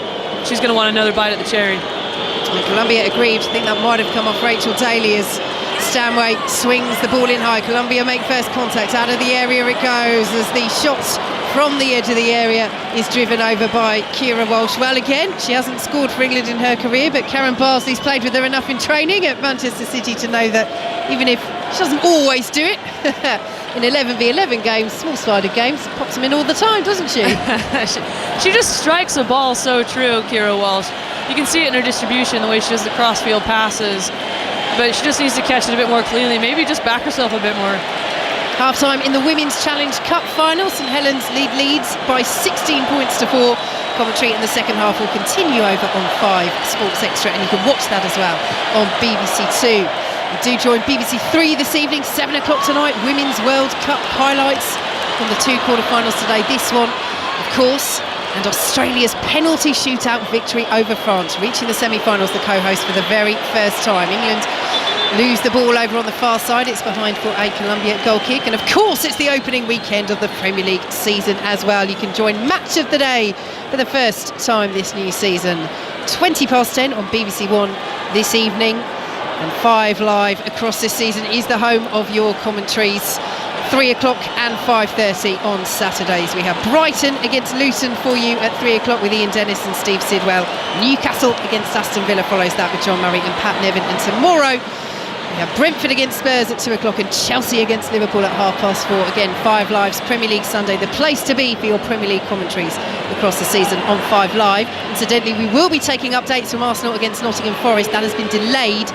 She's going to want another bite at the cherry. And Colombia aggrieved. I think that might have come off Rachel Daly as Stanway swings the ball in high. Colombia make first contact. Out of the area it goes as the shot from the edge of the area is driven over by Kira Walsh. Well, again, she hasn't scored for England in her career, but Karen Bardsley's played with her enough in training at Manchester City to know that even if she doesn't always do it, in 11v11 games, small-sided games, pops them in all the time, doesn't she? She just strikes a ball so true, Kira Walsh. You can see it in her distribution, the way she does the cross-field passes, but she just needs to catch it a bit more cleanly, maybe just back herself a bit more. Half-time in the Women's Challenge Cup final. St Helens leads by 16 points to 4. Commentary in the second half will continue over on 5 Sports Extra, and you can watch that as well on BBC 2. Do join BBC 3 this evening, 7 o'clock tonight. Women's World Cup highlights from the 2 quarter-finals today. This one, of course, and Australia's penalty shootout victory over France, reaching the semi-finals, the co-host for the very first time. England lose the ball over on the far side. It's behind for a Colombia goal kick. And of course, it's the opening weekend of the Premier League season as well. You can join Match of the Day for the first time this new season. 10:20 on BBC One this evening. And 5 Live across this season is the home of your commentaries. 3 o'clock and 5:30 on Saturdays. We have Brighton against Luton for you at 3 o'clock with Ian Dennis and Steve Sidwell. Newcastle against Aston Villa follows that with John Murray and Pat Nevin. And tomorrow we have Brentford against Spurs at 2 o'clock and Chelsea against Liverpool at 4:30. Again, 5 Live's Premier League Sunday, the place to be for your Premier League commentaries across the season on 5 Live. Incidentally, we will be taking updates from Arsenal against Nottingham Forest. That has been delayed.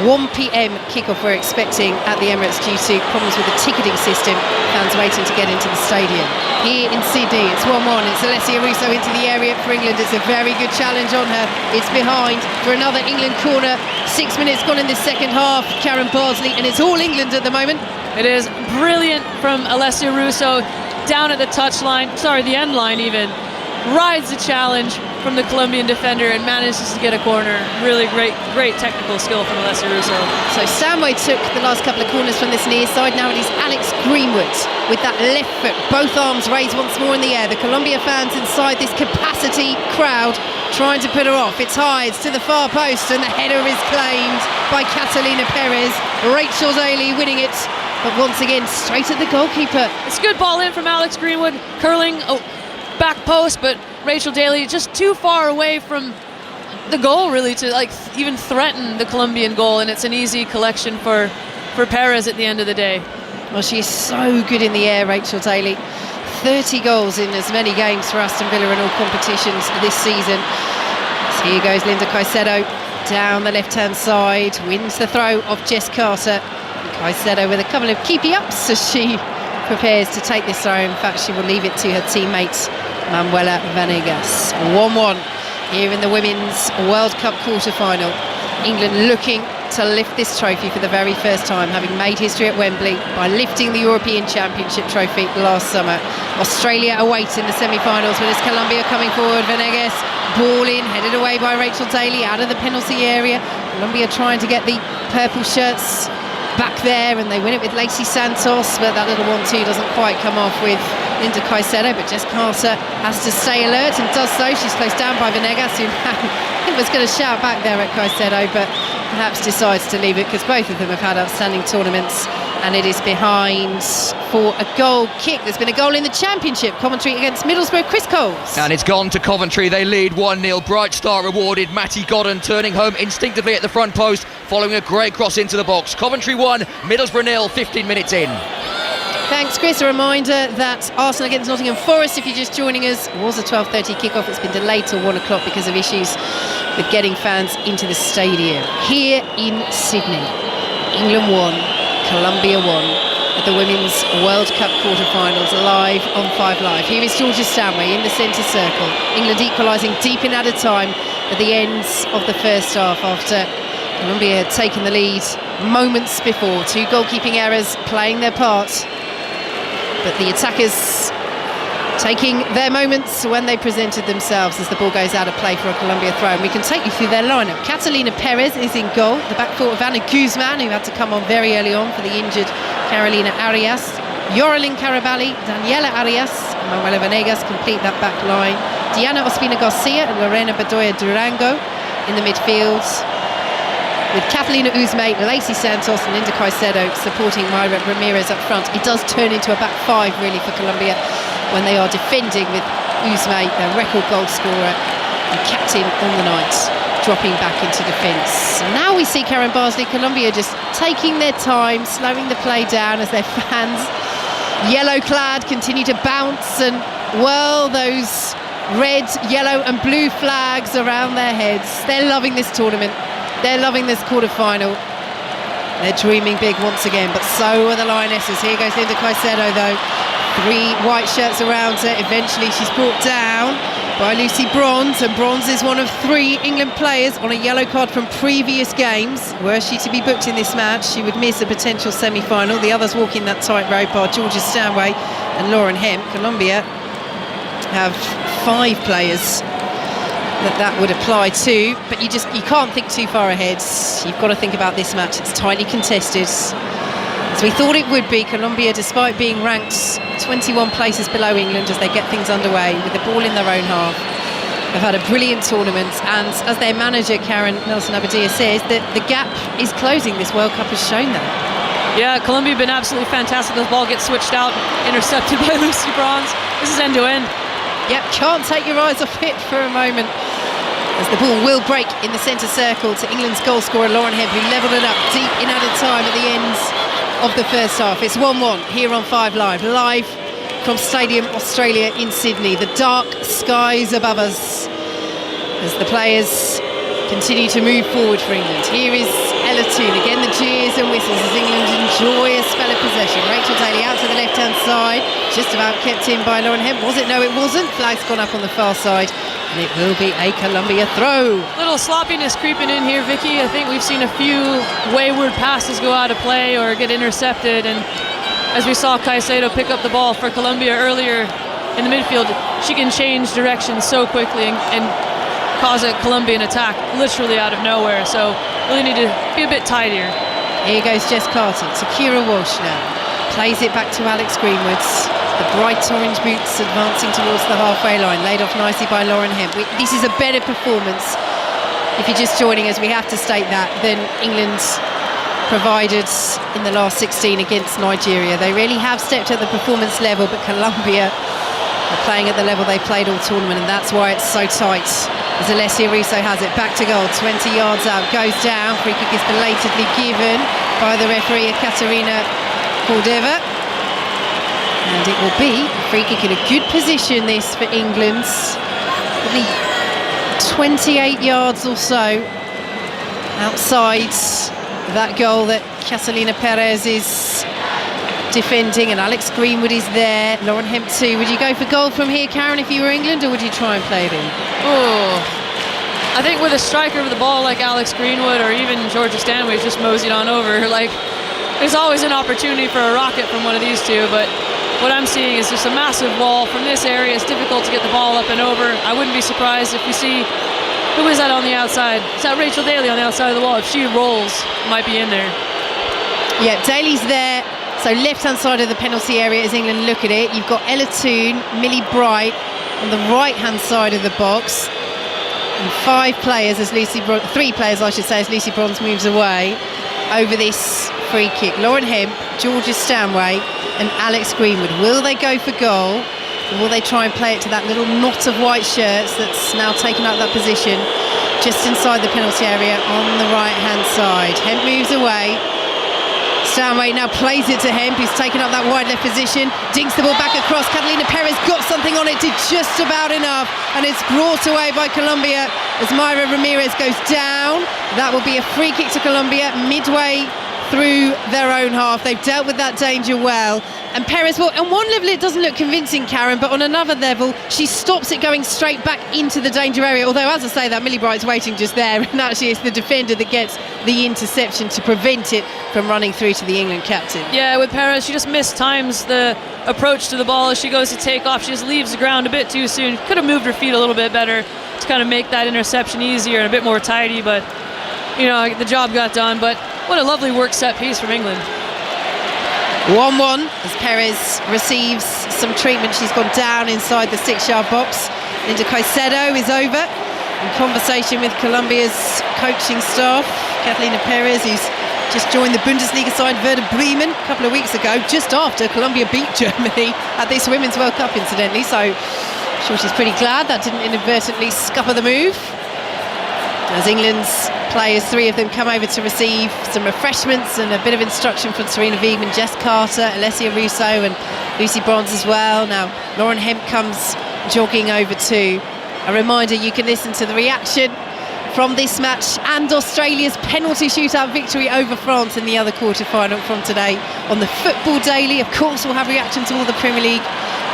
1 p.m. kickoff we're expecting at the Emirates due to problems with the ticketing system. Fans waiting to get into the stadium. Here in Sydney, it's 1-1. It's Alessia Russo into the area for England. It's a very good challenge on her. It's behind for another England corner. 6 minutes gone in this second half. Karen Bardsley, and it's all England at the moment. It is brilliant from Alessia Russo, down at the touchline, sorry, the end line even. Rides the challenge, from the Colombian defender and manages to get a corner. Really great technical skill from Alessia Russo. So Stanway took the last couple of corners from this near side. Now it is Alex Greenwood with that left foot, both arms raised once more in the air. The Colombia fans inside this capacity crowd trying to put her off. It's high, it's to the far post, and the header is claimed by Catalina Perez. Rachel Daly winning it, but once again straight at the goalkeeper. It's a good ball in from Alex Greenwood, curling back post, but Rachel Daly just too far away from the goal really to like even threaten the Colombian goal, and it's an easy collection for Perez at the end of the day. Well, she's so good in the air, Rachel Daly. 30 goals in as many games for Aston Villa in all competitions this season. So here goes Linda Caicedo down the left-hand side, wins the throw of Jess Carter. Caicedo with a couple of keepy-ups as she prepares to take this throw. In fact, she will leave it to her teammate Manuela Vanegas. 1-1 here in the Women's World Cup quarter-final. England looking to lift this trophy for the very first time, having made history at Wembley by lifting the European Championship trophy last summer. Australia await in the semi-finals, but it's Colombia coming forward. Vanegas, ball in, headed away by Rachel Daly out of the penalty area. Colombia trying to get the purple shirts back there, and they win it with Lacey Santos, but that little 1-2 doesn't quite come off with Linda Caicedo, but Jess Carter has to stay alert and does so. She's closed down by Vanegas, who was going to shout back there at Caicedo, but perhaps decides to leave it because both of them have had outstanding tournaments, and it is behind for a goal kick. There's been a goal in the Championship. Commentary against Middlesbrough, Chris Coles. And it's gone to Coventry. They lead 1-0. Bright start rewarded. Matty Godden turning home instinctively at the front post following a great cross into the box. Coventry 1, Middlesbrough 0, 15 minutes in. Thanks, Chris. A reminder that Arsenal against Nottingham Forest, if you're just joining us, was a 12:30 kickoff. It's been delayed till 1 o'clock because of issues with getting fans into the stadium. Here in Sydney, England won, Colombia won at the Women's World Cup quarter-finals, live on 5 Live. Here is Georgia Stanway in the centre circle. England equalising deep in added time at the end of the first half after Colombia had taken the lead moments before. 2 goalkeeping errors playing their part, but the attackers taking their moments when they presented themselves as the ball goes out of play for a Colombia throw. And we can take you through their lineup. Catalina Perez is in goal. The back four of Ana Guzman, who had to come on very early on for the injured Carolina Arias. Yorelin Caraballi, Daniela Arias, and Manuela Vanegas complete that back line. Diana Ospina Garcia and Lorena Bedoya Durango in the midfield, with Catalina Uzme, Lacey Santos and Linda Caicedo supporting Mayra Ramirez up front. It does turn into a back 5 really for Colombia when they are defending, with Uzme, their record goal scorer and captain on the night, dropping back into defence. Now we see Karen Barsley, Colombia just taking their time, slowing the play down as their fans, yellow clad, continue to bounce and whirl those red, yellow and blue flags around their heads. They're loving this tournament. They're loving this quarter-final. They're dreaming big once again, but so are the Lionesses. Here goes Linda Caicedo, though. 3 white shirts around her. Eventually she's brought down by Lucy Bronze, and Bronze is one of 3 England players on a yellow card from previous games. Were she to be booked in this match, she would miss a potential semi-final. The others walking that tightrope are Georgia Stanway and Lauren Hemp. Colombia have 5 players that would apply to, but you can't think too far ahead. You've got to think about this match. It's tightly contested, as we thought it would be. Colombia, despite being ranked 21 places below England as they get things underway with the ball in their own half, have had a brilliant tournament, and as their manager Karen Nelson-Abadia says, that the gap is closing. This World Cup has shown that. Yeah, Colombia have been absolutely fantastic. The ball gets switched out, intercepted by Lucy Bronze. This is end to end. Yep, can't take your eyes off it for a moment, as the ball will break in the centre circle to England's goal scorer Lauren Hemp, who levelled it up deep in added time at the end of the first half. It's 1-1 here on 5 Live, live from Stadium Australia in Sydney. The dark skies above us as the players continue to move forward for England. Here is Ella Toone. Again, the cheers and whistles as England enjoy a spell of possession. Rachel Daly out to the left-hand side, just about kept in by Lauren Hemp. Was it? No, it wasn't. Flag's gone up on the far side, and it will be a Colombia throw. Little sloppiness creeping in here, Vicky. I think we've seen a few wayward passes go out of play or get intercepted, and as we saw Caicedo pick up the ball for Colombia earlier in the midfield, she can change direction so quickly and cause a Colombian attack literally out of nowhere. So really need to be a bit tidier. Here goes Jess Carter. Takira Walsh now. Plays it back to Alex Greenwood. The bright orange boots advancing towards the halfway line. Laid off nicely by Lauren Hemp. This is a better performance, if you're just joining us, we have to state that, than England provided in the last 16 against Nigeria. They really have stepped at the performance level, but Colombia are playing at the level they played all tournament, and that's why it's so tight. As Alessia Russo has it, back to goal, 20 yards out, goes down. Free kick is belatedly given by the referee, Katarina Cordova. And it will be a free kick in a good position, this, for England. Probably 28 yards or so outside that goal that Catalina Perez is defending, and Alex Greenwood is there. Lauren Hemp too. Would you go for goal from here, Karen, if you were England, or would you try and play it in? Oh, I think with a striker with the ball like Alex Greenwood or even Georgia Stanway just moseyed on over, like, there's always an opportunity for a rocket from one of these two, but what I'm seeing is just a massive wall from this area. It's difficult to get the ball up and over. I wouldn't be surprised if we see, who is that on the outside? Is that Rachel Daly on the outside of the wall? If she rolls, might be in there. Yeah, Daly's there. So left-hand side of the penalty area as England look at it. You've got Ella Toone, Millie Bright on the right-hand side of the box. And three players, as Lucy Bronze moves away over this free kick. Lauren Hemp, Georgia Stanway and Alex Greenwood. Will they go for goal, or will they try and play it to that little knot of white shirts that's now taken up that position just inside the penalty area on the right-hand side? Hemp moves away. Stanway now plays it to Hemp, who's taken up that wide left position, dinks the ball back across. Catalina Perez got something on it, did just about enough, and it's brought away by Colombia as Mayra Ramirez goes down. That will be a free kick to Colombia midway through their own half. They've dealt with that danger well. And Perez, well, on one level it doesn't look convincing, Karen, but on another level she stops it going straight back into the danger area. Although, as I say, that Millie Bright's waiting just there, and actually it's the defender that gets the interception to prevent it from running through to the England captain. Yeah, with Perez, she just mistimes the approach to the ball as she goes to take off. She just leaves the ground a bit too soon. Could have moved her feet a little bit better to kind of make that interception easier and a bit more tidy, but you know, the job got done. But what a lovely work set piece from England. 1-1 as Perez receives some treatment. She's gone down inside the 6-yard box. Linda Caicedo is over in conversation with Colombia's coaching staff. Catalina Perez, who's just joined the Bundesliga side Werder Bremen a couple of weeks ago, just after Colombia beat Germany at this Women's World Cup, incidentally. So I'm sure she's pretty glad that didn't inadvertently scupper the move. As England's players, 3 of them, come over to receive some refreshments and a bit of instruction from Serena Wiegman, Jess Carter, Alessia Russo and Lucy Bronze as well. Now Lauren Hemp comes jogging over too. A reminder, you can listen to the reaction from this match and Australia's penalty shootout victory over France in the other quarter-final from today on the Football Daily. Of course, we'll have reaction to all the Premier League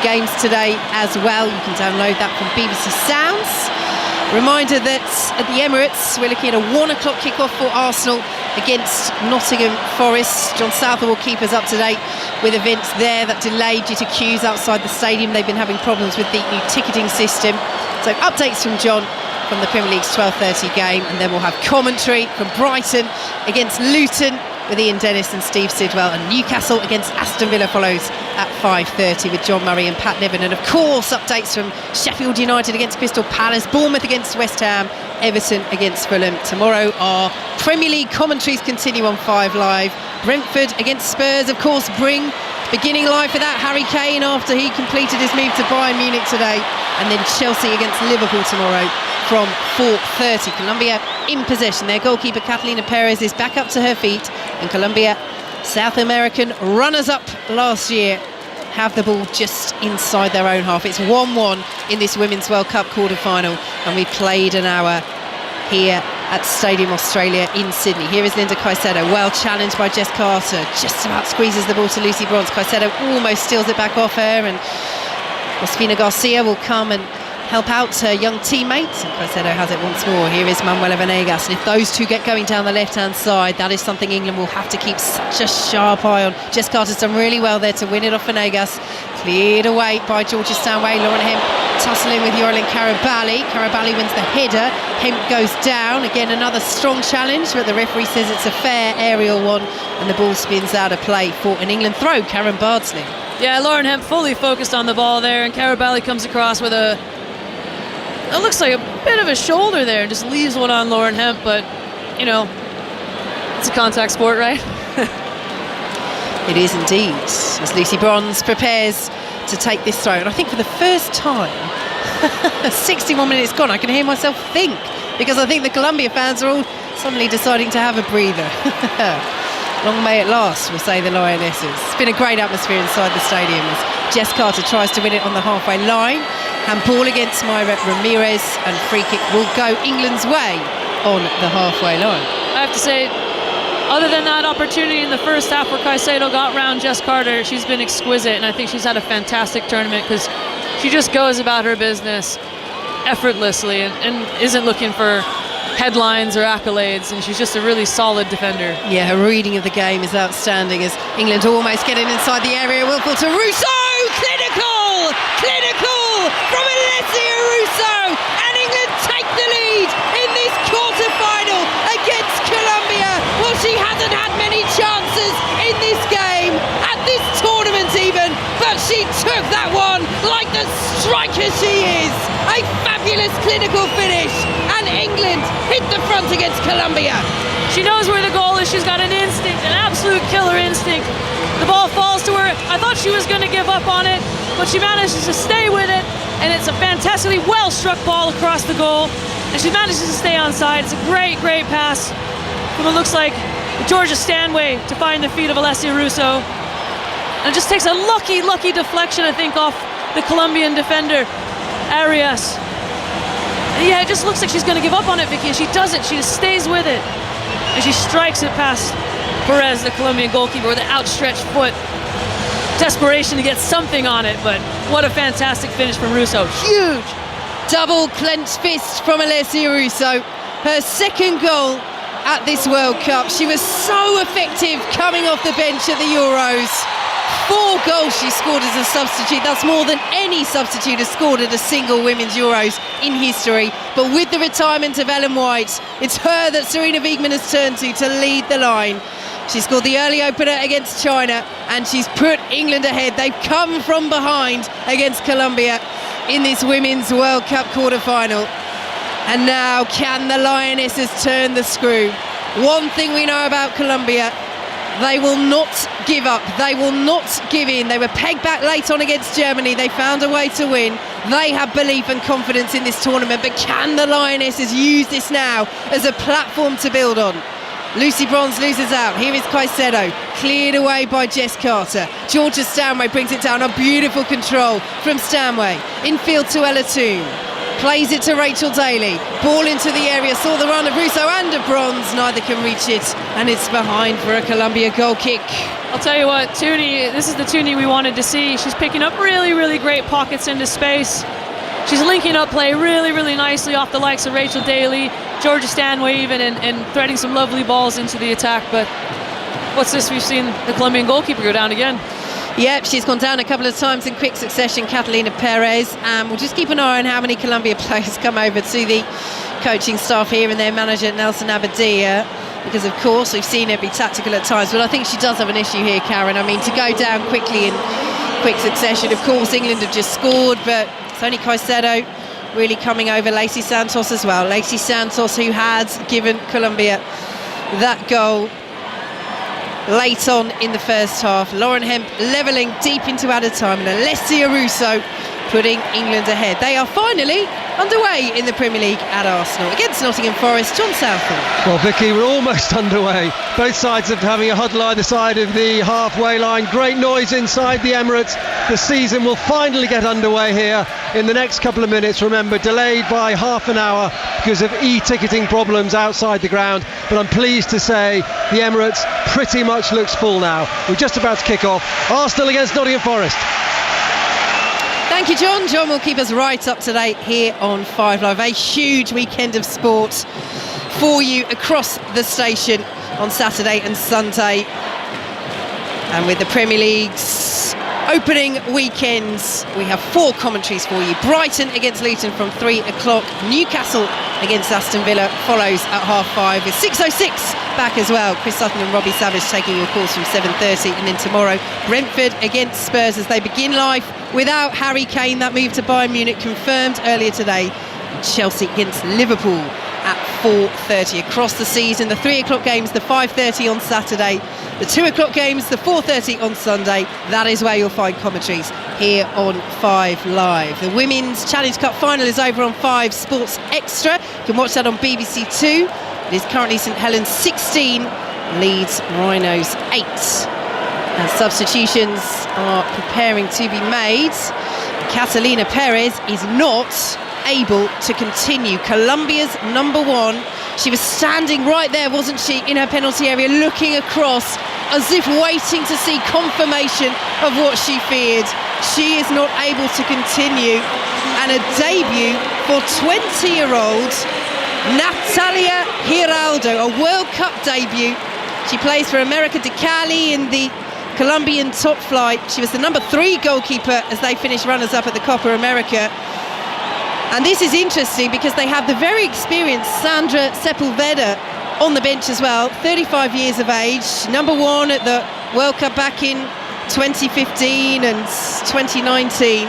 games today as well. You can download that from BBC Sounds. Reminder that at the Emirates we're looking at a 1 o'clock kickoff for Arsenal against Nottingham Forest. John Southall will keep us up to date with events there that delayed due to queues outside the stadium. They've been having problems with the new ticketing system. So updates from John from the Premier League's 12:30 game, and then we'll have commentary from Brighton against Luton with Ian Dennis and Steve Sidwell, and Newcastle against Aston Villa follows at 5:30 with John Murray and Pat Niven. And of course updates from Sheffield United against Crystal Palace, Bournemouth against West Ham, Everton against Fulham. Tomorrow our Premier League commentaries continue on 5 Live. Brentford against Spurs, of course, beginning live without Harry Kane after he completed his move to Bayern Munich today, and then Chelsea against Liverpool tomorrow from 4:30. Colombia in possession. Their goalkeeper Catalina Perez is back up to her feet, and Colombia, South American runners-up last year, have the ball just inside their own half. It's 1-1 in this Women's World Cup quarter-final, and we played an hour here at Stadium Australia in Sydney. Here is Linda Caicedo, well challenged by Jess Carter, just about squeezes the ball to Lucy Bronze. Caicedo almost steals it back off her, and Ospina Garcia will come and help out her young teammate. Caicedo has it once more. Here is Manuela Venegas, and if those two get going down the left-hand side, that is something England will have to keep such a sharp eye on. Jess Carter's done really well there to win it off Venegas. Cleared away by Georgia Stanway. Lauren Hemp tussling with Yorlin Karabali. Karabali wins the header. Hemp goes down. Again, another strong challenge, but the referee says it's a fair aerial one, and the ball spins out of play for an England throw. Karen Bardsley. Yeah, Lauren Hemp fully focused on the ball there, and Karabali comes across with it looks like a bit of a shoulder there, and just leaves one on Lauren Hemp, but, you know, it's a contact sport, right? It is indeed, as Lucy Bronze prepares to take this throw. And I think for the first time, 61 minutes gone, I can hear myself think, because I think the Colombia fans are all suddenly deciding to have a breather. Long may it last, will say the Lionesses. It's been a great atmosphere inside the stadium as Jess Carter tries to win it on the halfway line. Handball against Myra Ramirez, and free kick will go England's way on the halfway line. I have to say, other than that opportunity in the first half where Caicedo got round Jess Carter, she's been exquisite, and I think she's had a fantastic tournament because she just goes about her business effortlessly and isn't looking for headlines or accolades, and she's just a really solid defender. Yeah, her reading of the game is outstanding as England almost getting inside the area. Willful to Russo! Clinical from Alessia Russo, and England take the lead in this quarter-final against Colombia. Well, she hasn't had many chances in this game, at this tournament even, but she took that one like the striker she is. A fabulous clinical finish, and England hit the front against Colombia. She knows where the goal is. She's got an instinct, an absolute killer instinct. The ball falls to her. I thought she was going to give up on it, but she manages to stay with it, and it's a fantastically well-struck ball across the goal, and she manages to stay onside. It's a great, great pass from what looks like Georgia Stanway to find the feet of Alessia Russo. And it just takes a lucky deflection, I think, off the Colombian defender, Arias. Yeah, it just looks like she's going to give up on it, Vicky, and she doesn't. She just stays with it, and she strikes it past Perez, the Colombian goalkeeper, with an outstretched foot. Desperation to get something on it, but what a fantastic finish from Russo. Huge double clenched fist from Alessia Russo. Her second goal at this World Cup. She was so effective coming off the bench at the Euros. 4 goals she scored as a substitute. That's more than any substitute has scored at a single Women's Euros in history. But with the retirement of Ellen White, it's her that Serena Wiegmann has turned to lead the line. She scored the early opener against China, and she's put England ahead. They've come from behind against Colombia in this Women's World Cup quarter-final. And now, can the Lionesses turn the screw? One thing we know about Colombia, they will not give up. They will not give in. They were pegged back late on against Germany. They found a way to win. They have belief and confidence in this tournament. But can the Lionesses use this now as a platform to build on? Lucy Bronze loses out. Here is Caicedo, cleared away by Jess Carter. Georgia Stanway brings it down. A beautiful control from Stanway. Infield to Ella Toone. Plays it to Rachel Daly. Ball into the area. Saw the run of Russo and of Bronze. Neither can reach it. And it's behind for a Colombia goal kick. I'll tell you what, Tooney, this is the Tooney we wanted to see. She's picking up really great pockets into space. She's linking up play really nicely off the likes of Rachel Daly, Georgia Stanway even, and threading some lovely balls into the attack. But what's this? We've seen the Colombian goalkeeper go down again. Yep, she's gone down a couple of times in quick succession, Catalina Perez. We'll just keep an eye on how many Colombia players come over to the coaching staff here and their manager, Nelson Abadia, because, of course, we've seen her be tactical at times. But I think she does have an issue here, Karen. I mean, to go down quickly in quick succession. Of course, England have just scored, but it's only Caicedo really coming over. Lacey Santos as well. Lacey Santos, who had given Colombia that goal late on in the first half. Lauren Hemp levelling deep into added time, and Alessia Russo putting England ahead. They are finally underway in the Premier League at Arsenal against Nottingham Forest. John Southall. Well, Vicky, we're almost underway. Both sides are having a huddle either side of the halfway line. Great noise inside the Emirates. The season will finally get underway here in the next couple of minutes. Remember, delayed by half an hour because of e-ticketing problems outside the ground. But I'm pleased to say the Emirates pretty much looks full now. We're just about to kick off. Arsenal against Nottingham Forest. Thank Thank you, John. John will keep us right up to date here on 5 Live. A huge weekend of sport for you across the station on Saturday and Sunday. And with the Premier League's opening weekends, we have 4 commentaries for you. Brighton against Luton from 3 o'clock. Newcastle against Aston Villa follows at 5:30 with 6:06 back as well. Chris Sutton and Robbie Savage taking your calls from 7:30. And then tomorrow, Brentford against Spurs as they begin life without Harry Kane. That move to Bayern Munich confirmed earlier today. Chelsea against Liverpool at 4:30. Across the season, the 3 o'clock games, the 5:30 on Saturday, the 2 o'clock games, the 4:30 on Sunday. That is where you'll find commentaries here on 5 Live. The Women's Challenge Cup final is over on 5 Sports Extra. You can watch that on BBC 2. It is currently St Helens 16, Leeds Rhinos 8. And substitutions are preparing to be made. Catalina Perez is not able to continue. Colombia's number 1. She was standing right there, wasn't she, in her penalty area, looking across as if waiting to see confirmation of what she feared. She is not able to continue. And a debut for 20-year-old Natalia Giraldo, a World Cup debut. She plays for America de Cali in the Colombian top flight. She was the number 3 goalkeeper as they finished runners-up at the Copa America. And this is interesting because they have the very experienced Sandra Sepulveda on the bench as well, 35 years of age, number 1 at the World Cup back in 2015 and 2019.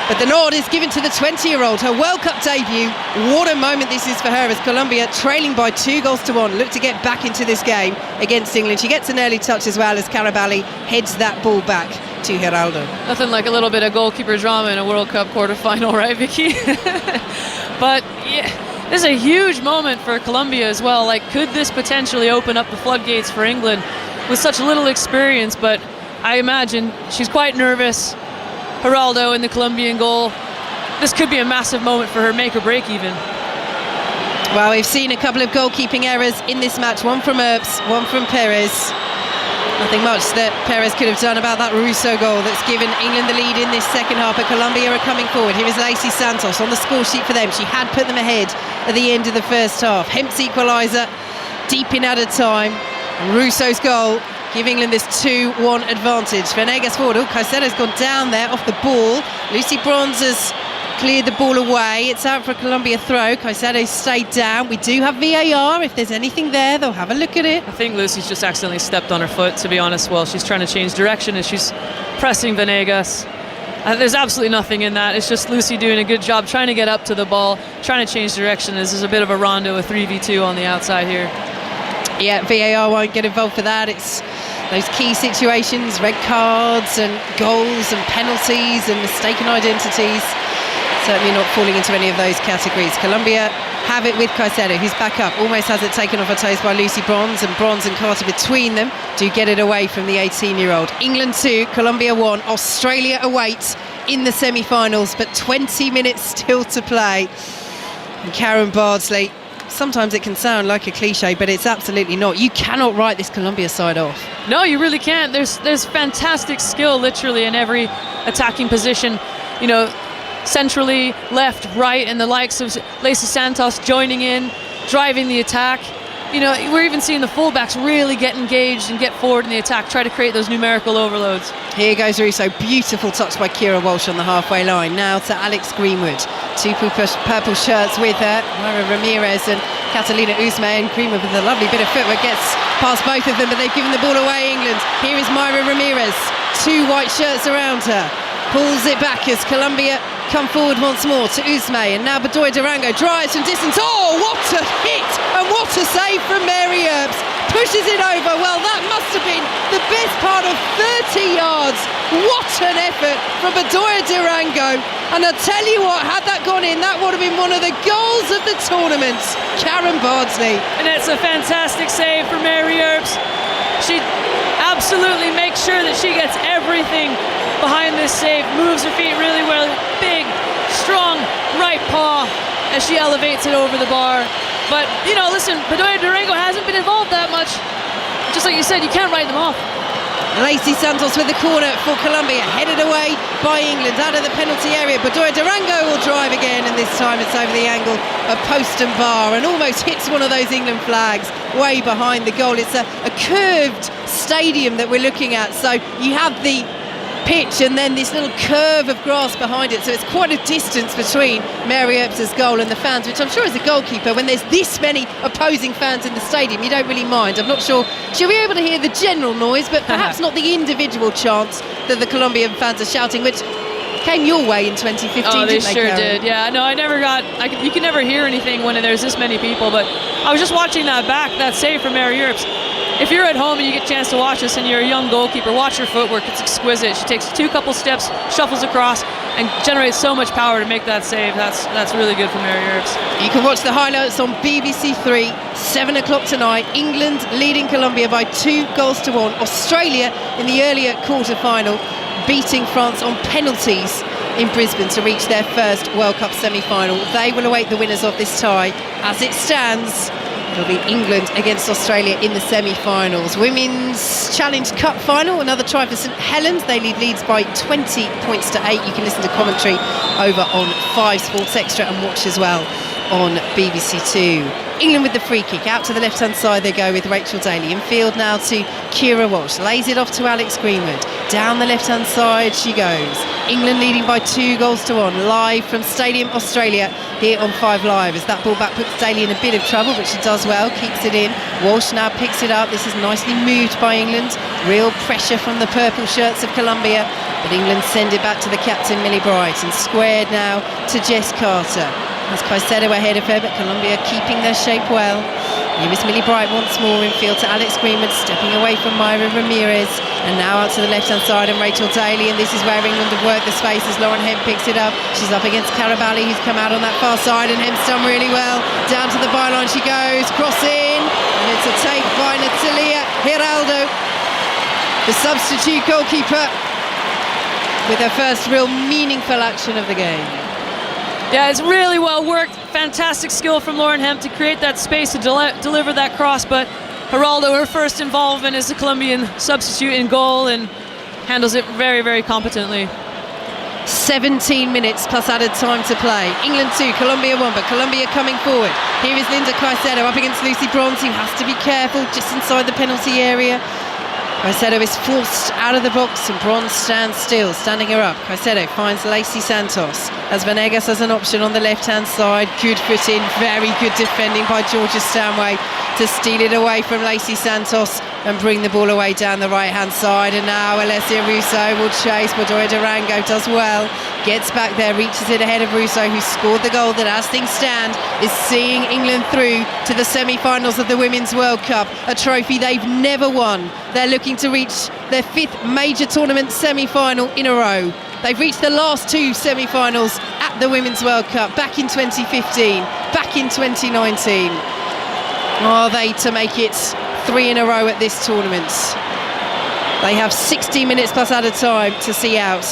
But the nod is given to the 20-year-old, her World Cup debut. What a moment this is for her as Colombia, trailing by 2-1, look to get back into this game against England. She gets an early touch as well as Caraballi heads that ball back to Giraldo. Nothing like a little bit of goalkeeper drama in a World Cup quarterfinal, right, Vicky? But yeah, this is a huge moment for Colombia as well. Like, could this potentially open up the floodgates for England with such little experience? But I imagine she's quite nervous. Giraldo in the Colombian goal. This could be a massive moment for her, make or break even. Well, we've seen a couple of goalkeeping errors in this match, one from Earps, one from Perez. Nothing much that Perez could have done about that Russo goal that's given England the lead in this second half, but Colombia are coming forward. Here is Lacey Santos on the score sheet for them. She had put them ahead at the end of the first half. Hemp's equaliser deep in added time. And Russo's goal give England this 2-1 advantage. Venegas forward. Caicedo's gone down there off the ball. Lucy Bronze has cleared the ball away. It's out for a Colombia throw. Caicedo stayed down. We do have VAR. If there's anything there, they'll have a look at it. I think Lucy's just accidentally stepped on her foot, to be honest, while she's trying to change direction as she's pressing Venegas. There's absolutely nothing in that. It's just Lucy doing a good job trying to get up to the ball, trying to change direction. This is a bit of a rondo, a 3v2 on the outside here. Yeah, VAR won't get involved for that. It's those key situations, red cards and goals and penalties and mistaken identities. Certainly not falling into any of those categories. Colombia have it with Caicedo, who's back up, almost has it taken off her toes by Lucy Bronze, and Bronze and Carter between them do get it away from the 18-year-old. England 2, Colombia 1, Australia awaits in the semi-finals, but 20 minutes still to play. And Karen Bardsley, sometimes it can sound like a cliche, but it's absolutely not. You cannot write this Colombia side off. No, you really can't. There's fantastic skill literally in every attacking position. You know, centrally, left, right, and the likes of Lacey Santos joining in, driving the attack. You know, we're even seeing the fullbacks really get engaged and get forward in the attack, try to create those numerical overloads. Here goes Russo, beautiful touch by Kira Walsh on the halfway line. Now to Alex Greenwood, 2 purple shirts with her, Myra Ramirez and Catalina Usme, and Greenwood with a lovely bit of footwork, gets past both of them, but they've given the ball away, England. Here is Myra Ramirez, 2 white shirts around her, pulls it back as Colombia come forward once more to Usme, and now Bedoya Durango drives from distance. Oh, what a hit and what a save from Mary Earps. Pushes it over. Well, that must have been the best part of 30 yards. What an effort from Bedoya Durango. And I tell you what, had that gone in, that would have been one of the goals of the tournament. Karen Bardsley. And it's a fantastic save for Mary Earps. She absolutely makes sure that she gets everything behind this save, moves her feet really well, big, strong right paw as she elevates it over the bar. But, you know, listen, Bedoya Durango hasn't been involved that much. Just like you said, you can't write them off. Lacey Santos with the corner for Colombia, headed away by England out of the penalty area. Bedoya Durango will drive again, and this time it's over the angle of post and bar and almost hits one of those England flags way behind the goal. It's a curved stadium that we're looking at, so you have the pitch and then this little curve of grass behind it, so it's quite a distance between Mary Earps' goal and the fans, which I'm sure as a goalkeeper, when there's this many opposing fans in the stadium, you don't really mind. I'm not sure, she'll be able to hear the general noise, but perhaps not the individual chants that the Colombian fans are shouting, which came your way in 2015. Oh, they didn't sure Karen? did. Yeah, no, I never got. You can never hear anything when there's this many people. But I was just watching that save from Mary Earps. If you're at home and you get a chance to watch this and you're a young goalkeeper, watch her footwork. It's exquisite. She takes couple steps, shuffles across, and generates so much power to make that save. That's really good for Mary Earps. You can watch the highlights on BBC 3, 7 o'clock tonight. England leading Colombia by 2-1. Australia in the earlier quarter-final, beating France on penalties in Brisbane to reach their first World Cup semi-final. They will await the winners of this tie. As it stands, it'll be England against Australia in the semi-finals. Women's Challenge Cup final, another try for St Helens. They lead Leeds by 20 points to 8. You can listen to commentary over on 5 Sports Extra and watch as well on BBC 2. England with the free kick, out to the left-hand side they go with Rachel Daly. In field now to Kira Walsh, lays it off to Alex Greenwood. Down the left-hand side she goes. England leading by 2-1, live from Stadium Australia here on 5 Live. As that ball back puts Daly in a bit of trouble, but she does well, keeps it in. Walsh now picks it up. This is nicely moved by England. Real pressure from the purple shirts of Colombia, but England send it back to the captain Millie Bright, and squared now to Jess Carter. As Caicedo ahead of her, but Colombia keeping their shape well. Here is Millie Bright once more in field to Alex Greenwood, stepping away from Myra Ramirez, and now out to the left-hand side and Rachel Daly, and this is where England have worked the space as Lauren Hemp picks it up. She's up against Carabali, who's come out on that far side, and Hemp's done really well. Down to the byline she goes, cross in, and it's a take by Natalia Giraldo, the substitute goalkeeper, with her first real meaningful action of the game. Yeah, it's really well worked. Fantastic skill from Lauren Hemp to create that space to deliver that cross. But Giraldo, her first involvement as a Colombian substitute in goal, and handles it very, very competently. 17 minutes plus added time to play. England 2, Colombia 1, but Colombia coming forward. Here is Linda Caicedo up against Lucy Bronze, who has to be careful just inside the penalty area. Caicedo is forced out of the box and Bronze stands still, standing her up. Caicedo finds Lacey Santos as Venegas has an option on the left-hand side. Good foot in, very good defending by Georgia Stanway to steal it away from Lacey Santos and bring the ball away down the right-hand side. And now Alessia Russo will chase. Bedoya Durango does well, gets back there, reaches it ahead of Russo, who scored the goal that, as things stand, is seeing England through to the semi-finals of the Women's World Cup, a trophy they've never won. They're looking to reach their 5th major tournament semi-final in a row. They've reached the last 2 semi-finals at the Women's World Cup, back in 2015, back in 2019. Are they to make it 3 in a row at this tournament? They have 60 minutes plus added time to see out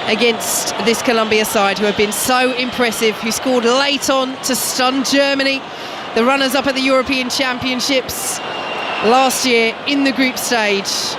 against this Colombia side, who have been so impressive, who scored late on to stun Germany, the runners-up at the European Championships last year in the group stage.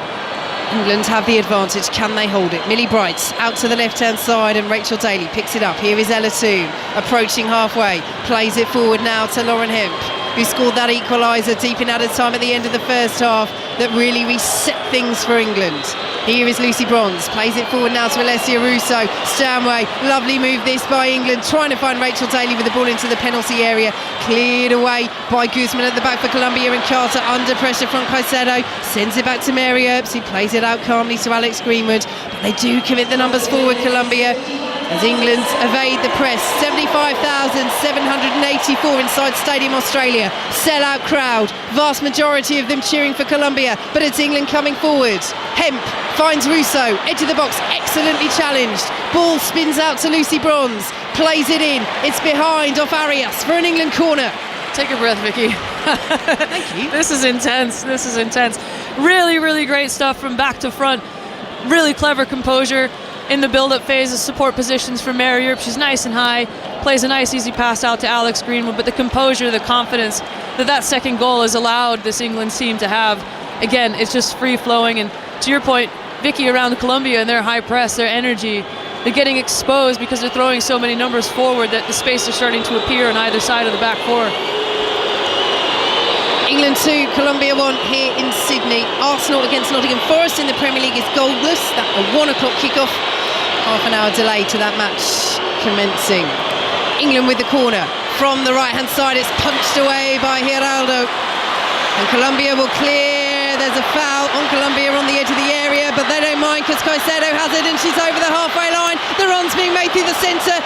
England have the advantage. Can they hold it? Millie Bright out to the left-hand side and Rachel Daly picks it up. Here is Ella Toon approaching halfway, plays it forward now to Lauren Hemp, who scored that equaliser deep in added time at the end of the first half that really reset things for England. Here is Lucy Bronze, plays it forward now to Alessia Russo. Stanway, lovely move this by England, trying to find Rachel Daly with the ball into the penalty area. Cleared away by Guzman at the back for Colombia, and Carter under pressure from Caicedo. Sends it back to Mary Earps, who plays it out calmly to Alex Greenwood. But they do commit the numbers forward, Colombia, as England evade the press. 75,784 inside Stadium Australia. Sell-out crowd, vast majority of them cheering for Colombia, but it's England coming forward. Hemp finds Russo, edge of the box, excellently challenged. Ball spins out to Lucy Bronze, plays it in. It's behind off Arias for an England corner. Take a breath, Vicky. Thank you. This is intense. This is intense. Really, really great stuff from back to front. Really clever composure in the build-up phase of support positions for Mary Earp. She's nice and high, plays a nice easy pass out to Alex Greenwood, but the composure, the confidence that second goal has allowed this England team to have, again, it's just free-flowing, and to your point, Vicky, around Colombia and their high press, their energy, they're getting exposed because they're throwing so many numbers forward that the space is starting to appear on either side of the back four. England 2, Colombia 1 here in Sydney. Arsenal against Nottingham Forest in the Premier League is goalless. That a 1 o'clock kickoff. Half an hour delay to that match commencing. England with the corner. From the right-hand side, it's punched away by Giraldo. And Colombia will clear. There's a foul on Colombia on the edge of the area, but they don't mind because Caicedo has it and she's over the halfway line. The run's being made through the centre.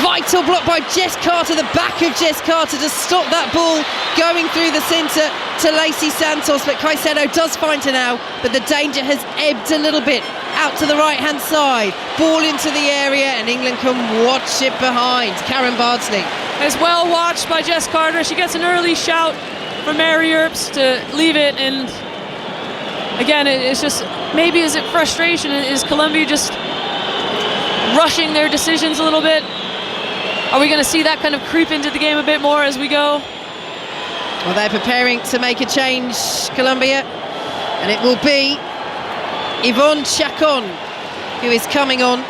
Vital block by Jess Carter, the back of Jess Carter, to stop that ball going through the centre to Lacey Santos. But Caicedo does find her now, but the danger has ebbed a little bit. Out to the right-hand side, ball into the area, and England can watch it behind. Karen Bardsley. It's well watched by Jess Carter. She gets an early shout from Mary Earps to leave it, and again, it's just, maybe is it frustration? Is Colombia just rushing their decisions a little bit? Are we going to see that kind of creep into the game a bit more as we go? Well, they're preparing to make a change, Colombia, and it will be Yvonne Chacon who is coming on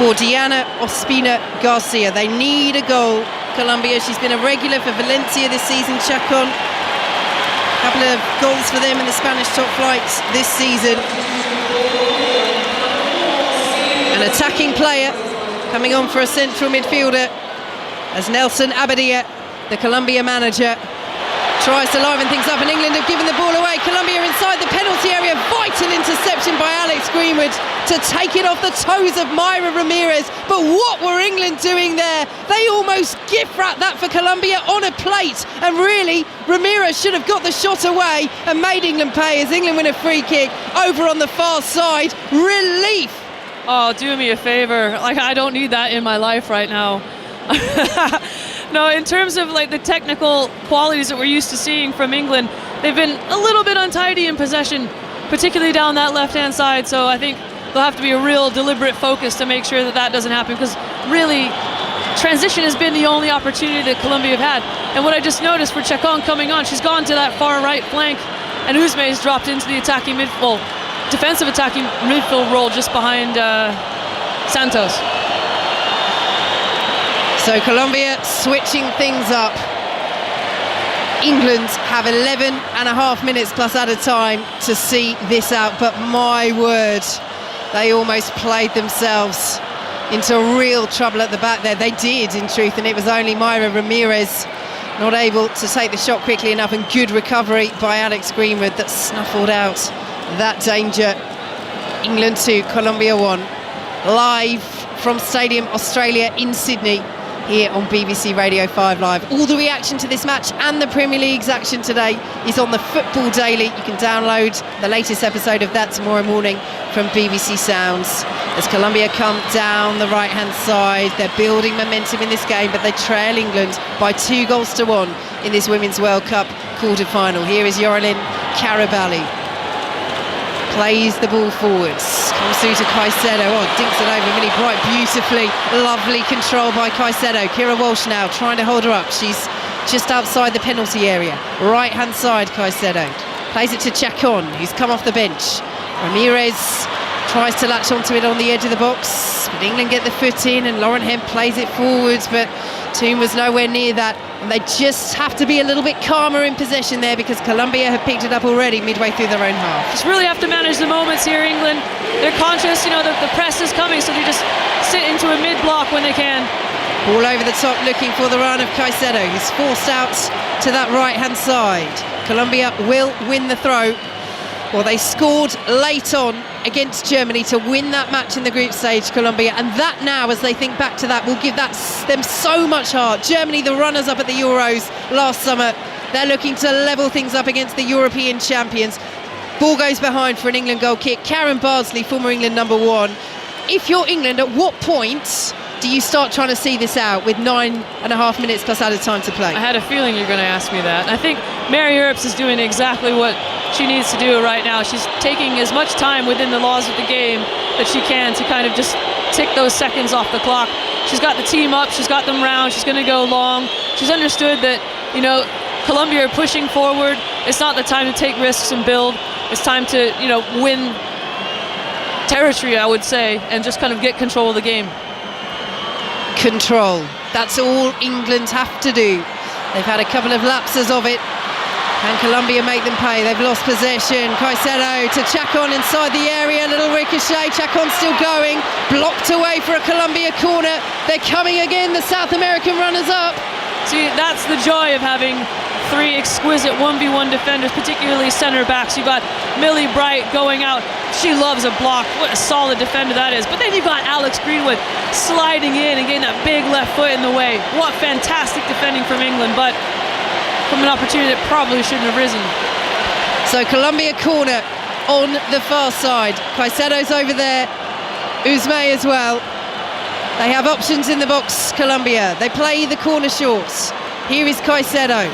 for Diana Ospina Garcia. They need a goal, Colombia. She's been a regular for Valencia this season, Chacon. A couple of goals for them in the Spanish top flight this season. An attacking player coming on for a central midfielder as Nelson Abadia, the Colombia manager, tries to liven things up, and England have given the ball away. Colombia inside the penalty area. Vital interception by Alex Greenwood to take it off the toes of Mayra Ramirez. But what were England doing there? They almost gift wrapped that for Colombia on a plate, and really Ramirez should have got the shot away and made England pay as England win a free kick over on the far side. Relief. Oh, do me a favour. Like, I don't need that in my life right now. No, in terms of like the technical qualities that we're used to seeing from England, they've been a little bit untidy in possession, particularly down that left-hand side. So I think there'll have to be a real deliberate focus to make sure that that doesn't happen, because really transition has been the only opportunity that Colombia have had. And what I just noticed for Chacon coming on, she's gone to that far right flank, and Uzme's dropped into the attacking midfield, defensive attacking midfield role just behind Santos. So Colombia switching things up. England have 11 and a half minutes plus added time to see this out, but my word, they almost played themselves into real trouble at the back there. They did, in truth, and it was only Mayra Ramirez not able to take the shot quickly enough, and good recovery by Alex Greenwood that snuffled out that danger. England 2, Colombia 1. Live from Stadium Australia in Sydney, here on BBC Radio 5 Live. All the reaction to this match and the Premier League's action today is on the Football Daily. You can download the latest episode of that tomorrow morning from BBC Sounds. As Colombia come down the right-hand side, they're building momentum in this game, but they trail England by 2-1 in this Women's World Cup quarter-final. Here is Yorelin Karabali. Plays the ball forwards, comes through to Caicedo. Oh, dinks it over Millie Bright beautifully. Lovely control by Caicedo. Kira Walsh now trying to hold her up. She's just outside the penalty area. Right hand side, Caicedo. Plays it to Chacon, who's come off the bench. Ramirez tries to latch onto it on the edge of the box, but England get the foot in, and Lauren Hemp plays it forwards, but Toon was nowhere near that. And they just have to be a little bit calmer in possession there, because Colombia have picked it up already midway through their own half. Just really have to manage the moments here, England. They're conscious, you know, the press is coming, so they just sit into a mid-block when they can. Ball over the top looking for the run of Caicedo, who's forced out to that right-hand side. Colombia will win the throw. Well, they scored late on against Germany to win that match in the group stage, Colombia, and that now, as they think back to that, will give them so much heart. Germany, the runners-up at the Euros last summer, they're looking to level things up against the European champions. Ball goes behind for an England goal kick. Karen Bardsley, former England #1. If you're England, at what point do you start trying to see this out with 9.5 minutes plus added time to play? I had a feeling you're going to ask me that. I think Mary Earps is doing exactly what she needs to do right now. She's taking as much time within the laws of the game that she can to kind of just tick those seconds off the clock. She's got the team up, she's got them round, she's going to go long. She's understood that, you know, Colombia are pushing forward. It's not the time to take risks and build. it's time to, win territory, I would say, and just kind of get control of the game. Control. That's all England have to do. They've had a couple of lapses of it. Can Colombia make them pay? They've lost possession. Caicedo to Chacon inside the area. Little ricochet. Chacon still going. Blocked away for a Colombia corner. They're coming again, the South American runners-up. See, that's the joy of having three exquisite 1v1 defenders, particularly center backs. You've got Millie Bright going out. She loves a block. What a solid defender that is. But then you've got Alex Greenwood sliding in and getting that big left foot in the way. What fantastic defending from England, but from an opportunity that probably shouldn't have risen. So Colombia corner on the far side. Caicedo's over there. Uzme as well. They have options in the box, Colombia. They play the corner shorts. Here is Caicedo.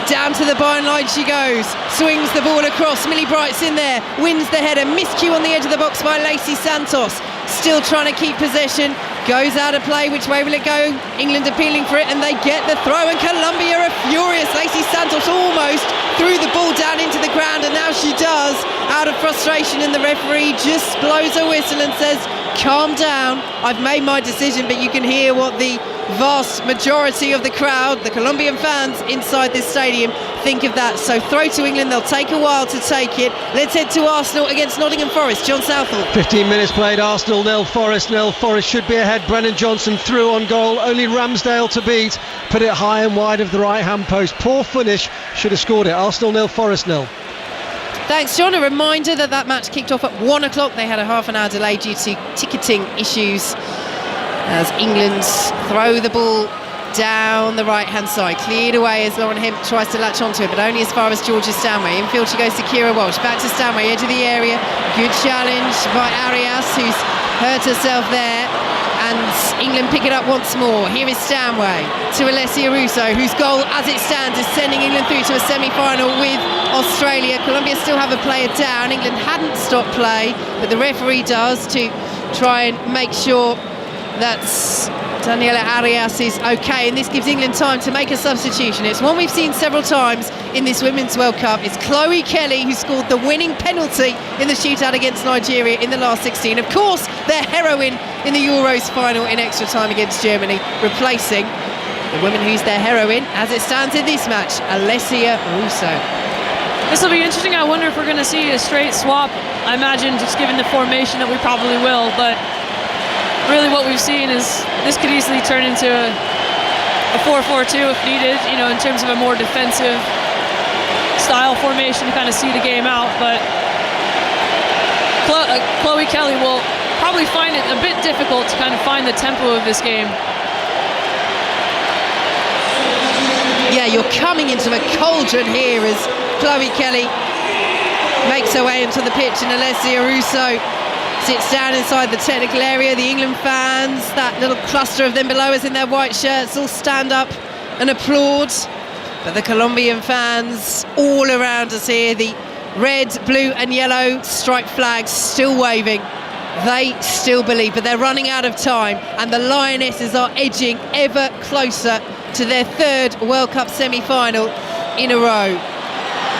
Down to the byline she goes. Swings the ball across. Millie Bright's in there. Wins the header. Miscue on the edge of the box by Lacey Santos. Still trying to keep possession. Goes out of play. Which way will it go? England appealing for it, and they get the throw. And Colombia are furious. Lacey Santos almost threw the ball down into the ground, and now she does out of frustration. And the referee just blows a whistle and says, calm down, I've made my decision. But you can hear what the vast majority of the crowd, the Colombian fans inside this stadium, think of that. So throw to England, they'll take a while to take it. Let's head to Arsenal against Nottingham Forest. John Southall. 15 minutes played, Arsenal 0, Forest 0. Forest should be ahead. Brennan Johnson through on goal, only Ramsdale to beat. Put it high and wide of the right hand post. Poor finish, should have scored it. Arsenal 0, Forest 0. Thanks, John. A reminder that match kicked off at 1 o'clock. They had a half an hour delay due to ticketing issues as England throw the ball down the right hand side. Cleared away as Lauren Hemp tries to latch onto it, but only as far as Georgia Stanway. Infield she goes to Kira Walsh. Back to Stanway, edge of the area. Good challenge by Arias, who's hurt herself there. And England pick it up once more. Here is Stanway to Alessia Russo, whose goal as it stands is sending England through to a semi-final with Australia. Colombia still have a player down. England hadn't stopped play, but the referee does to try and make sure that Daniela Arias is okay, and this gives England time to make a substitution. It's one we've seen several times in this Women's World Cup. It's Chloe Kelly who scored the winning penalty in the shootout against Nigeria in the last 16. Of course, their heroine in the Euros final in extra time against Germany, replacing the woman who's their heroine as it stands in this match, Alessia Russo. This will be interesting. I wonder if we're going to see a straight swap. I imagine, just given the formation, that we probably will, but really what we've seen is this could easily turn into a 4-4-2 if needed, in terms of a more defensive style formation to kind of see the game out. But Chloe Kelly will probably find it a bit difficult to kind of find the tempo of this game. Yeah, you're coming into a cauldron here as Chloe Kelly makes her way into the pitch, and Alessia Russo sits down inside the technical area. The England fans, that little cluster of them below us in their white shirts, all stand up and applaud. But the Colombian fans all around us here, the red, blue and yellow striped flags still waving. They still believe, but they're running out of time, and the Lionesses are edging ever closer to their third World Cup semi-final in a row.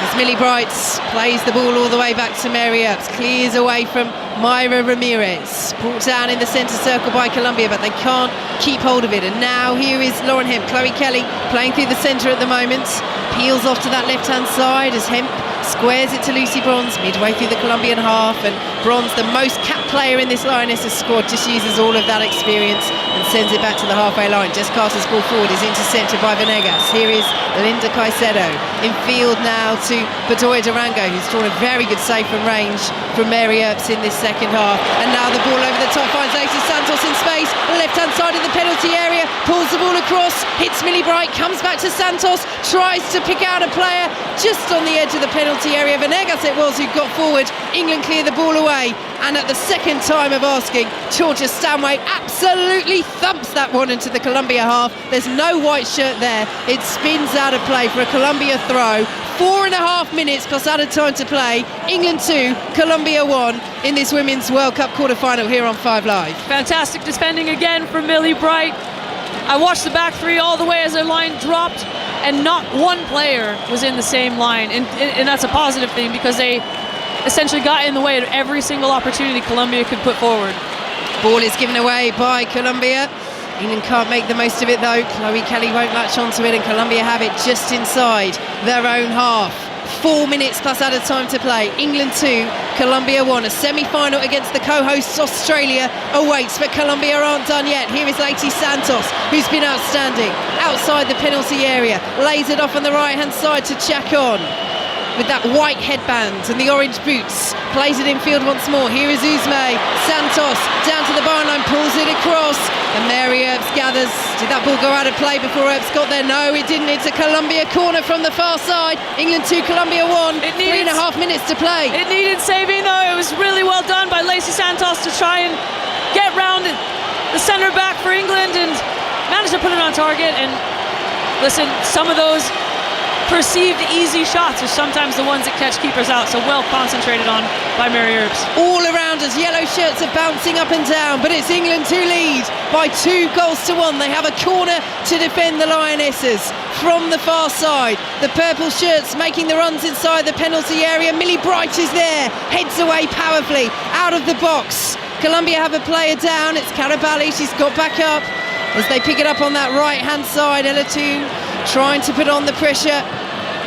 As Millie Bright plays the ball all the way back to Mary Earps, clears away from Mayra Ramirez, brought down in the centre circle by Colombia, but they can't keep hold of it. And now here is Lauren Hemp. Chloe Kelly playing through the centre at the moment, peels off to that left hand side as Hemp squares it to Lucy Bronze midway through the Colombian half, and Bronze, the most capped player in this Lionesses squad, just uses all of that experience and sends it back to the halfway line. Jess Carter's ball forward is intercepted by Venegas. Here is Linda Caicedo in field now to Bedoya Durango, who's drawn a very good save from range from Mary Earps in this second half. And now the ball over the top finds Lacey Santos in space, left hand side of the penalty area, pulls the ball across, hits Millie Bright, comes back to Santos, tries to pick out a player just on the edge of the penalty area. Venegas it was who got forward. England clear the ball away, and at the second time of asking, Georgia Stanway absolutely thumps that one into the Colombia half. There's no white shirt there. It spins out of play for a Colombia throw. 4.5 minutes plus added time to play. England 2, Colombia 1 in this Women's World Cup quarter-final here on 5 Live. Fantastic defending again from Millie Bright. I watched the back three all the way as their line dropped, and not one player was in the same line, and that's a positive thing, because they essentially got in the way of every single opportunity Colombia could put forward. Ball is given away by Colombia. England can't make the most of it though. Chloe Kelly won't latch onto it, and Colombia have it just inside their own half. 4 minutes plus added time to play. England 2, Colombia 1. A semi-final against the co-hosts Australia awaits, but Colombia aren't done yet. Here is Lacey Santos, who's been outstanding outside the penalty area. Lays it off on the right-hand side to Chacon with that white headband and the orange boots. Plays it in field once more. Here is Uzme. Santos down to the byline, pulls it across, and Mary Earps gathers. Did that ball go out of play before Earps got there? No, it didn't. It's a Colombia corner from the far side. England 2, Colombia 1. 3.5 minutes to play. It needed saving though. It was really well done by Lacey Santos to try and get round the centre back for England and managed to put it on target. And listen, some of those perceived easy shots are sometimes the ones that catch keepers out, so well concentrated on by Mary Earps. All around us, yellow shirts are bouncing up and down, but it's England who lead by 2 goals to 1. They have a corner to defend the Lionesses from the far side. The purple shirts making the runs inside the penalty area. Millie Bright is there, heads away powerfully out of the box. Colombia have a player down. It's Carabali. She's got back up as they pick it up on that right hand side. Ella Toon trying to put on the pressure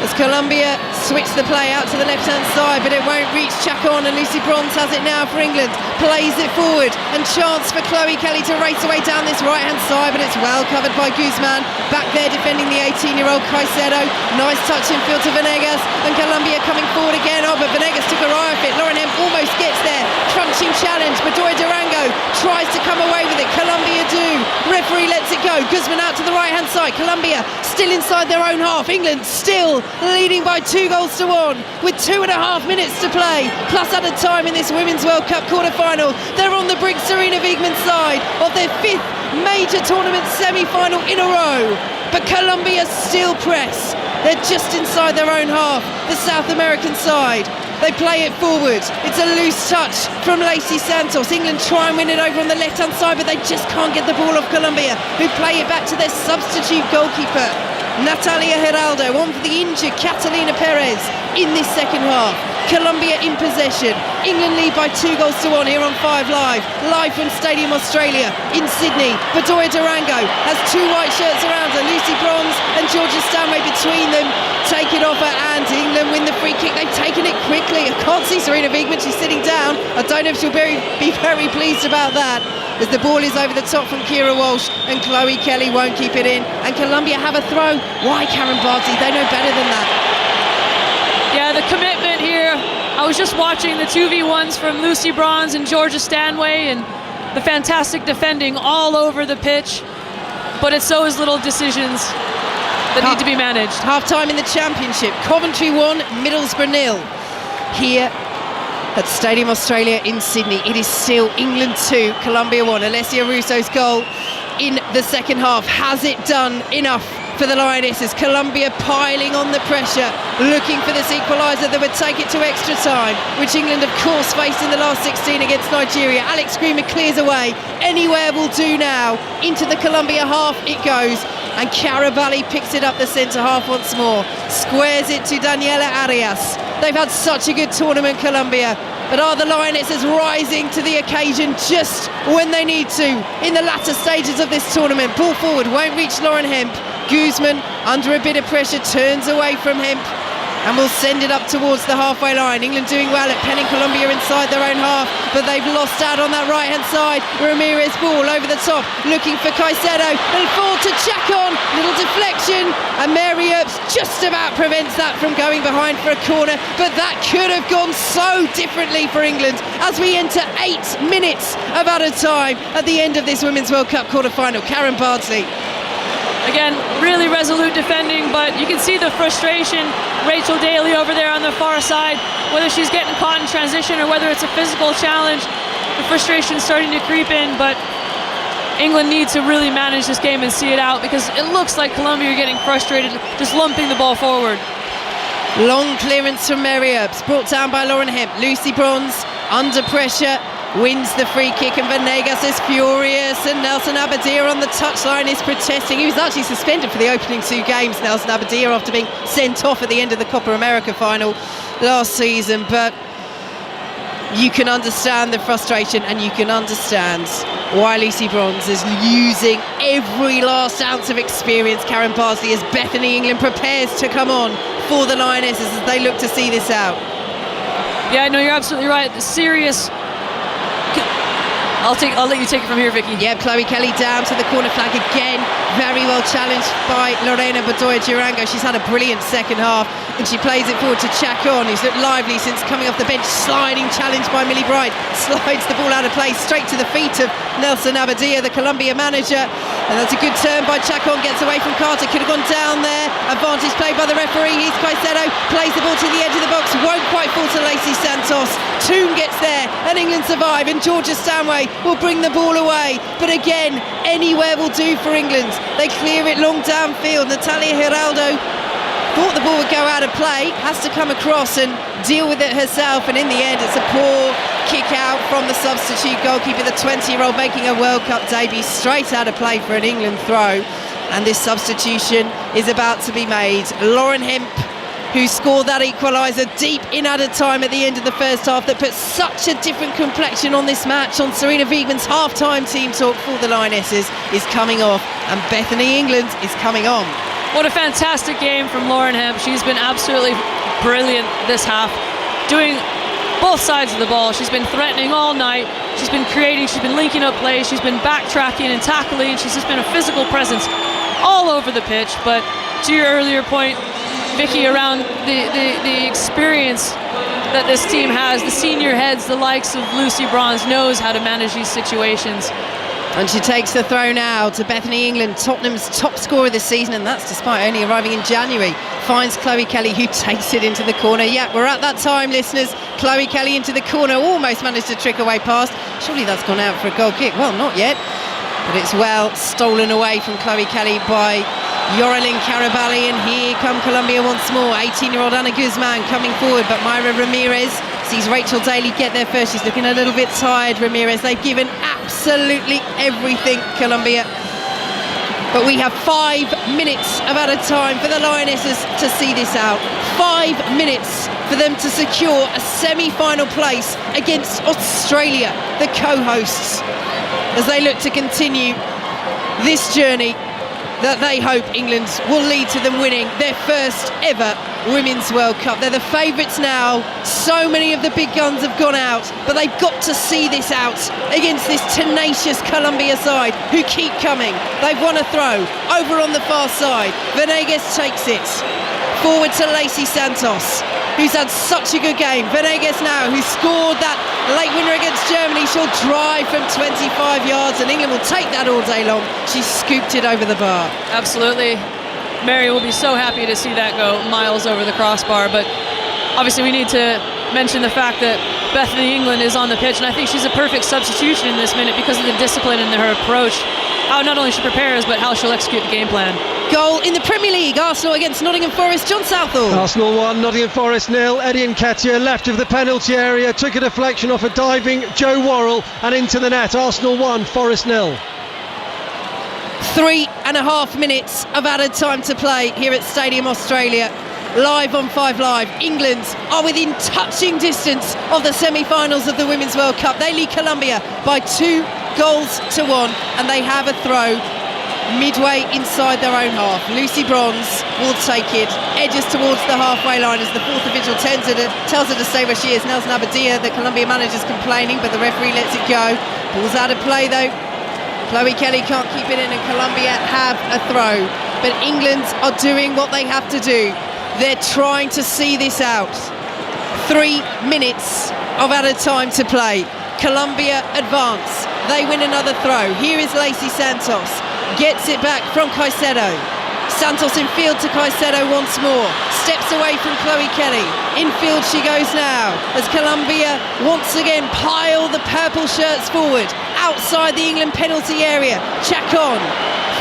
as Colombia switch the play out to the left-hand side, but it won't reach Chacon, and Lucy Bronze has it now for England. Plays it forward, and chance for Chloe Kelly to race away down this right-hand side, but it's well covered by Guzman. Back there defending the 18-year-old Caicedo. Nice touch in field to Venegas, and Colombia coming forward again. Oh, but Venegas took a eye off it. Lauren Hemp almost gets there. Crunching challenge. Bedoya Durango tries to come away with it. Colombia do. Referee lets it go. Guzman out to the right-hand side. Colombia still inside their own half. England still leading by 2 goals to 1 with 2.5 minutes to play plus added time in this Women's World Cup quarter-final. They're on the brink, Serena Wiegman's side, of their 5th major tournament semi-final in a row, but Colombia still press. They're just inside their own half, the South American side. They play it forward. It's a loose touch from Lacey Santos. England try and win it over on the left-hand side, but they just can't get the ball off Colombia, who play it back to their substitute goalkeeper, Natalia Geraldo, on for the injured Catalina Perez in this second half. Colombia in possession. England lead by 2 goals to 1 here on 5 Live from Stadium Australia in Sydney. Bedoya Durango has 2 white shirts around her. Lucy Bronze and Georgia Stanway between them take it off her, and England win the free kick. They've taken it quickly. I can't see Serena Wiegman, she's sitting down. I don't know if she'll be very pleased about that, as the ball is over the top from Kira Walsh, and Chloe Kelly won't keep it in, and Colombia have a throw. Why Karen Barty? They know better than that. Yeah, the commitment here. I was just watching the 2v1s from Lucy Bronze and Georgia Stanway, and the fantastic defending all over the pitch, but it's those little decisions that need to be managed. Half time in the championship. Coventry 1, Middlesbrough 0. Here at Stadium Australia in Sydney, it is still England 2, Colombia 1. Alessia Russo's goal in the second half. Has it done enough for the Lionesses? Colombia piling on the pressure, looking for this equaliser that would take it to extra time, which England of course faced in the last 16 against Nigeria. Alex Screamer clears away. Anywhere will do now. Into the Colombia half it goes, and Carabali picks it up the centre half once more. Squares it to Daniela Arias. They've had such a good tournament, Colombia, but are the Lionesses rising to the occasion just when they need to in the latter stages of this tournament? Ball forward, won't reach Lauren Hemp. Guzman, under a bit of pressure, turns away from Hemp and will send it up towards the halfway line. England doing well at penning Colombia inside their own half, but they've lost out on that right-hand side. Ramirez ball over the top, looking for Caicedo, and fall to Chacon. Little deflection, and Mary Earps just about prevents that from going behind for a corner, but that could have gone so differently for England as we enter 8 minutes of added time at the end of this Women's World Cup quarter-final. Karen Bardsley. Again, really resolute defending, but you can see the frustration. Rachel Daly over there on the far side, whether she's getting caught in transition or whether it's a physical challenge, the frustration's starting to creep in, but England needs to really manage this game and see it out, because it looks like Colombia are getting frustrated, just lumping the ball forward. Long clearance from Mary Earps, brought down by Lauren Hemp. Lucy Bronze under pressure, wins the free kick, and Venegas is furious, and Nelson Abadir on the touchline is protesting. He was actually suspended for the opening 2 games, Nelson Abadir, after being sent off at the end of the Copa America final last season, but you can understand the frustration, and you can understand why Lucy Bronze is using every last ounce of experience. Karen Parsley, as Bethany England prepares to come on for the Lionesses as they look to see this out. Yeah, no, you're absolutely right. The serious. I'll let you take it from here, Vicky. Yeah, Chloe Kelly down to the corner flag again. Very well challenged by Lorena Bedoya Durango. She's had a brilliant second half, and she plays it forward to Chacon, who's looked lively since coming off the bench. Sliding challenge by Millie Bright. Slides the ball out of play straight to the feet of Nelson Abadia, the Colombia manager. And that's a good turn by Chacon. Gets away from Carter. Could have gone down there. Advantage played by the referee. He's Caicedo. Plays the ball to the edge of the box. Won't quite fall to Lacey Santos. Toon gets there, and England survive. And Georgia Stanway will bring the ball away. But again, anywhere will do for England. They clear it long downfield. Natalia Giraldo thought the ball would go out of play, has to come across and deal with it herself, and in the end it's a poor kick out from the substitute goalkeeper, the 20-year-old making a World Cup debut, straight out of play for an England throw. And this substitution is about to be made. Lauren Hemp, who scored that equaliser deep in added time at the end of the first half, that put such a different complexion on this match, on Serena Wiegmann's half-time team talk for the Lionesses, is coming off, and Bethany England is coming on. What a fantastic game from Lauren Hemp. She's been absolutely brilliant this half, doing both sides of the ball. She's been threatening all night. She's been creating, she's been linking up plays, she's been backtracking and tackling. She's just been a physical presence all over the pitch. But to your earlier point, Vicky, around the experience that this team has, the senior heads, the likes of Lucy Bronze, knows how to manage these situations. And she takes the throw now to Bethany England, Tottenham's top scorer this season, and that's despite only arriving in January. Finds Chloe Kelly, who takes it into the corner. Yeah, we're at that time, listeners. Chloe Kelly into the corner, almost managed to trick away past. Surely that's gone out for a goal kick. Well, not yet. But it's well stolen away from Chloe Kelly by Yorelin Carabali, and here come Colombia once more. 18-year-old Ana Guzman coming forward, but Myra Ramirez sees Rachel Daly get there first. She's looking a little bit tired, Ramirez. They've given absolutely everything, Colombia. But we have 5 minutes of added time for the Lionesses to see this out. 5 minutes for them to secure a semi-final place against Australia, the co-hosts, as they look to continue this journey that they hope England will lead to them winning their first ever Women's World Cup. They're the favourites now. So many of the big guns have gone out, but they've got to see this out against this tenacious Colombia side who keep coming. They've won a throw over on the far side. Venegas takes it forward to Lacey Santos, who's had such a good game. Venegas now, who scored that late winner against Germany. She'll drive from 25 yards, and England will take that all day long. She scooped it over the bar. Absolutely. Mary will be so happy to see that go miles over the crossbar. But obviously we need to mention the fact that Bethany England is on the pitch, and I think she's a perfect substitution in this minute because of the discipline in her approach. How not only she prepares, but how she'll execute the game plan. Goal in the Premier League. Arsenal against Nottingham Forest. John Southall. Arsenal 1, Nottingham Forest 0. Eddie Nketiah left of the penalty area, took a deflection off a diving Joe Worrell and into the net. Arsenal 1, Forest 0. 3.5 minutes of added time to play here at Stadium Australia. Live on 5 Live. England are within touching distance of the semi-finals of the Women's World Cup. They lead Colombia by 2 goals to 1, and they have a throw midway inside their own half. Lucy Bronze will take it, edges towards the halfway line as the fourth official tells her to stay where she is. Nelson Abadia, the Colombia manager's complaining, but the referee lets it go. Ball's out of play though. Chloe Kelly can't keep it in, and Colombia have a throw. But England are doing what they have to do. They're trying to see this out. 3 minutes of added time to play. Colombia advance. They win another throw. Here is Lacey Santos. Gets it back from Caicedo. Santos infield to Caicedo once more. Steps away from Chloe Kelly. Infield she goes now as Colombia once again pile the purple shirts forward. Outside the England penalty area. Chacon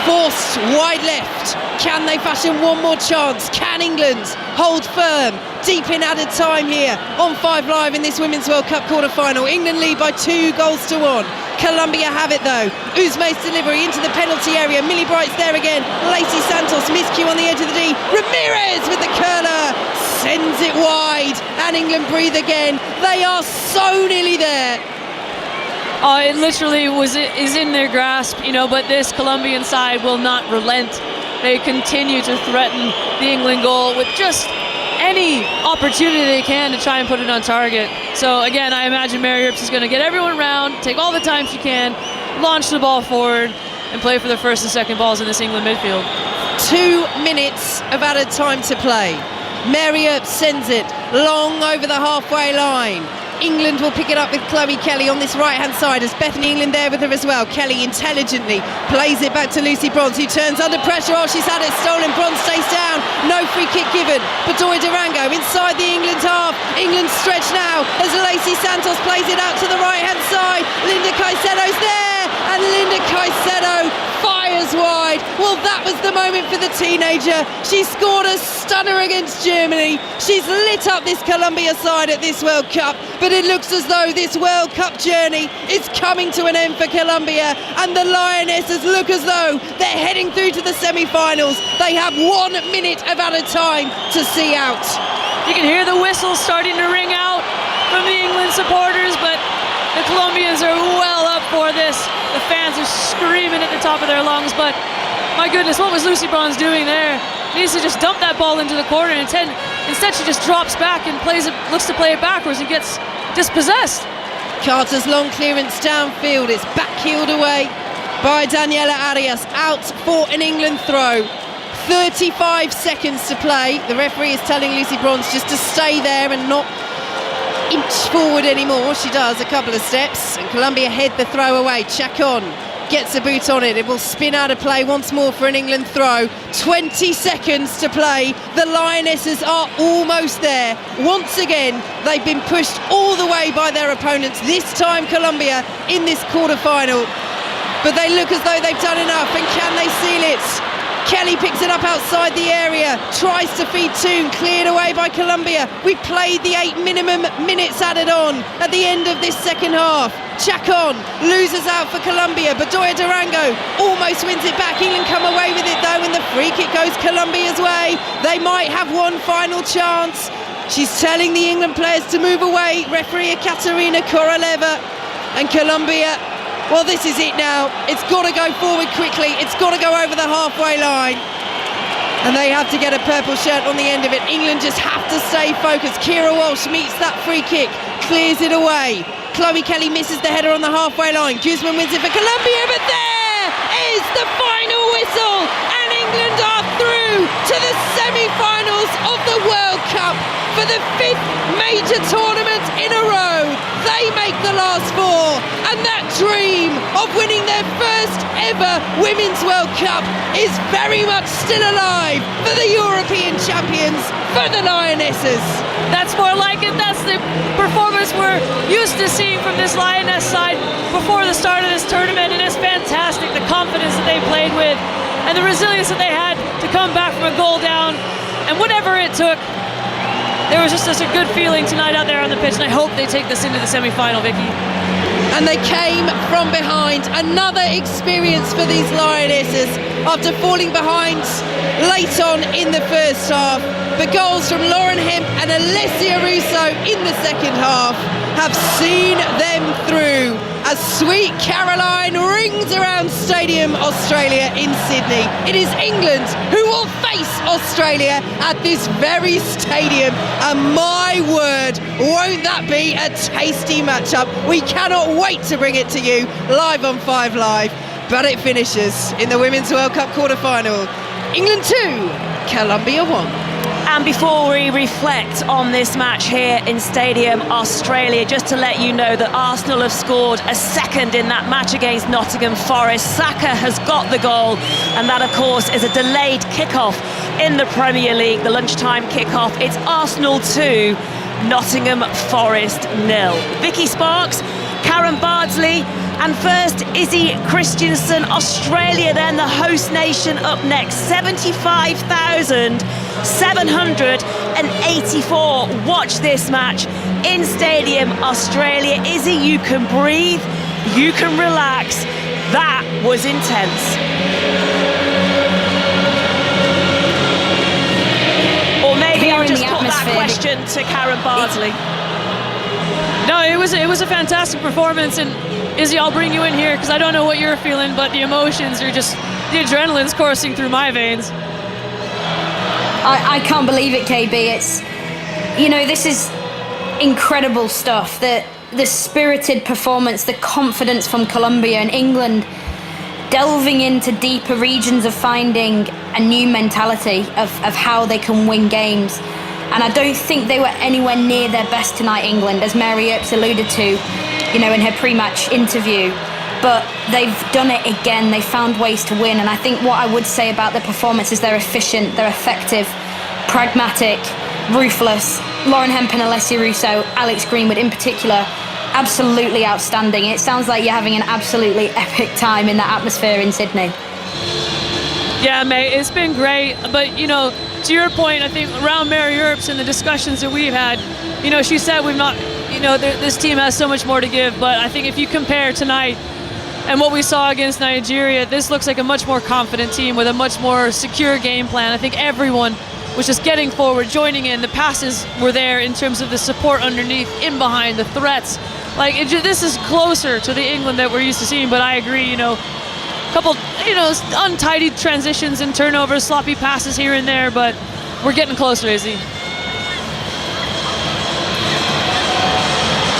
forced wide left. Can they fashion one more chance? Can England hold firm? Deep in added time here on 5 Live in this Women's World Cup quarter-final. England lead by 2 goals to 1. Colombia have it though. Uzme's delivery into the penalty area. Millie Bright's there again. Lacey Santos miscue on the edge of the D. Ramirez with the curler. sends it wide, and England breathe again. They are so nearly there. Oh, it literally is in their grasp, but this Colombian side will not relent. They continue to threaten the England goal with just any opportunity they can to try and put it on target. So again, I imagine Mary Earps is going to get everyone round, take all the time she can, launch the ball forward, and play for the first and second balls in this England midfield. 2 minutes of added time to play. Mary Earps sends it long over the halfway line. England will pick it up with Chloe Kelly on this right-hand side as Bethany England there with her as well. Kelly intelligently plays it back to Lucy Bronze, who turns under pressure. Oh, she's had it stolen. Bronze stays down. No free kick given. Bedoya Durango inside the England half. England stretch now as Lacey Santos plays it out to the right-hand side. Linda Caicedo's there, and Linda Caicedo fires wide. Well, that was the moment for the teenager. She scored a stunner against Germany. She's lit up this Colombia side at this World Cup, but it looks as though this World Cup journey is coming to an end for Colombia, and the Lionesses look as though they're heading through to the semi-finals. They have 1 minute of added time to see out. You can hear the whistles starting to ring out from the England supporters, but the Colombians are well up for this. The fans are screaming at the top of their lungs, but my goodness, what was Lucy Bronze doing there? Needs to just dump that ball into the corner, and instead she just drops back and looks to play it backwards and gets dispossessed. Carter's long clearance downfield is backheeled away by Daniela Arias, out for an England throw. 35 seconds to play. The referee is telling Lucy Bronze just to stay there and not inch forward anymore. She does a couple of steps, and Colombia head the throw away. Chacon gets a boot on it. It will spin out of play once more for an England throw. 20 seconds to play. The Lionesses are almost there. Once again, they've been pushed all the way by their opponents, this time Colombia in this quarter-final. But they look as though they've done enough, and can they seal it? Kelly picks it up outside the area, tries to feed Toon, cleared away by Colombia. We've played the 8 minimum minutes added on at the end of this second half. Chacon loses out for Colombia. Bedoya Durango almost wins it back. England come away with it though, and the free kick goes Colombia's way. They might have one final chance. She's telling the England players to move away. Referee Katerina Koroleva, and Colombia, well, this is it now. It's got to go forward quickly. It's got to go over the halfway line. And they have to get a purple shirt on the end of it. England just have to stay focused. Kira Walsh meets that free kick, clears it away. Chloe Kelly misses the header on the halfway line. Guzman wins it for Colombia, but there is the final whistle. And England are through to the semi-finals of the World Cup for the 5th major tournament in a row. They make the last 4, and that dream of winning their first ever Women's World Cup is very much still alive for the European champions, for the Lionesses. That's more like it. That's the performance we're used to seeing from this Lioness side before the start of this tournament, and it's fantastic, the confidence that they played with and the resilience that they had to come back from a goal down, and whatever it took. There was just such a good feeling tonight out there on the pitch, and I hope they take this into the semi-final, Vicky. And they came from behind. Another experience for these Lionesses after falling behind late on in the first half. The goals from Lauren Hemp and Alessia Russo in the second half have seen them through as Sweet Caroline rings around Stadium Australia in Sydney. It is England who will face Australia at this very stadium, and my word, won't that be a tasty matchup. We cannot wait to bring it to you live on 5 Live. But it finishes in the Women's World Cup quarter-final. England 2, Colombia 1. And before we reflect on this match here in Stadium Australia, just to let you know that Arsenal have scored a second in that match against Nottingham Forest. Saka has got the goal, and that of course is a delayed kickoff in the Premier League, the lunchtime kickoff. It's Arsenal 2, Nottingham Forest 0. Vicky Sparks, Karen Bardsley, and first Izzy Christensen. Australia then the host nation up next. 75,784 watch this match in Stadium Australia. Izzy, you can breathe, you can relax. That was intense. Or maybe in just the put that atmosphere. question to Karen Bardsley. No, it was a fantastic performance, and Izzy, I'll bring you in here because I don't know what you're feeling, but the emotions are just, the adrenaline's coursing through my veins. I can't believe it, KB. It's, this is incredible stuff. The spirited performance, the confidence from Colombia and England delving into deeper regions of finding a new mentality of how they can win games. And I don't think they were anywhere near their best tonight, England, as Mary Earps alluded to, in her pre-match interview. But they've done it again. They found ways to win. And I think what I would say about the performance is they're efficient, they're effective, pragmatic, ruthless. Lauren Hemp and Alessia Russo, Alex Greenwood in particular, absolutely outstanding. It sounds like you're having an absolutely epic time in that atmosphere in Sydney. Yeah, mate, it's been great. But, to your point, I think around Mary Earps and the discussions that we've had, she said we've not, this team has so much more to give. But I think if you compare tonight and what we saw against Nigeria, this looks like a much more confident team with a much more secure game plan. I think everyone was just getting forward, joining in. The passes were there in terms of the support underneath, in behind, the threats. This is closer to the England that we're used to seeing. But I agree, couple, untidy transitions and turnovers, sloppy passes here and there, but we're getting closer, Izzy.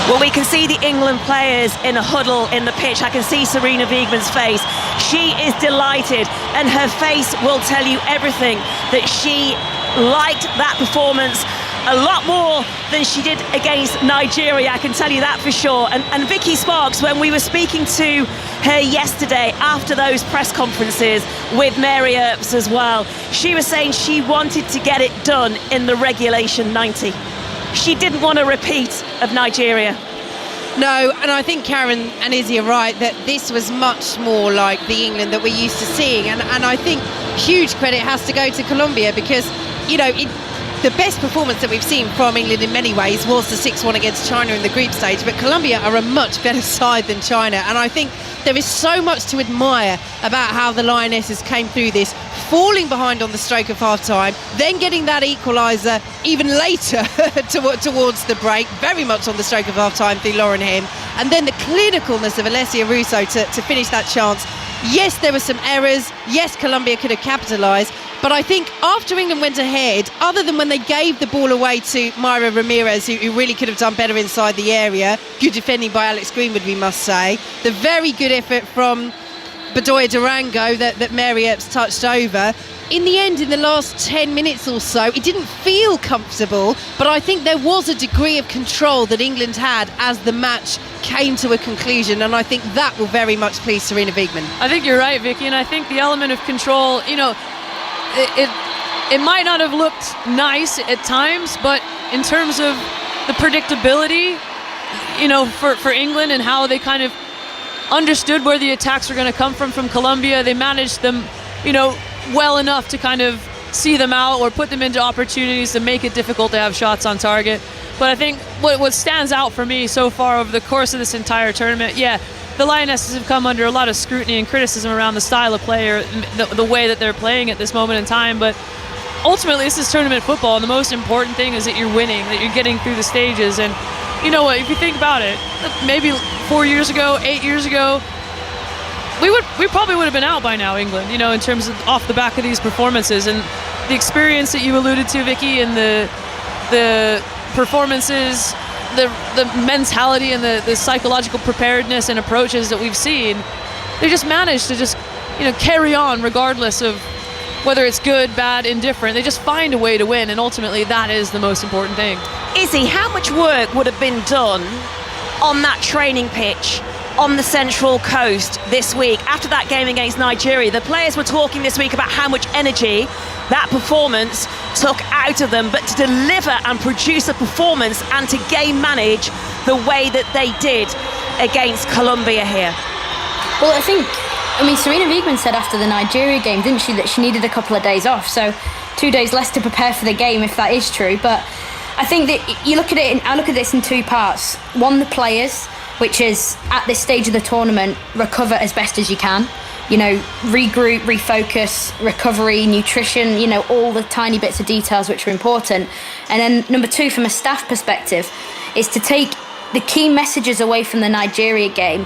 Well, we can see the England players in a huddle in the pitch. I can see Serena Wiegmann's face. She is delighted, and her face will tell you everything, that she liked that performance a lot more than she did against Nigeria, I can tell you that for sure. And Vicky Sparks, when we were speaking to her yesterday after those press conferences with Mary Earps as well, she was saying she wanted to get it done in the regulation 90. She didn't want a repeat of Nigeria. No, and I think Karen and Izzy are right that this was much more like the England that we're used to seeing. And I think huge credit has to go to Colombia because, the best performance that we've seen from England in many ways was the 6-1 against China in the group stage, but Colombia are a much better side than China, and I think there is so much to admire about how the Lionesses came through this, falling behind on the stroke of half-time, then getting that equaliser even later towards the break, very much on the stroke of half-time through Lauren Hemp, and then the clinicalness of Alessia Russo to finish that chance. Yes, there were some errors. Yes, Colombia could have capitalised. But I think after England went ahead, other than when they gave the ball away to Mayra Ramirez, who really could have done better inside the area, good defending by Alex Greenwood, we must say, the very good effort from Bedoya Durango that Mary Earps touched over, in the end, in the last 10 minutes or so, it didn't feel comfortable, but I think there was a degree of control that England had as the match came to a conclusion, and I think that will very much please Serena Wiegmann. I think you're right, Vicky, and I think the element of control, it might not have looked nice at times, but in terms of the predictability, for England and how they kind of understood where the attacks were going to come from Colombia, they managed them, well enough to kind of see them out or put them into opportunities to make it difficult to have shots on target. But I think what stands out for me so far over the course of this entire tournament, the Lionesses have come under a lot of scrutiny and criticism around the style of play or the way that they're playing at this moment in time, but ultimately this is tournament football, and the most important thing is that you're winning, that you're getting through the stages. And you know what, if you think about it, maybe 4 years ago, 8 years ago, we probably would have been out by now, England, in terms of off the back of these performances. And the experience that you alluded to, Vicky, and the performances, the mentality and the psychological preparedness and approaches that we've seen, they just managed to just carry on regardless of whether it's good, bad, indifferent. They just find a way to win, and ultimately that is the most important thing. Izzy, how much work would have been done on that training pitch on the Central Coast this week after that game against Nigeria? The players were talking this week about how much energy that performance took out of them, but to deliver and produce a performance and to game manage the way that they did against Colombia here. Well, Serena Wiegmann said after the Nigeria game, didn't she, that she needed a couple of days off, so 2 days less to prepare for the game, if that is true. But I think that I look at this in two parts. One, the players, which is at this stage of the tournament, recover as best as you can. regroup, refocus, recovery, nutrition, all the tiny bits of details which are important. And then number 2, from a staff perspective, is to take the key messages away from the Nigeria game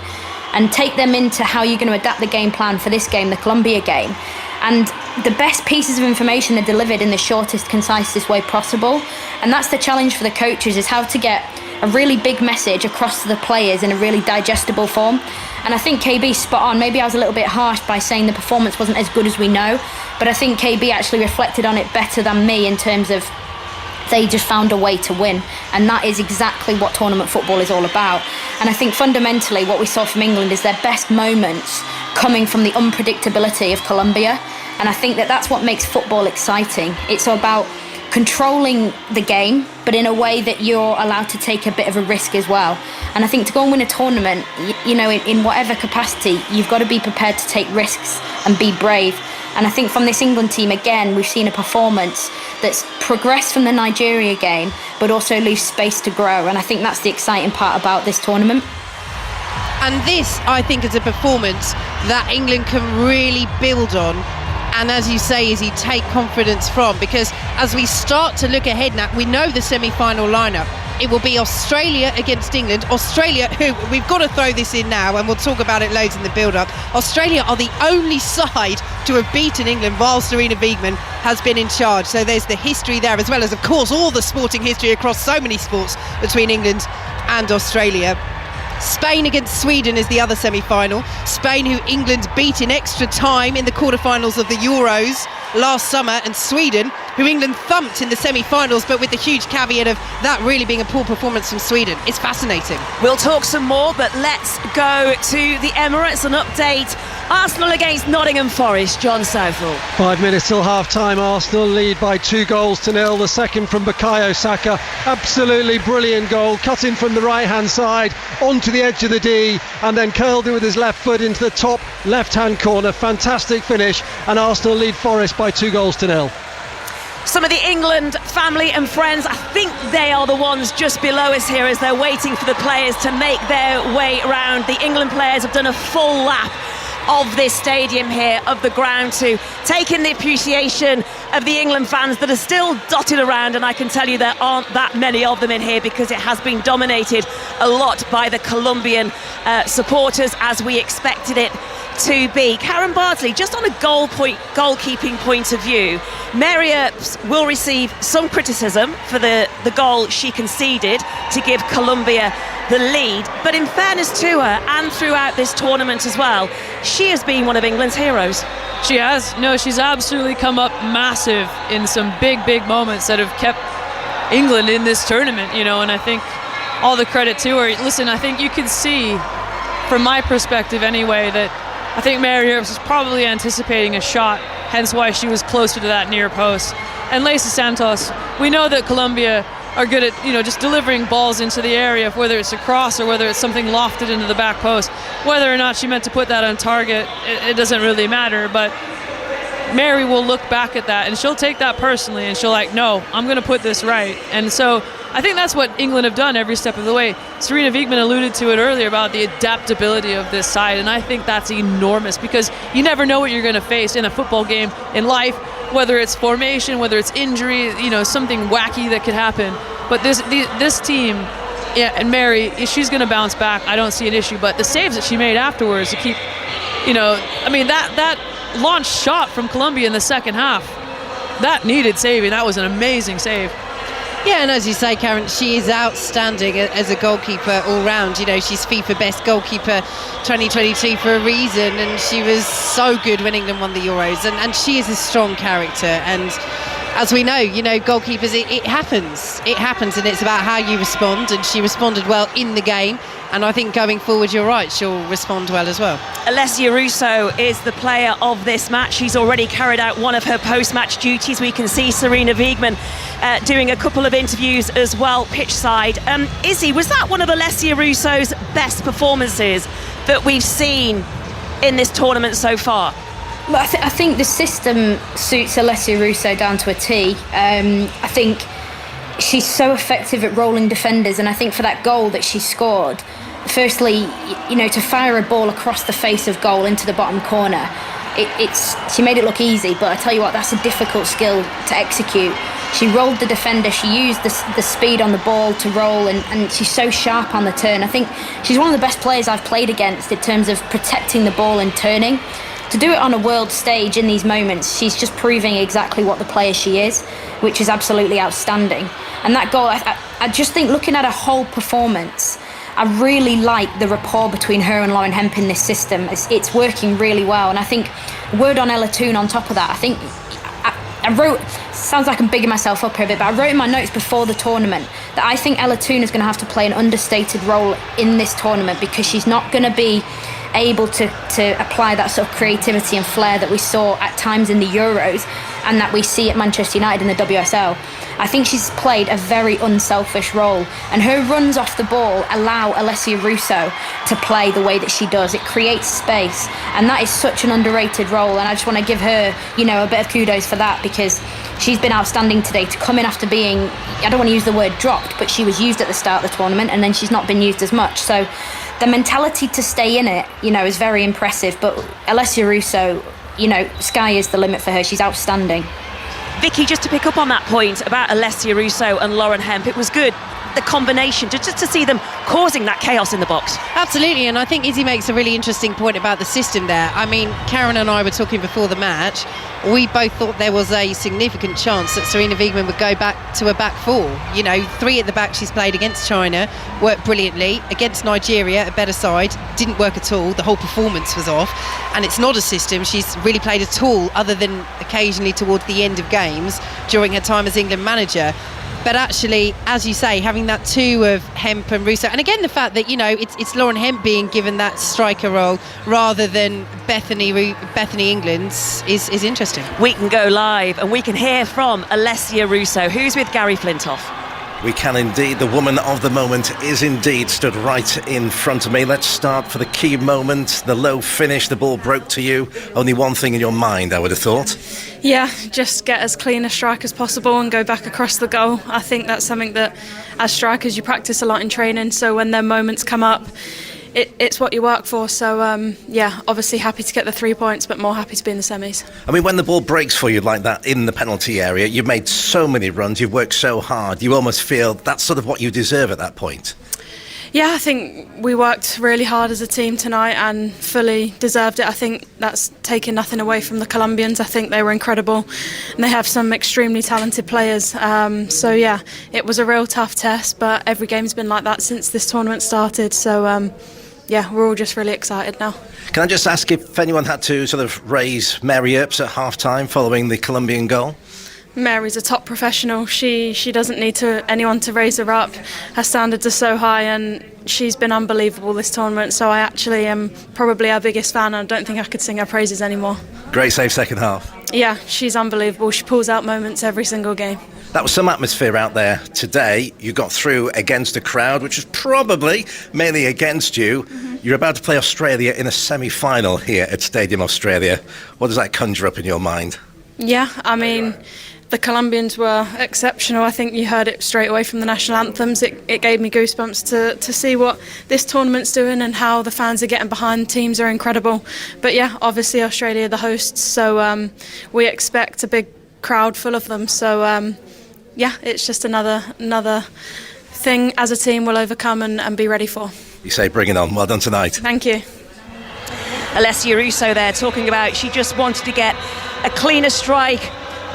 and take them into how you're going to adapt the game plan for this game, the Colombia game. And the best pieces of information are delivered in the shortest, concisest way possible. And that's the challenge for the coaches, is how to get a really big message across to the players in a really digestible form. And I think KB's spot on. Maybe I was a little bit harsh by saying the performance wasn't as good as we know, but I think KB actually reflected on it better than me in terms of they just found a way to win, and that is exactly what tournament football is all about. And I think fundamentally what we saw from England is their best moments coming from the unpredictability of Colombia, and I think that that's what makes football exciting. It's about controlling the game, but in a way that you're allowed to take a bit of a risk as well. And I think to go and win a tournament, in whatever capacity, you've got to be prepared to take risks and be brave. And I think from this England team, again, we've seen a performance that's progressed from the Nigeria game, but also leaves space to grow. And I think that's the exciting part about this tournament. And this, I think, is a performance that England can really build on. And as you say, Izzy, take confidence from, because as we start to look ahead now, we know the semi-final lineup. It will be Australia against England. Australia, who, we've got to throw this in now, and we'll talk about it loads in the build-up. Australia are the only side to have beaten England while Sarina Wiegman has been in charge. So there's the history there, as well as, of course, all the sporting history across so many sports between England and Australia. Spain against Sweden is the other semi-final. Spain, who England beat in extra time in the quarterfinals of the Euros last summer, and Sweden, who England thumped in the semi-finals, but with the huge caveat of that really being a poor performance from Sweden. It's fascinating. We'll talk some more, but let's go to the Emirates and update Arsenal against Nottingham Forest. John Southall. 5 minutes till half-time. Arsenal lead by 2-0. The second from Bukayo Saka. Absolutely brilliant goal. Cut in from the right-hand side onto the edge of the D, and then curled it with his left foot into the top left-hand corner. Fantastic finish, and Arsenal lead Forest by 2-0. Some of the England family and friends, I think they are the ones just below us here as they're waiting for the players to make their way around. The England players have done a full lap of this stadium here, of the ground, to take in the appreciation of the England fans that are still dotted around, and I can tell you there aren't that many of them in here because it has been dominated a lot by the Colombian supporters, as we expected it to be. Karen Bardsley, just on a goalkeeping point of view, Mary Earps will receive some criticism for the goal she conceded to give Colombia the lead, but in fairness to her, and throughout this tournament as well, she has been one of England's heroes. She has. No, she's absolutely come up massive in some big moments that have kept England in this tournament, and I think all the credit to her. Listen, I think you can see, from my perspective anyway, that I think Mary Earps was probably anticipating a shot, hence why she was closer to that near post. And Lacey Santos, we know that Colombia are good at, just delivering balls into the area, whether it's a cross or whether it's something lofted into the back post. Whether or not she meant to put that on target, it doesn't really matter, but Mary will look back at that and she'll take that personally, and she'll no, I'm going to put this right. And so I think that's what England have done every step of the way. Sarina Wiegman alluded to it earlier about the adaptability of this side, and I think that's enormous, because you never know what you're going to face in a football game, in life, whether it's formation, whether it's injury, something wacky that could happen. But this team, and Mary, she's going to bounce back. I don't see an issue, but the saves that she made afterwards to keep, that launched shot from Colombia in the second half, that needed saving. That was an amazing save. Yeah, and as you say, Karen, she is outstanding as a goalkeeper all round. She's FIFA Best Goalkeeper 2022 for a reason, and she was so good when England won the Euros. And she is a strong character, and as we know, goalkeepers, it happens. It happens, and it's about how you respond, and she responded well in the game. And I think going forward, you're right, she'll respond well as well. Alessia Russo is the player of this match. She's already carried out one of her post-match duties. We can see Sarina Wiegman doing a couple of interviews as well, pitch side. Izzy, was that one of Alessia Russo's best performances that we've seen in this tournament so far? Well, I think the system suits Alessia Russo down to a T. I think she's so effective at rolling defenders, and I think for that goal that she scored, firstly, to fire a ball across the face of goal into the bottom corner, she made it look easy, but I tell you what, that's a difficult skill to execute. She rolled the defender, she used the speed on the ball to roll, and she's so sharp on the turn. I think she's one of the best players I've played against in terms of protecting the ball and turning. To do it on a world stage in these moments, she's just proving exactly what the player she is, which is absolutely outstanding. And that goal, I just think, looking at her whole performance, I really like the rapport between her and Lauren Hemp in this system. It's working really well. And I think, word on Ella Toone on top of that, I think I wrote, sounds like I'm bigging myself up here a bit, but I wrote in my notes before the tournament that I think Ella Toone is going to have to play an understated role in this tournament, because she's not going to be able to apply that sort of creativity and flair that we saw at times in the Euros and that we see at Manchester United in the WSL. I think she's played a very unselfish role, and her runs off the ball allow Alessia Russo to play the way that she does. It creates space, and that is such an underrated role, and I just want to give her, a bit of kudos for that, because she's been outstanding today to come in after being, I don't want to use the word dropped, but she was used at the start of the tournament and then she's not been used as much. So the mentality to stay in it, is very impressive. But Alessia Russo, sky is the limit for her. She's outstanding. Vicky, just to pick up on that point about Alessia Russo and Lauren Hemp, it was good, the combination, just to see them causing that chaos in the box. Absolutely, and I think Izzy makes a really interesting point about the system there. I mean, Karen and I were talking before the match. We both thought there was a significant chance that Sarina Wiegman would go back to a back four. 3 at the back she's played against China, worked brilliantly. Against Nigeria, a better side, didn't work at all. The whole performance was off. And it's not a system she's really played at all, other than occasionally towards the end of games during her time as England manager. But actually, as you say, having that two of Hemp and Russo, and again the fact that it's Lauren Hemp being given that striker role rather than Bethany England is interesting. We can go live and we can hear from Alessia Russo, who's with Gary Flintoff. We can indeed. The woman of the moment is indeed stood right in front of me. Let's start for the key moment, the low finish. The ball broke to you. Only one thing in your mind, I would have thought. Yeah, just get as clean a strike as possible and go back across the goal. I think that's something that as strikers you practice a lot in training, so when their moments come up, it's what you work for. So obviously happy to get the 3 points, but more happy to be in the semis. I mean, when the ball breaks for you like that in the penalty area, you've made so many runs, you've worked so hard, you almost feel that's sort of what you deserve at that point. Yeah, I think we worked really hard as a team tonight and fully deserved it. I think that's taken nothing away from the Colombians. I think they were incredible and they have some extremely talented players. It was a real tough test, but every game's been like that since this tournament started. So, we're all just really excited now. Can I just ask if anyone had to sort of raise Mary Earps at half-time following the Colombian goal? Mary's a top professional. She doesn't need anyone to raise her up. Her standards are so high and she's been unbelievable this tournament. So I actually am probably our biggest fan. I don't think I could sing her praises anymore. Great save second half. Yeah, she's unbelievable. She pulls out moments every single game. That was some atmosphere out there today. You got through against a crowd which was probably mainly against you. Mm-hmm. You're about to play Australia in a semi-final here at Stadium Australia. What does that conjure up in your mind? Yeah, I mean, the Colombians were exceptional. I think you heard it straight away from the national anthems. It gave me goosebumps to see what this tournament's doing and how the fans are getting behind. Teams are incredible. But yeah, obviously Australia are the hosts, so we expect a big crowd full of them. So it's just another thing as a team we'll overcome and be ready for. You say bring it on. Well done tonight. Thank you. Alessia Russo there talking about she just wanted to get a cleaner strike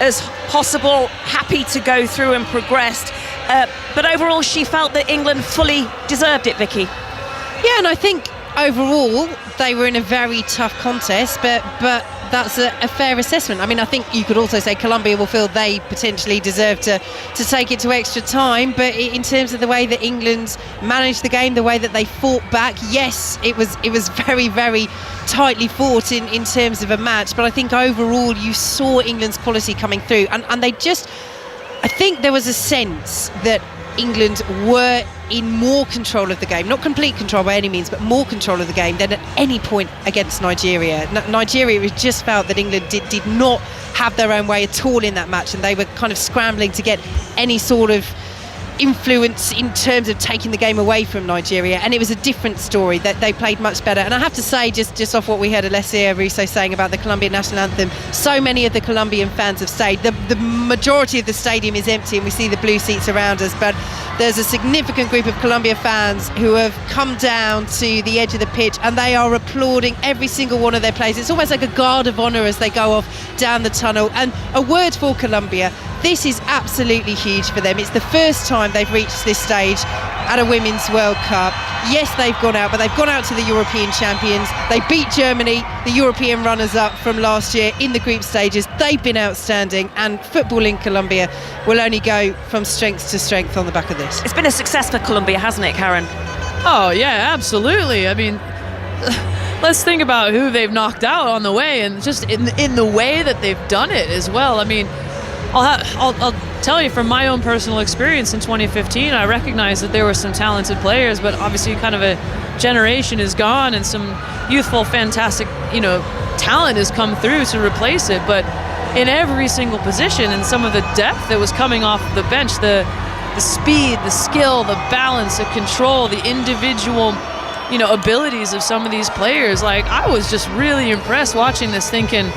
as possible, happy to go through and progressed. But overall she felt that England fully deserved it, Vicky. Yeah, and I think overall they were in a very tough contest, but that's a fair assessment. I mean, I think you could also say Colombia will feel they potentially deserve to take it to extra time, but in terms of the way that England managed the game, the way that they fought back, yes, it was very, very tightly fought in terms of a match, but I think overall you saw England's quality coming through, and they just, I think there was a sense that England were in more control of the game, not complete control by any means, but more control of the game than at any point against Nigeria. Nigeria just felt that England did not have their own way at all in that match, and they were kind of scrambling to get any sort of influence in terms of taking the game away from Nigeria, and it was a different story. That they played much better. And I have to say, just off what we heard Alessia Russo saying about the Colombian national anthem, so many of the Colombian fans have stayed. The majority of the stadium is empty, and we see the blue seats around us, but there's a significant group of Colombia fans who have come down to the edge of the pitch, and they are applauding every single one of their players. It's almost like a guard of honour as they go off down the tunnel. And a word for Colombia: this is absolutely huge for them. It's the first time they've reached this stage at a Women's World Cup. Yes, they've gone out, but they've gone out to the European champions. They beat Germany, the European runners-up from last year, in the group stages. They've been outstanding, and football in Colombia will only go from strength to strength on the back of this. It's been a success for Colombia, hasn't it, Karen? Oh, yeah, absolutely. I mean, let's think about who they've knocked out on the way, and just in the way that they've done it as well. I mean, I'll tell you from my own personal experience in 2015, I recognized that there were some talented players, but obviously kind of a generation is gone and some youthful, fantastic, talent has come through to replace it. But in every single position, and some of the depth that was coming off the bench, the speed, the skill, the balance, the control, the individual abilities of some of these players, like, I was just really impressed watching this, thinking,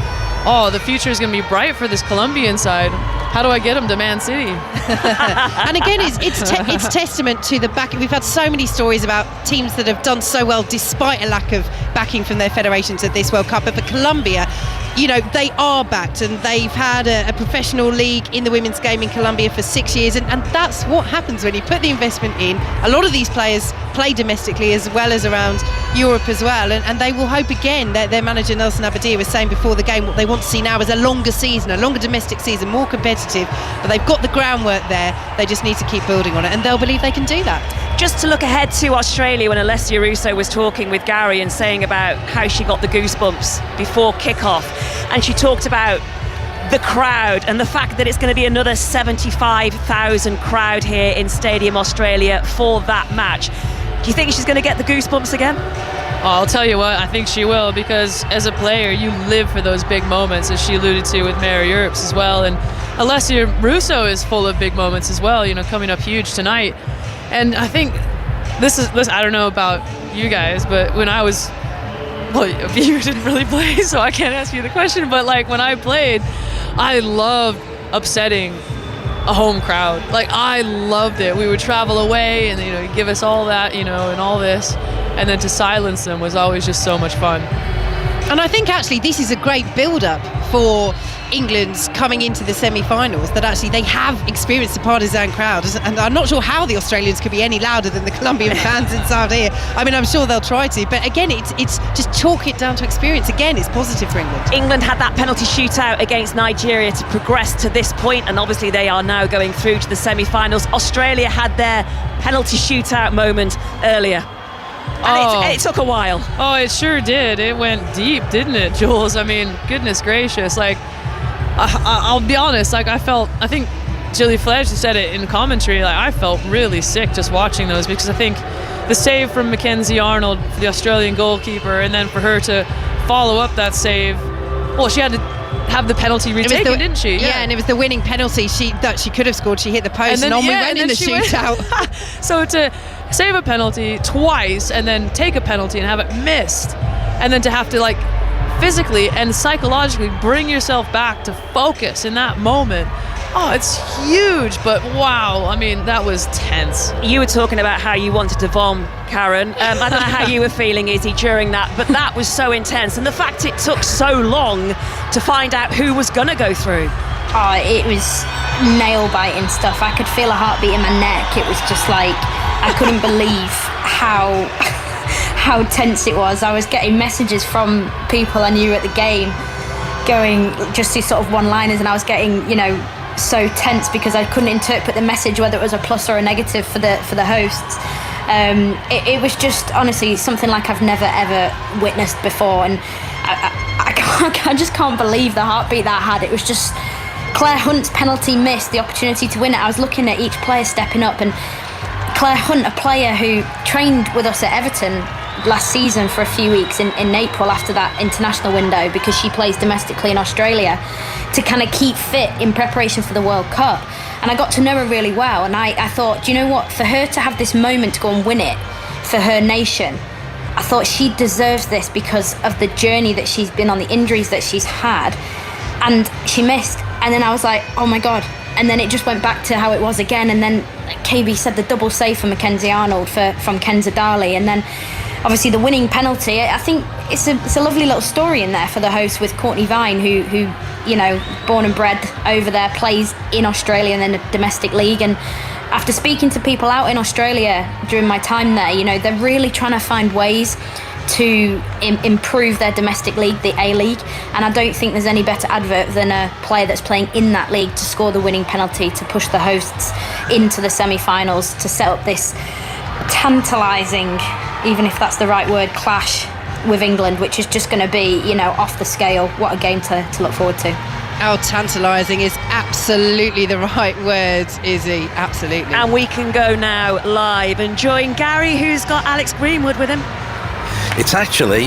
oh, the future is going to be bright for this Colombian side. How do I get them to Man City? And again, it's testament to the backing. We've had so many stories about teams that have done so well despite a lack of backing from their federations at this World Cup. But for Colombia, they are backed, and they've had a professional league in the women's game in Colombia for 6 years, and that's what happens when you put the investment in. A lot of these players play domestically as well as around Europe as well, and they will hope again. Their manager Nelson Abadia was saying before the game what they want to see now is a longer season, a longer domestic season, more competitive, but they've got the groundwork there. They just need to keep building on it, and they'll believe they can do that. Just to look ahead to Australia, when Alessia Russo was talking with Gary and saying about how she got the goosebumps before kick-off, and she talked about the crowd and the fact that it's going to be another 75,000 crowd here in Stadium Australia for that match. Do you think she's going to get the goosebumps again? I'll tell you what, I think she will, because as a player you live for those big moments, as she alluded to with Mary Earps as well, and Alessia Russo is full of big moments as well, coming up huge tonight. And I think this, I don't know about you guys, but when I was, you didn't really play, so I can't ask you the question, but like when I played, I loved upsetting a home crowd. Like, I loved it. We would travel away and give us all that, and all this, and then to silence them was always just so much fun. And I think actually this is a great build-up for England coming into the semi-finals, that actually they have experienced a partisan crowd, and I'm not sure how the Australians could be any louder than the Colombian fans inside here. I mean, I'm sure they'll try to, but again, it's just chalk it down to experience. Again, it's positive for England. England had that penalty shootout against Nigeria to progress to this point, and obviously they are now going through to the semi-finals. Australia had their penalty shootout moment earlier. And it took a while. Oh, it sure did. It went deep, didn't it, Jules? I mean, goodness gracious. Like, I'll be honest, like, I think Gilly Fledge said it in commentary, like, I felt really sick just watching those, because I think the save from Mackenzie Arnold, the Australian goalkeeper, and then for her to follow up that save, well, she had to have the penalty retaken, didn't she? Yeah, and it was the winning penalty that she could have scored. She hit the post, and on we went in the shootout. So to save a penalty twice and then take a penalty and have it missed, and then to have to, like, physically and psychologically bring yourself back to focus in that moment. Oh, it's huge, but wow, I mean, that was tense. You were talking about how you wanted to vom, Karen. I don't know how you were feeling, Izzy, during that, but that was so intense. And the fact it took so long to find out who was going to go through. Oh, it was nail-biting stuff. I could feel a heartbeat in my neck. It was just like, I couldn't believe how tense it was. I was getting messages from people I knew at the game going just these sort of one-liners, and I was getting, so tense because I couldn't interpret the message, whether it was a plus or a negative for the hosts. It was just honestly something like I've never ever witnessed before, and I just can't believe the heartbeat that I had. It was just Claire Hunt's penalty missed, the opportunity to win it. I was looking at each player stepping up, and Claire Hunt, a player who trained with us at Everton last season for a few weeks in April after that international window, because she plays domestically in Australia, to kind of keep fit in preparation for the World Cup. And and I got to know her really well, and I thought, do you know what, for her to have this moment to go and win it for her nation, I thought she deserves this because of the journey that she's been on, the injuries that she's had, and she missed. And then I was like, oh my God. And then it just went back to how it was again. And then KB said the double save for Mackenzie Arnold from Kenza Dali. And then obviously the winning penalty. I think it's a lovely little story in there for the host with Courtney Vine, who you know, born and bred over there, plays in Australia and then the domestic league. And after speaking to people out in Australia during my time there, you know, they're really trying to find ways to improve their domestic league, the A-League, and I don't think there's any better advert than a player that's playing in that league to score the winning penalty to push the hosts into the semi-finals, to set up this tantalising, even if that's the right word, clash with England, which is just going to be, you know, off the scale. What a game to look forward to. Oh, tantalising is absolutely the right word, Izzy, absolutely. And we can go now live and join Gary, who's got Alex Greenwood with him. It's actually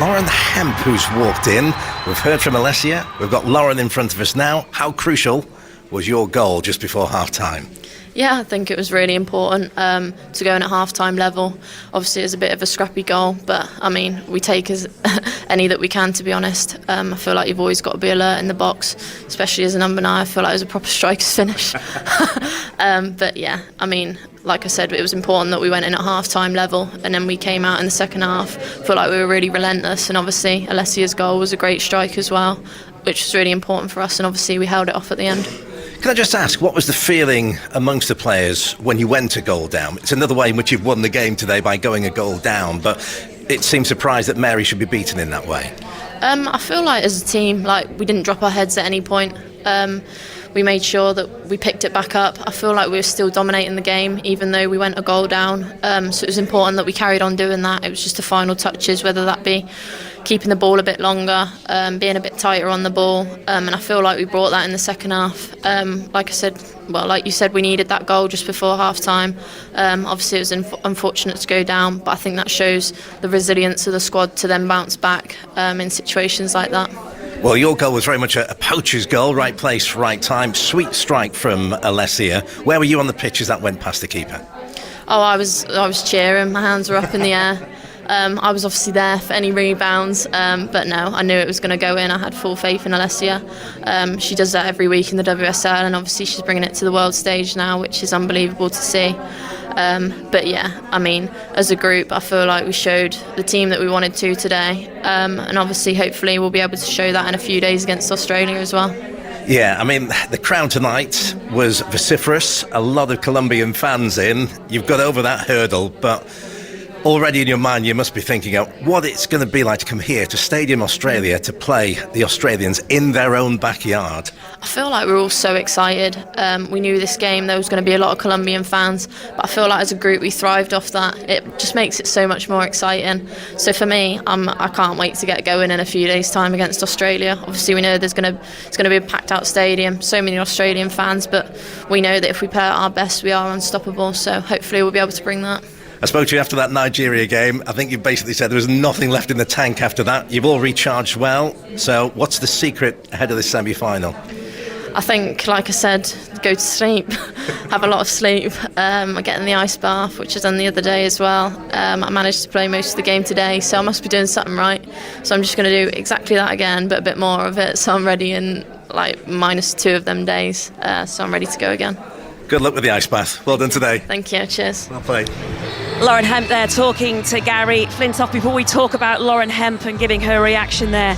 Lauren Hemp who's walked in. We've heard from Alessia. We've got Lauren in front of us now. How crucial was your goal just before half-time? Yeah, I think it was really important to go in at half-time level. Obviously, it was a bit of a scrappy goal, but, I mean, we take as any that we can, to be honest. I feel like you've always got to be alert in the box, especially as a number 9. I feel like it was a proper striker's finish. But, yeah, I mean, like I said, it was important that we went in at half-time level, and then we came out in the second half. I feel like we were really relentless, and obviously Alessia's goal was a great strike as well, which was really important for us, and obviously we held it off at the end. Can I just ask, what was the feeling amongst the players when you went a goal down? It's another way in which you've won the game today by going a goal down, but it seems surprised that Mary should be beaten in that way. I feel like as a team, like, we didn't drop our heads at any point. We made sure that we picked it back up. I feel like we were still dominating the game, even though we went a goal down. So it was important that we carried on doing that. It was just the final touches, whether that be keeping the ball a bit longer, being a bit tighter on the ball. And I feel like we brought that in the second half. Like I said, well, like you said, we needed that goal just before half-time. Obviously, it was unfortunate to go down, but I think that shows the resilience of the squad to then bounce back in situations like that. Well, your goal was very much a poacher's goal, right place, right time. Sweet strike from Alessia. Where were you on the pitch as that went past the keeper? Oh, I was cheering. My hands were up in the air. I was obviously there for any rebounds, but no, I knew it was going to go in. I had full faith in Alessia. She does that every week in the WSL, and obviously she's bringing it to the world stage now, which is unbelievable to see. But yeah, I mean, as a group, I feel like we showed the team that we wanted to today, and obviously, hopefully, we'll be able to show that in a few days against Australia as well. Yeah, I mean, the crowd tonight was vociferous. A lot of Colombian fans in. You've got over that hurdle, but already in your mind you must be thinking of what it's going to be like to come here to Stadium Australia to play the Australians in their own backyard. I feel like we're all so excited. We knew this game there was going to be a lot of Colombian fans, but I feel like as a group we thrived off that. It just makes it so much more exciting. So for me, I can't wait to get going in a few days' time against Australia. Obviously we know it's going to be a packed out stadium, so many Australian fans, but we know that if we play at our best we are unstoppable, so hopefully we'll be able to bring that. I spoke to you after that Nigeria game. I think you basically said there was nothing left in the tank after that. You've all recharged well. So what's the secret ahead of this semi-final? I think, like I said, go to sleep, have a lot of sleep. I get in the ice bath, which I done the other day as well. I managed to play most of the game today, so I must be doing something right. So I'm just going to do exactly that again, but a bit more of it. So I'm ready in like -2 of them days. So I'm ready to go again. Good luck with the ice bath. Well done today. Thank you. Cheers. Well played. Lauren Hemp there talking to Gary Flintoff. Before we talk about Lauren Hemp and giving her reaction there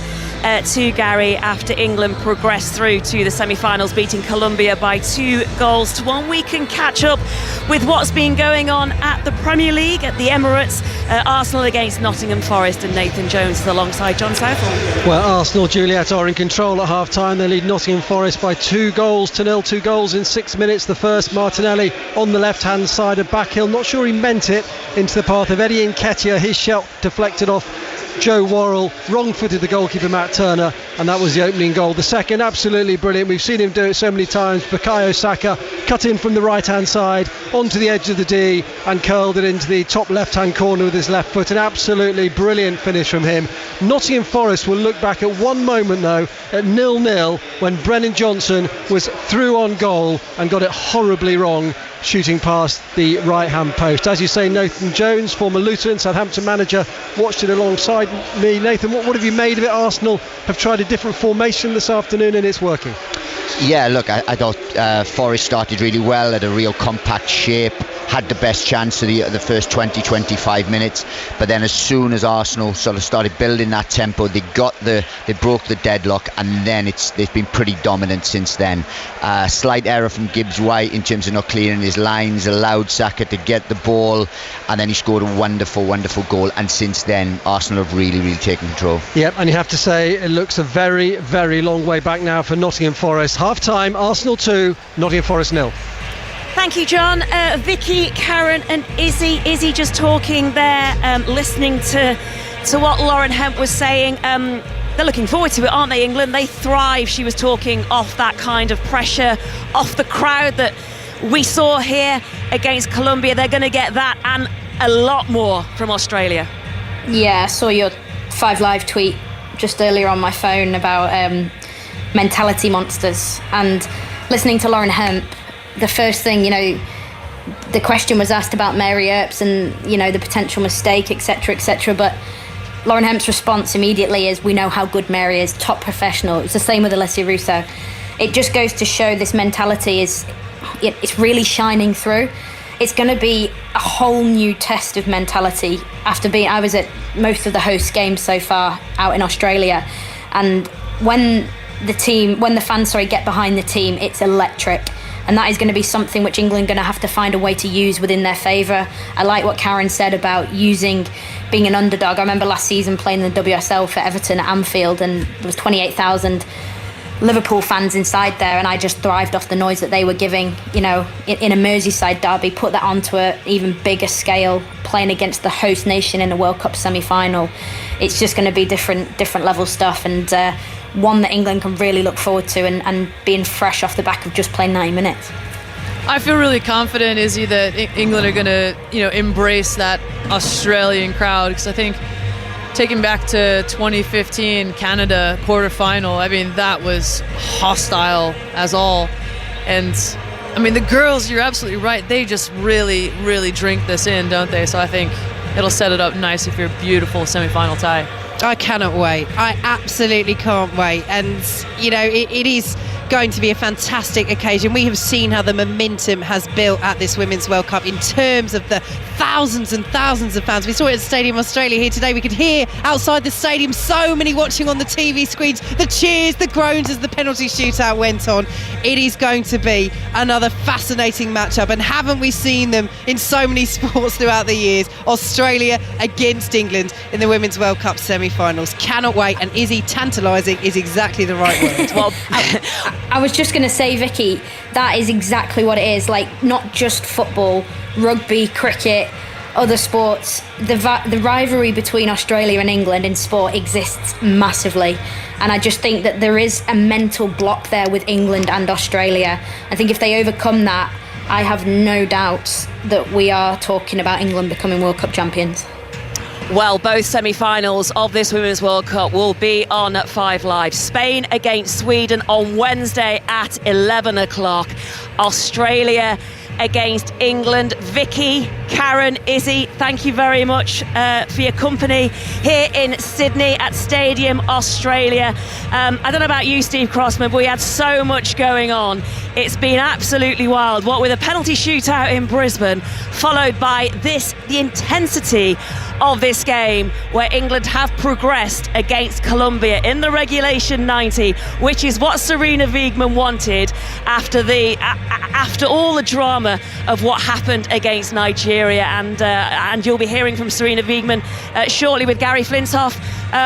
to Gary after England progressed through to the semi-finals, beating Colombia by 2-1. We can catch up with what's been going on at the Premier League at the Emirates. Arsenal against Nottingham Forest, and Nathan Jones is alongside John Southall. Well, Arsenal, Juliet, are in control at half-time. They lead Nottingham Forest by 2-0. 2 goals in 6 minutes. The first, Martinelli on the left-hand side of Backhill. Not sure he meant it into the path of Eddie Nketiah. His shot deflected off Joe Worrell wrong-footed the goalkeeper Matt Turner, and that was the opening goal. The second, absolutely brilliant. We've seen him do it so many times. Bukayo Saka cut in from the right-hand side onto the edge of the D and curled it into the top left-hand corner with his left foot. An absolutely brilliant finish from him. Nottingham Forest will look back at one moment though at 0-0 when Brennan Johnson was through on goal and got it horribly wrong, shooting past the right-hand post. As you say, Nathan Jones, former Luton Southampton manager, watched it alongside me. Nathan, what have you made of it? Arsenal have tried a different formation this afternoon and it's working. Yeah, look, I thought Forest started really well, at a real compact shape, had the best chance of the first 20-25 minutes, but then as soon as Arsenal sort of started building that tempo, they broke the deadlock, and then they've been pretty dominant since then. Slight error from Gibbs White in terms of not clearing his lines, allowed Saka to get the ball, and then he scored a wonderful goal, and since then Arsenal have really taken control. Yep, and you have to say it looks a very, very long way back now for Nottingham Forest. Half time, Arsenal 2, Nottingham Forest 0. Thank you, John. Vicky, Karen and Izzy just talking there, listening to what Lauren Hemp was saying. They're looking forward to it, aren't they, England? They thrive. She was talking off that kind of pressure, off the crowd that we saw here against Colombia. They're going to get that and a lot more from Australia. Yeah, I saw your 5 Live tweet just earlier on my phone about mentality monsters, and listening to Lauren Hemp, the first thing, the question was asked about Mary Earps and, the potential mistake, etc., but Lauren Hemp's response immediately is, we know how good Mary is, top professional. It's the same with Alessia Russo. It just goes to show this mentality it's really shining through. It's going to be a whole new test of mentality. I was at most of the host games so far out in Australia, and when the fans get behind the team, it's electric. And that is going to be something which England are going to have to find a way to use within their favour. I like what Karen said about being an underdog. I remember last season playing the WSL for Everton at Anfield, and there was 28,000 Liverpool fans inside there, and I just thrived off the noise that they were giving, in a Merseyside derby. Put that onto an even bigger scale, playing against the host nation in a World Cup semi-final. It's just going to be different level stuff, and one that England can really look forward to, and being fresh off the back of just playing 90 minutes. I feel really confident, Izzy, that England are going to, embrace that Australian crowd, because I think taking back to 2015 Canada quarterfinal, I mean, that was hostile as all. And I mean, the girls, you're absolutely right, they just really, really drink this in, don't they? So I think it'll set it up nicely for a beautiful semi-final tie. I cannot wait. I absolutely can't wait. And, it is going to be a fantastic occasion. We have seen how the momentum has built at this Women's World Cup in terms of the thousands and thousands of fans. We saw it at Stadium Australia here today. We could hear outside the stadium so many watching on the TV screens, the cheers, the groans as the penalty shootout went on. It is going to be another fascinating matchup, and haven't we seen them in so many sports throughout the years? Australia against England in the Women's World Cup semi-finals. Cannot wait, and Izzy, tantalising is exactly the right word. Well, I was just going to say, Vicky, that is exactly what it is. Not just football, rugby, cricket, other sports. The rivalry between Australia and England in sport exists massively. And I just think that there is a mental block there with England and Australia. I think if they overcome that, I have no doubts that we are talking about England becoming World Cup champions. Well, both semi-finals of this Women's World Cup will be on at 5 Live. Spain against Sweden on Wednesday at 11 o'clock. Australia against England. Vicky, Karen, Izzy, thank you very much for your company here in Sydney at Stadium Australia. I don't know about you, Steve Crossman, but we had so much going on. It's been absolutely wild. What with a penalty shootout in Brisbane, followed by the intensity of this game where England have progressed against Colombia in the regulation 90, which is what Sarina Wiegman wanted after all the drama of what happened against Nigeria. And you'll be hearing from Sarina Wiegman shortly with Gary Flintoff.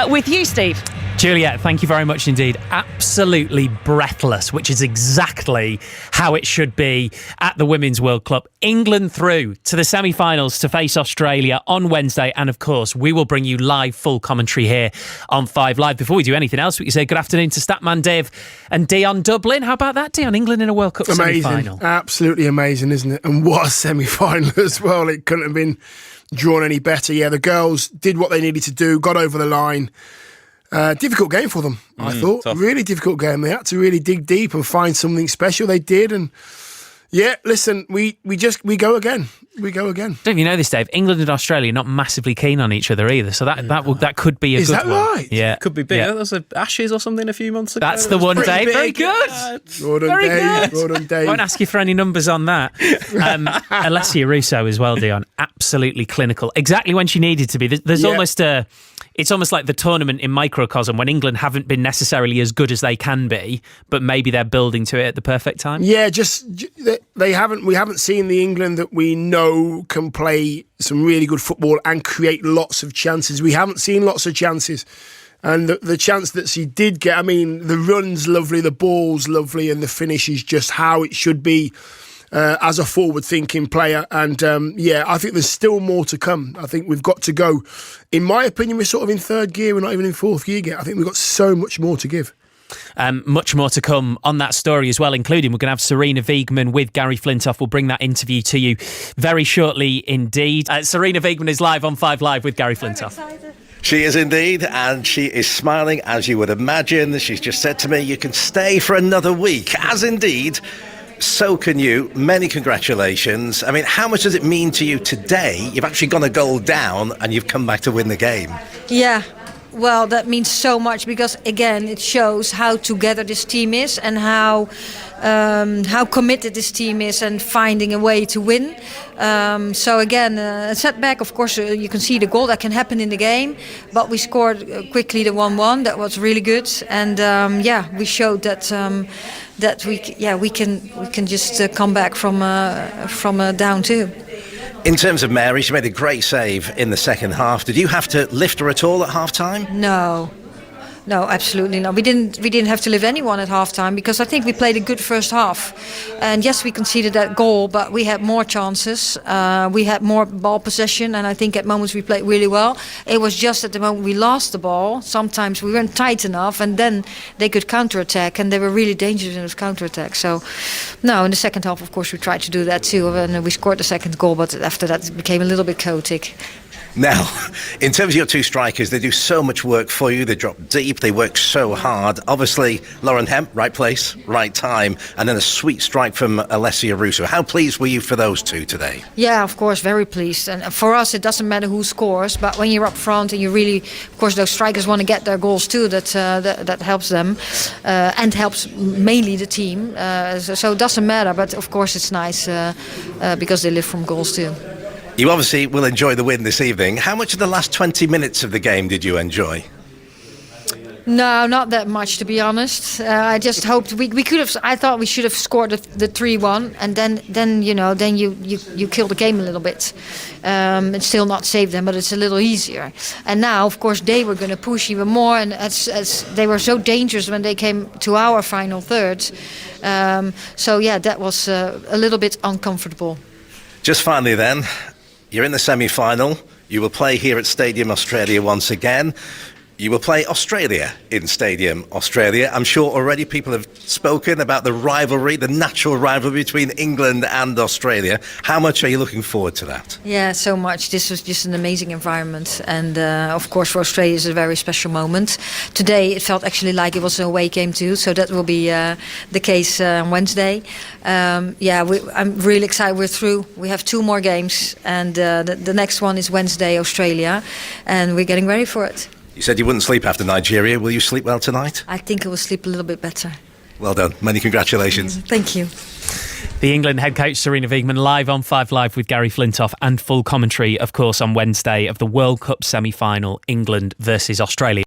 With you, Steve. Juliet, thank you very much indeed. Absolutely breathless, which is exactly how it should be at the Women's World Cup. England through to the semi-finals to face Australia on Wednesday. And of course, we will bring you live full commentary here on 5 Live. Before we do anything else, we can say good afternoon to Statman Dave and Dion Dublin. How about that, Dion? England in a World Cup semi-final. Absolutely amazing, isn't it? And what a semi-final as well. It couldn't have been drawn any better. Yeah, the girls did what they needed to do, got over the line. Difficult game for them, I thought. Tough. Really difficult game. They had to really dig deep and find something special. They did, and yeah, listen, we go again. We go again. Don't you know this, Dave? England and Australia are not massively keen on each other either, so that could be a Is good that one. right? Yeah, Could be big. Yeah. There was a Ashes or something a few months ago. That's the one, pretty Dave. Very big. good. Well done, Very Dave. good. Well done, Dave. I won't ask you for any numbers on that. Alessia Russo as well, Dion. Absolutely clinical. Exactly when she needed to be. There's almost a... It's almost like the tournament in microcosm when England haven't been necessarily as good as they can be, but maybe they're building to it at the perfect time. Yeah, we haven't seen the England that we know can play some really good football and create lots of chances. We haven't seen lots of chances. And the chance that she did get, I mean, the run's lovely, the ball's lovely, and the finish is just how it should be as a forward-thinking player. And, I think there's still more to come. I think we've got to go. In my opinion, we're sort of in third gear. We're not even in fourth gear yet. I think we've got so much more to give. Much more to come on that story as well, including we're going to have Serena Wiegman with Gary Flintoff. We'll bring that interview to you very shortly indeed. Serena Wiegman is live on 5 Live with Gary Flintoff. She is indeed, and she is smiling, as you would imagine. She's just said to me, you can stay for another week, as indeed, so can you. Many congratulations. I mean, how much does it mean to you today? You've actually gone a goal down, and you've come back to win the game. Yeah. Well, that means so much because, again, it shows how together this team is and how committed this team is and finding a way to win. So, again, a setback, of course, you can see the goal that can happen in the game, but we scored quickly the 1-1. That was really good. And, we showed that we can just come back from a down too. In terms of Mary, she made a great save in the second half. Did you have to lift her at all at half-time? No, absolutely not. We didn't have to lift anyone at halftime because I think we played a good first half. And yes, we conceded that goal, but we had more chances. We had more ball possession, and I think at moments we played really well. It was just at the moment we lost the ball. Sometimes we weren't tight enough, and then they could counterattack, and they were really dangerous in those counterattacks. So, no, in the second half, of course, we tried to do that too, and we scored the second goal. But after that, it became a little bit chaotic. Now, in terms of your two strikers, they do so much work for you. They drop deep. They work so hard. Obviously, Lauren Hemp, right place, right time, and then a sweet strike from Alessia Russo. How pleased were you for those two today? Yeah, of course, very pleased. And for us, it doesn't matter who scores, but when you're up front and you really, of course, those strikers want to get their goals too. That helps them and helps mainly the team. So it doesn't matter, but of course, it's nice because they live from goals too. You obviously will enjoy the win this evening. How much of the last 20 minutes of the game did you enjoy? No, not that much, to be honest. I just hoped we could have. I thought we should have scored the 3-1, and then you kill the game a little bit. And still not save them, but it's a little easier. And now, of course, they were going to push even more, and as they were so dangerous when they came to our final third. That was a little bit uncomfortable. Just finally, then. You're in the semi-final. You will play here at Stadium Australia once again. You will play Australia in Stadium Australia. I'm sure already people have spoken about the rivalry, the natural rivalry between England and Australia. How much are you looking forward to that? Yeah, so much. This was just an amazing environment. And of course, for Australia, it's a very special moment. Today, it felt actually like it was an away game too. So that will be the case on Wednesday. I'm really excited. We're through. We have 2 more games. And the next one is Wednesday, Australia. And we're getting ready for it. You said you wouldn't sleep after Nigeria. Will you sleep well tonight? I think I will sleep a little bit better. Well done. Many congratulations. Thank you. The England head coach Serena Wiegman live on 5 Live with Gary Flintoff, and full commentary, of course, on Wednesday of the World Cup semi-final, England versus Australia.